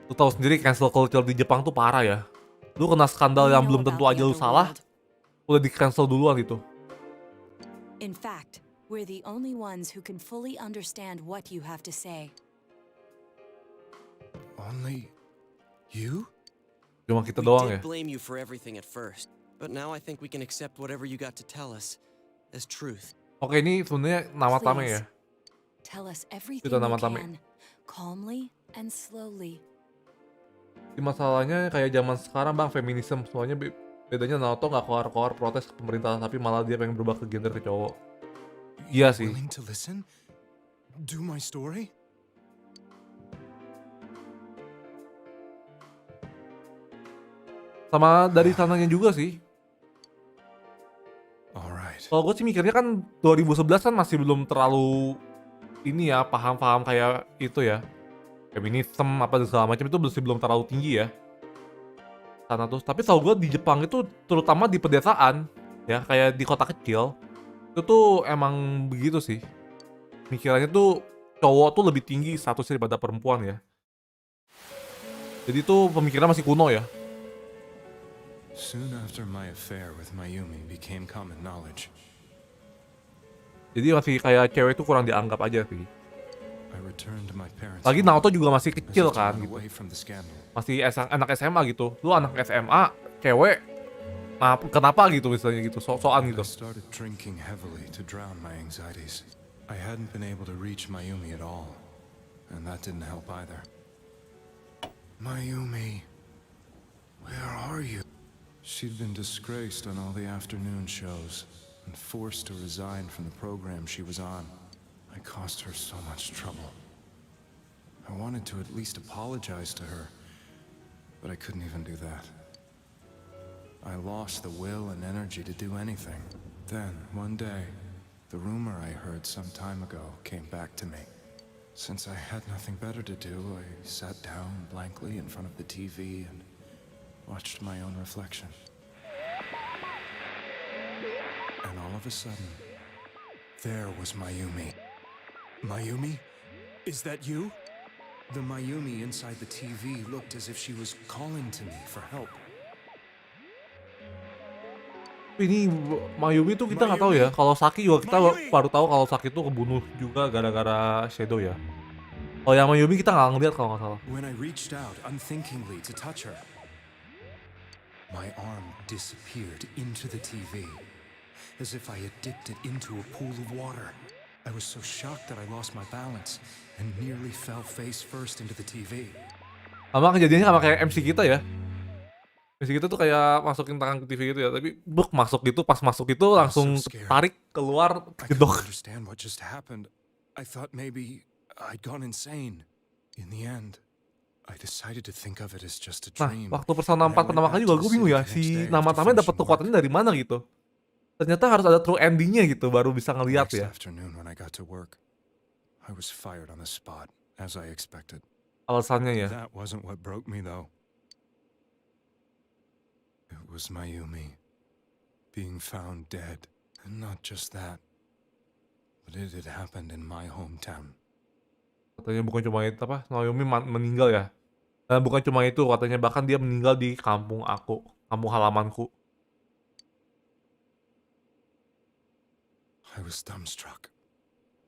Lu tahu sendiri cancel culture di Jepang tuh parah ya. Lu kena skandal yang belum tentu aja lu salah, udah di cancel duluan gitu. In fact, we're the only ones who can fully understand what you have to say. Only you? Cuma kita We doang did ya. blame you for everything at first, but now I think we can accept whatever you got to tell us as truth. Oke, ini sebenarnya nama Tame ya. Tell us everything Itu nama you Tame. can, calmly and slowly. Jadi masalahnya kayak zaman sekarang bang, feminisme semuanya bedanya Naruto nggak keluar-keluar protes ke pemerintah, tapi malah dia pengen berubah ke gender ke cowok. Iya sih. Willing to listen? Do my story? Sama dari sananya juga sih. Alright. Kalau gue sih mikirnya kan 2011 kan masih belum terlalu ini ya, paham-paham kayak itu ya. Feminisme apa dan segala macam itu masih belum terlalu tinggi ya. Sana tuh. Tapi tau gue di Jepang itu terutama di pedesaan ya, kayak di kota kecil itu tuh emang begitu sih. Mikirannya tuh cowok tuh lebih tinggi statusnya daripada perempuan ya. Jadi tuh pemikiran masih kuno ya. Soon after my affair with Mayumi became common knowledge, Jadi masih kayak cewek itu kurang dianggap aja sih. I returned to my parents' Lagi home Naoto juga masih kecil as if to kan run gitu. away from the scandal. Masih anak SMA gitu. Lu anak SMA, cewek, kenapa gitu misalnya gitu, sok-sokan gitu. I started drinking heavily to drown my anxieties. I hadn't been able to reach Mayumi at all, and that didn't help either. Mayumi, where are you? She'd been disgraced on all the afternoon shows and forced to resign from the program she was on. I caused her so much trouble. I wanted to at least apologize to her, but I couldn't even do that. I lost the will and energy to do anything. Then, one day, the rumor I heard some time ago came back to me. Since I had nothing better to do, I sat down blankly in front of the TV and watched my own reflection. And all of a sudden, there was Mayumi. Mayumi? Is that you? The Mayumi inside the TV looked as if she was calling to me for help. Ini Mayumi tuh kita nggak tahu ya. Kalau Saki juga kita baru tahu kalau Saki tuh kebunuh juga gara-gara Shadow ya. Kalau yang Mayumi kita nggak ngeliat kalau nggak salah. When I reached out unthinkingly to touch her, my arm disappeared into the TV, as if I had dipped it into a pool of water. I was so shocked that I lost my balance and nearly fell face first into the TV. Sama kejadiannya sama kayak MC kita ya. MC kita tuh kayak masukin tangan ke TV gitu ya, tapi masuk gitu, pas masuk itu langsung tarik keluar I couldn't jedok. understand what just happened. I thought maybe I'd gone insane. In the end, I decided to think of it as just a Nah, dream. waktu Persona 4 pertama kali juga gue bingung ya, si nama Tame dapat kekuatannya dari mana gitu. Ternyata harus ada true endingnya gitu, baru bisa ngeliat Next ya. afternoon when I got to work, I was fired on the spot, as I expected. Alasannya ya. That wasn't what broke me though. It was Mayumi being found dead. And not just that, but it had happened in my hometown. Katanya bukan cuma itu apa, Naomi meninggal ya. Dan bukan cuma itu, katanya bahkan dia meninggal di kampung aku, kampung halamanku. I was dumbstruck.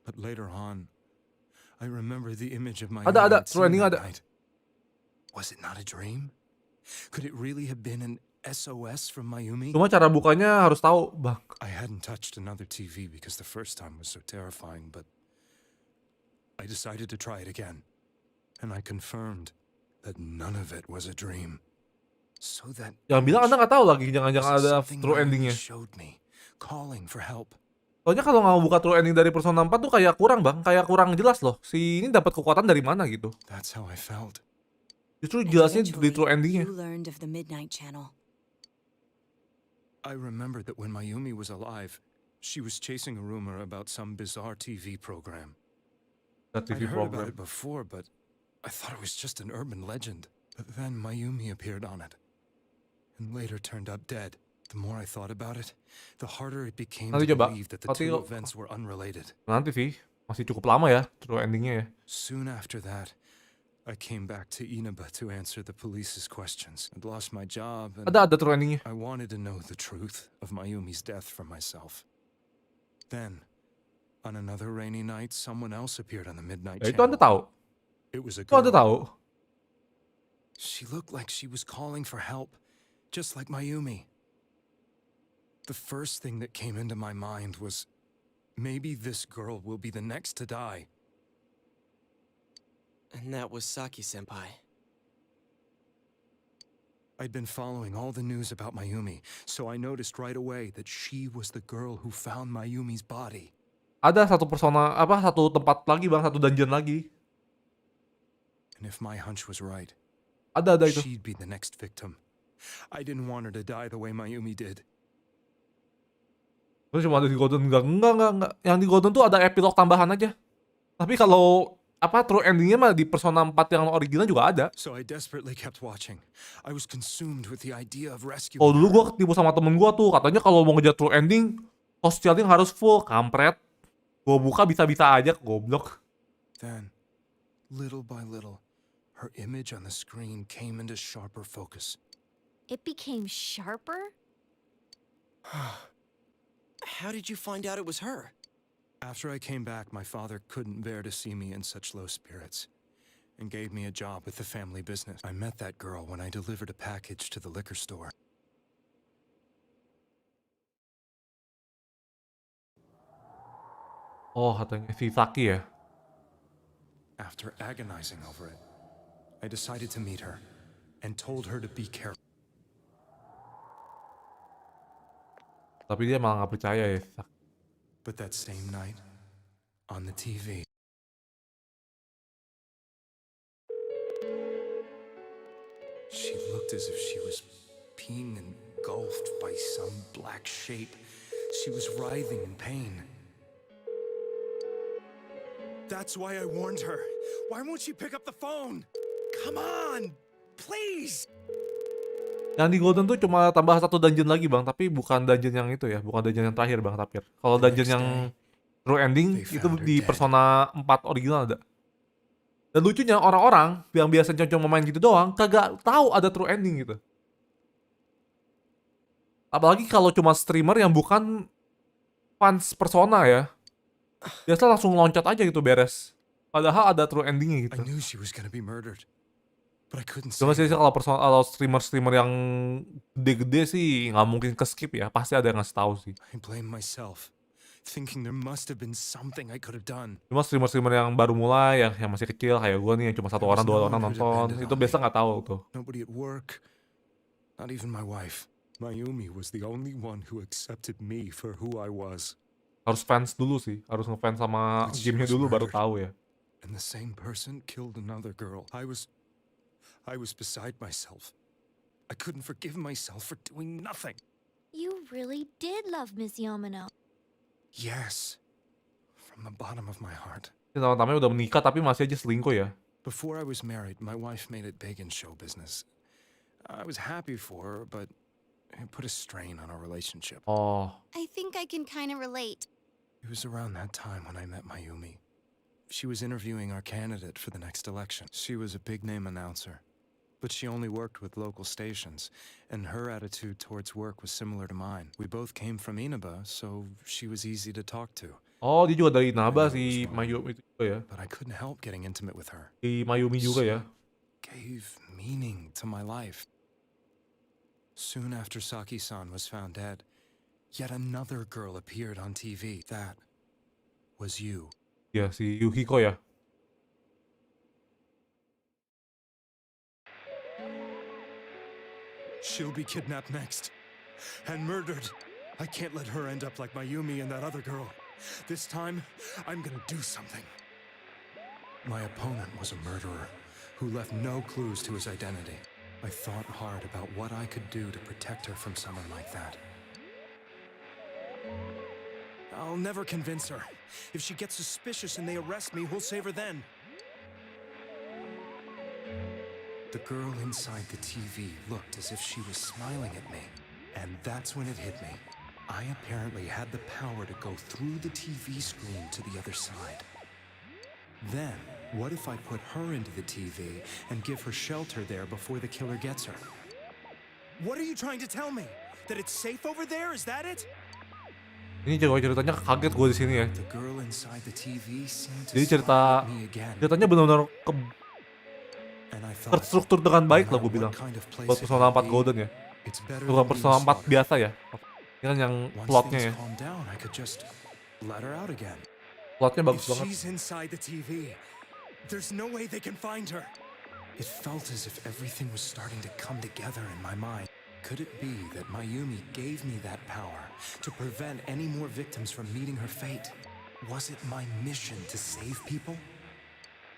But later on, I remember the image of my Ada, I'd true seen ending that ada. night. Was it not a dream? Could it really have been an SOS from Mayumi? Cuma cara bukanya harus tahu, bang. I hadn't touched another TV because the first time was so terrifying, but I decided to try it again. and I confirmed that none of it was a dream. So that Yang bilang Anda nggak tahu lagi jangan-jangan was ada something true Mayumi endingnya. showed me, calling for help. Soalnya kalau nggak buka true ending dari Persona 4 tuh kayak kurang bang, kayak kurang jelas loh. Si ini dapat kekuatan dari mana gitu. That's how I felt. Justru And jelasnya di eventually, true endingnya. you learned of the Midnight Channel. I remembered that when Mayumi was alive, she was chasing a rumor about some bizarre TV program. That I'd TV heard about program. it before, but I thought it was just an urban legend. But then Mayumi appeared on it, and later turned up dead. The more I thought about it, the harder it became Nanti to coba. believe that the Nanti two kok- events were unrelated. Nanti sih, masih cukup lama ya true endingnya ya. Soon after that, I came back to Inaba to answer the police's questions. I'd lost my job, and Ada true endingnya. I wanted to know the truth of Mayumi's death for myself. Then, on another rainy night, someone else appeared on the Midnight Ya itu Anda Channel. tahu. It was a Itu Anda girl. tahu. She looked like she was calling for help, just like Mayumi. The first thing that came into my mind was, maybe this girl will be the next to die. And that was Saki-senpai. I'd been following all the news about Mayumi, so I noticed right away that she was the girl who found Mayumi's body. Ada satu satu tempat lagi bang, satu dungeon lagi. And if my hunch was right, Ada itu. she'd be the next victim. I didn't want her to die the way Mayumi did. Terus cuma ada di Golden enggak. Yang di Golden tuh ada epilog tambahan aja. Tapi kalau true endingnya mah di Persona 4 yang original juga ada. So I desperately kept watching. I was consumed with the idea of rescuing Oh dulu her. gua ketipu sama temen gua tuh, katanya kalau mau ngejar true ending, sosialnya harus full, kampret. Gua buka bisa-bisa aja, goblok. Then, little by little, her image on the screen came into sharper focus. It became sharper? How did you find out it was her? After I came back, my father couldn't bear to see me in such low spirits and gave me a job with the family business. I met that girl when I delivered a package to the liquor store. Oh, katanya si Saki ya. After agonizing over it, I decided to meet her and told her to be careful. Tapi dia malah nggak percaya ya. But that same night, on the TV, she looked as if she was being engulfed by some black shape. She was writhing in pain. That's why I warned her. Why won't she pick up the phone? Come on, please. Yang di Golden tuh cuma tambah satu dungeon lagi bang, tapi bukan dungeon yang itu ya, bukan dungeon yang terakhir bang, Tapir. Kalau dungeon yang true ending itu di Persona 4 original ada. Dan lucunya orang-orang yang biasa cuma main gitu doang, kagak tahu ada true ending gitu. Apalagi kalau cuma streamer yang bukan fans Persona ya, biasa langsung loncat aja gitu beres. Padahal ada true endingnya gitu. I knew she was gonna be murdered, but I couldn't Cuma say sih kalau streamer yang gede-gede sih nggak mungkin ke skip ya, pasti ada yang ngasih tahu sih. I blame myself, thinking there must have been something I could have done. Cuma streamer yang baru mulai, yang masih kecil kayak gue nih, yang cuma satu orang dua orang nonton, itu biasa nggak tahu tuh. Nobody at work, not even my wife. Mayumi was the only one who accepted me for who I was. Harus fans dulu sih, harus ngefans sama gamenya dulu baru tahu ya. And the same person killed another girl. I was beside myself. I couldn't forgive myself for doing nothing. You really did love Miss Yamano. Yes, from the bottom of my heart. Namanya udah menikah tapi masih aja selingkuh ya. Before I was married, my wife made it big in show business. I was happy for her, but it put a strain on our relationship. Oh. I think I can kind of relate. It was around that time when I met Mayumi. She was interviewing our candidate for the next election. She was a big-name announcer, but she only worked with local stations, and her attitude towards work was similar to mine. We both came from Inaba, so she was easy to talk to. Oh, dia juga dari Nambah si Mayumi itu juga ya. But I couldn't help getting intimate with her. Si Mayumi juga ya. Gave meaning to my life. Soon after Saki-san was found dead, yet another girl appeared on TV. That was you. Ya, si Yuhiko ya. She'll be kidnapped next. And murdered. I can't let her end up like Mayumi and that other girl. This time, I'm gonna do something. My opponent was a murderer who left no clues to his identity. I thought hard about what I could do to protect her from someone like that. I'll never convince her. If she gets suspicious and they arrest me, who'll save her then? The girl inside the TV looked as if she was smiling at me. And that's when it hit me. I apparently had the power to go through the TV screen to the other side. Then, what if I put her into the TV and give her shelter there before the killer gets her? What are you trying to tell me? That it's safe over there? Is that it? Ini ceritanya kaget gue di sini ya. The girl inside the TV seemed to Jadi smile at me again. ceritanya benar-benar terstruktur dengan baik lah gue bilang. Buat Persona 4 Golden ya. Bukan Persona 4 biasa ya. Ini kan yang plotnya ya. Plotnya bagus banget. She's inside the TV. There's no way they can find her. It felt as if everything was starting to come together in my mind. Could it be that Mayumi gave me that power to prevent any more victims from meeting her fate? Was it my mission to save people?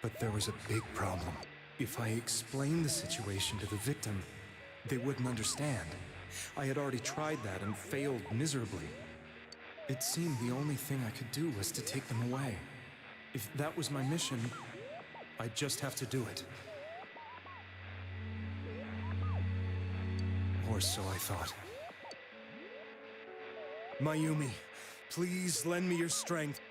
But there was a big problem. If I explained the situation to the victim, they wouldn't understand. I had already tried that and failed miserably. It seemed the only thing I could do was to take them away. If that was my mission, I'd just have to do it. Or so I thought. Mayumi, please lend me your strength.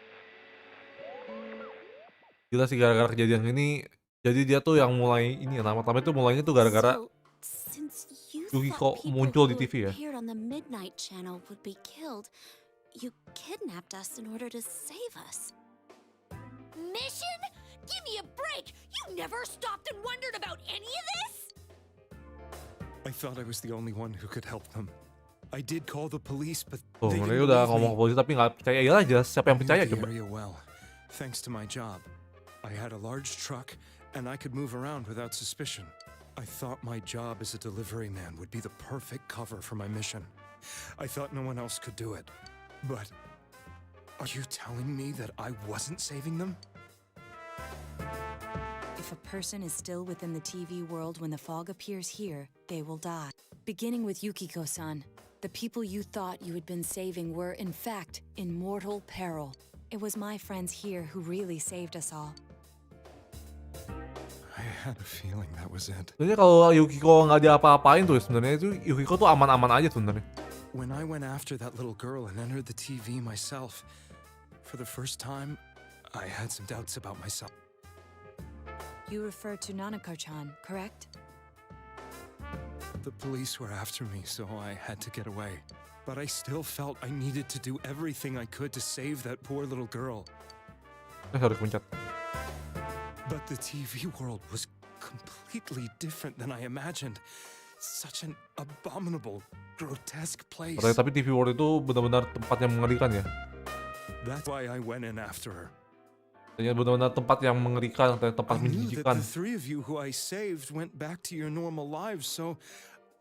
Gila sih gara-gara kejadian ini. Jadi dia tuh yang mulai ini ya, nama-nama itu mulainya tuh gara-gara Yukiko muncul di TV ya. On the Midnight Channel would be killed. You kidnapped us in order to save us. Mission? Give me a break! You never stopped and wondered about any of this? I thought I was the only one who could help them. I did call the police, but Tuh, they mereka didn't udah believe ngomong me. ke polisi tapi nggak percaya. Iyalah jelas siapa yang I percaya knew the coba. area well, thanks to my job. I had a large truck, and I could move around without suspicion. I thought my job as a delivery man would be the perfect cover for my mission. I thought no one else could do it. But are you telling me that I wasn't saving them? If a person is still within the TV world when the fog appears here, they will die. Beginning with Yukiko-san, the people you thought you had been saving were, in fact, in mortal peril. It was my friends here who really saved us all. I had a feeling that was it. Sebenarnya kalau Yukiko nggak diapa-apain tuh sebenarnya itu Yukiko tuh aman-aman aja sebenarnya. When I went after that little girl and entered the TV myself, for the first time, I had some doubts about myself. You refer to NANAKO-chan, correct? The police were after me, so I had to get away. But I still felt I needed to do everything I could to save that poor little girl. Harus pencet. But the TV world was completely different than I imagined. Such an abominable, grotesque place. Tapi TV World itu benar-benar tempat yang mengerikan ya. That's why I went in after her. Ternyata benar-benar tempat yang mengerikan, tempat I knew that menjijikan. the three of you who I saved went back to your normal lives, so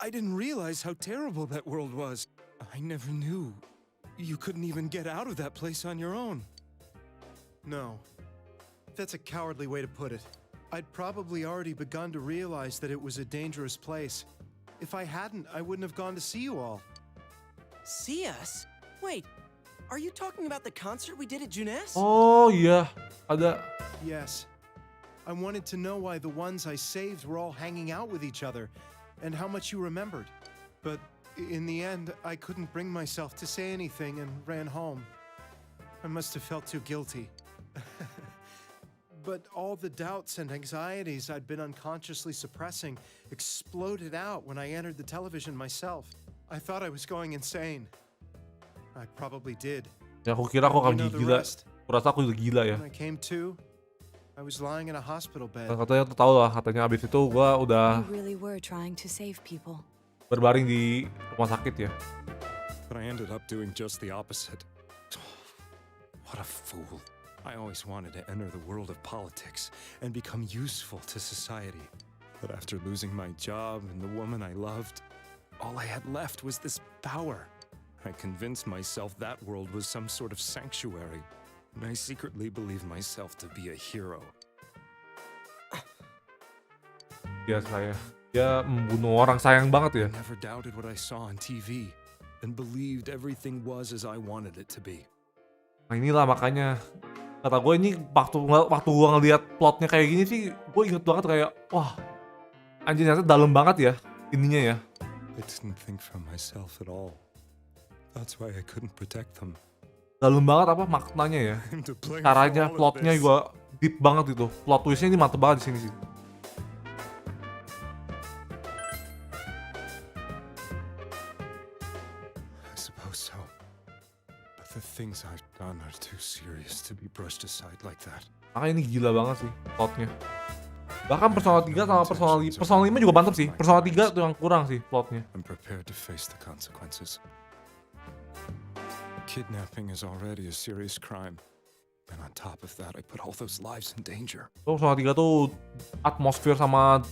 I didn't realize how terrible that world was. I never knew. You couldn't even get out of that place on your own. No. That's a cowardly way to put it. I'd probably already begun to realize that it was a dangerous place. If I hadn't, I wouldn't have gone to see you all. See us? Wait, are you talking about the concert we did at Junes? Oh iya, ada. Yes. I wanted to know why the ones I saved were all hanging out with each other, and how much you remembered. But in the end, I couldn't bring myself to say anything and ran home. I must have felt too guilty. But all the doubts and anxieties I'd been unconsciously suppressing exploded out when I entered the television myself. I thought I was going insane. I probably did. Ya aku kira aku akan You know the gila. rest. Aku rasa aku udah gila ya. When I came to, I was lying in a hospital bed. Katanya tuh tau lah, katanya abis itu gua udah You really were trying to save people. berbaring di rumah sakit ya. But I ended up doing just the opposite. What a fool. I always wanted to enter the world of politics and become useful to society. But after losing my job and the woman I loved, all I had left was this power. I convinced myself that world was some sort of sanctuary, and I secretly believed myself to be a hero. Ya saya. Dia membunuh orang, sayang banget ya. I never doubted what I saw on TV, and believed everything was as I wanted it to be. Nah inilah makanya kata gue ini waktu gue ngeliat plotnya kayak gini sih, gue inget banget kayak wah anjir ternyata dalam banget ya ininya ya. I didn't think for myself at all. That's why I couldn't protect them. Dalam banget apa maknanya ya. Caranya, plotnya juga deep banget itu. Plot twistnya ini mantep banget di sini sih. I suppose so. But the things I've done are too serious to be brushed aside like that. Makanya ini gila banget sih plotnya. Bahkan personal 3 sama personal 5 juga mantep sih. Personal 3 tuh yang kurang sih plotnya. I'm prepared to face the consequences. Kidnapping is already a serious crime. And on top of that, I put all those lives in danger. Personal 3 tuh atmosfer sama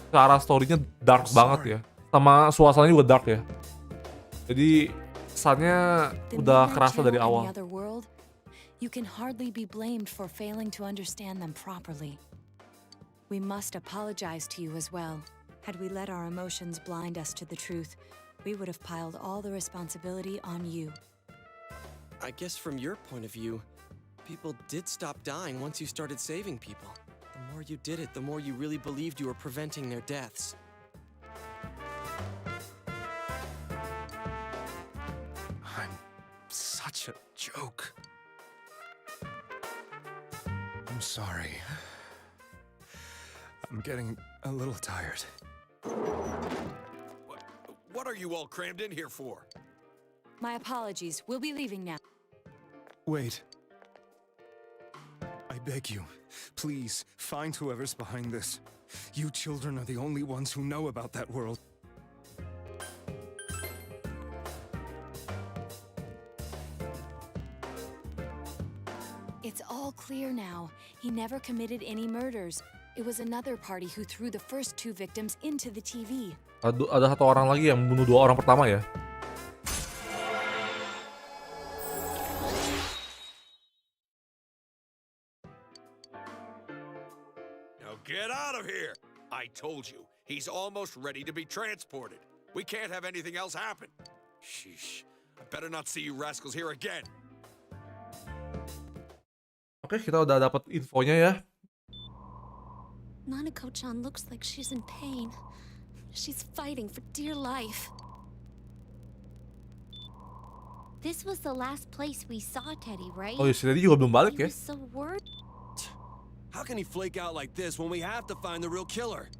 cara story-nya dark banget ya. Sama suasananya juga dark ya. Jadi kesannya udah kerasa dari awal. You can hardly be blamed for failing to understand them properly. We must apologize to you as well. Had we let our emotions blind us to the truth, we would have piled all the responsibility on you. I guess from your point of view, people did stop dying once you started saving people. The more you did it, the more you really believed you were preventing their deaths. I'm such a joke. I'm sorry. I'm getting a little tired. What are you all crammed in here for? My apologies. We'll be leaving now. Wait. I beg you, please, find whoever's behind this. You children are the only ones who know about that world. It's all clear now. He never committed any murders. It was another party who threw the first 2 victims into the TV. Ada satu orang lagi yang membunuh 2 orang pertama ya. Now get out of here! I told you, he's almost ready to be transported. We can't have anything else happen. Sheesh. I better not see you rascals here again. Oke, kita udah dapat infonya ya. Nanako-chan looks like she's in pain. She's fighting for dear life. This was the last place we saw Teddy, right? Oh, si Teddy juga belum balik He ya. was so worried. How can he flake out like this when we have to find the real killer?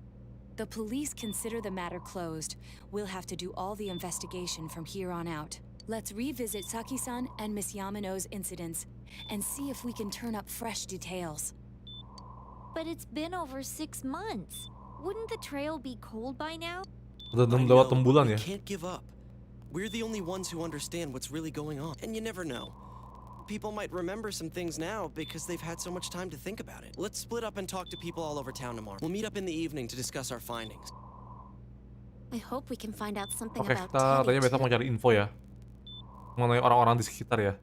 The police consider the matter closed. We'll have to do all the investigation from here on out. Let's revisit Saki-san and Miss Yamano's incidents and see if we can turn up fresh details. But it's been over 6 months. Wouldn't the trail be cold by now? Udah lewat 6 bulan We ya. can't give up. We're the only ones who understand what's really going on. And you never know. People might remember some things now because they've had so much time to think about it. Let's split up and talk to people all over town tomorrow. We'll meet up in the evening to discuss our findings. I hope we can find out something Oke, about kita Teddy. tanya besok mau cari info ya. Mengenai orang-orang di sekitar ya.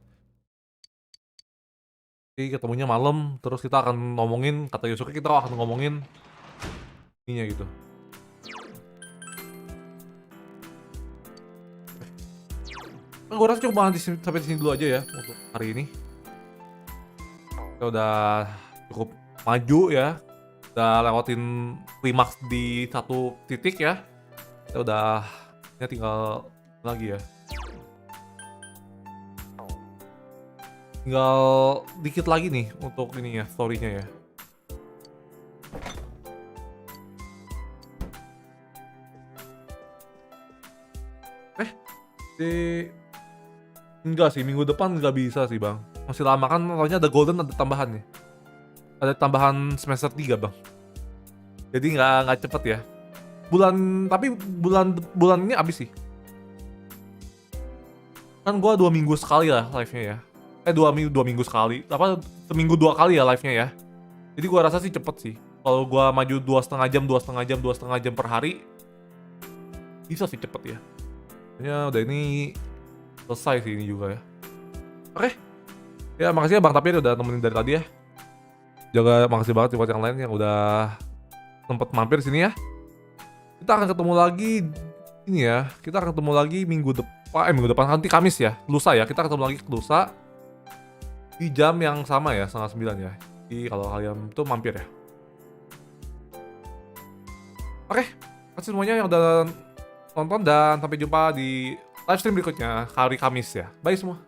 Jadi ketemunya malam, terus kita akan ngomongin, kata Yosuke kita akan ngomongin ininya gitu. Gue rasa cuma sampai di sini dulu aja ya untuk hari ini. Kita udah cukup maju ya, udah lewatin klimaks di satu titik ya. Kita udah tinggal lagi ya. Tinggal dikit lagi nih untuk ini ya, story-nya ya. Enggak sih, minggu depan nggak bisa sih bang. Masih lama kan, soalnya ada golden, ada tambahan nih. Ada tambahan semester 3 bang. Jadi nggak cepet ya. Tapi bulan ini abis sih. Kan gua 2 minggu sekali lah live-nya ya. 2 minggu sekali. Apa seminggu 2 kali ya live-nya ya. Jadi gua rasa sih cepet sih. Kalau gua maju 2,5 jam per hari, Bisa sih cepet ya. Kayaknya udah ini selesai sih ini juga ya. Oke. Ya makasih ya Bang Tapir udah nemenin dari tadi ya. Juga makasih banget buat yang lain yang udah sempet mampir sini ya. Kita akan ketemu lagi ini ya. Kita akan ketemu lagi minggu depan nanti Kamis ya. Lusa ya. Kita ketemu lagi lusa di jam yang sama ya, 8:30 ya. Jadi kalau kalian tuh mampir ya. Oke, makasih semuanya yang udah nonton dan sampai jumpa di live stream berikutnya hari Kamis ya. Bye semua.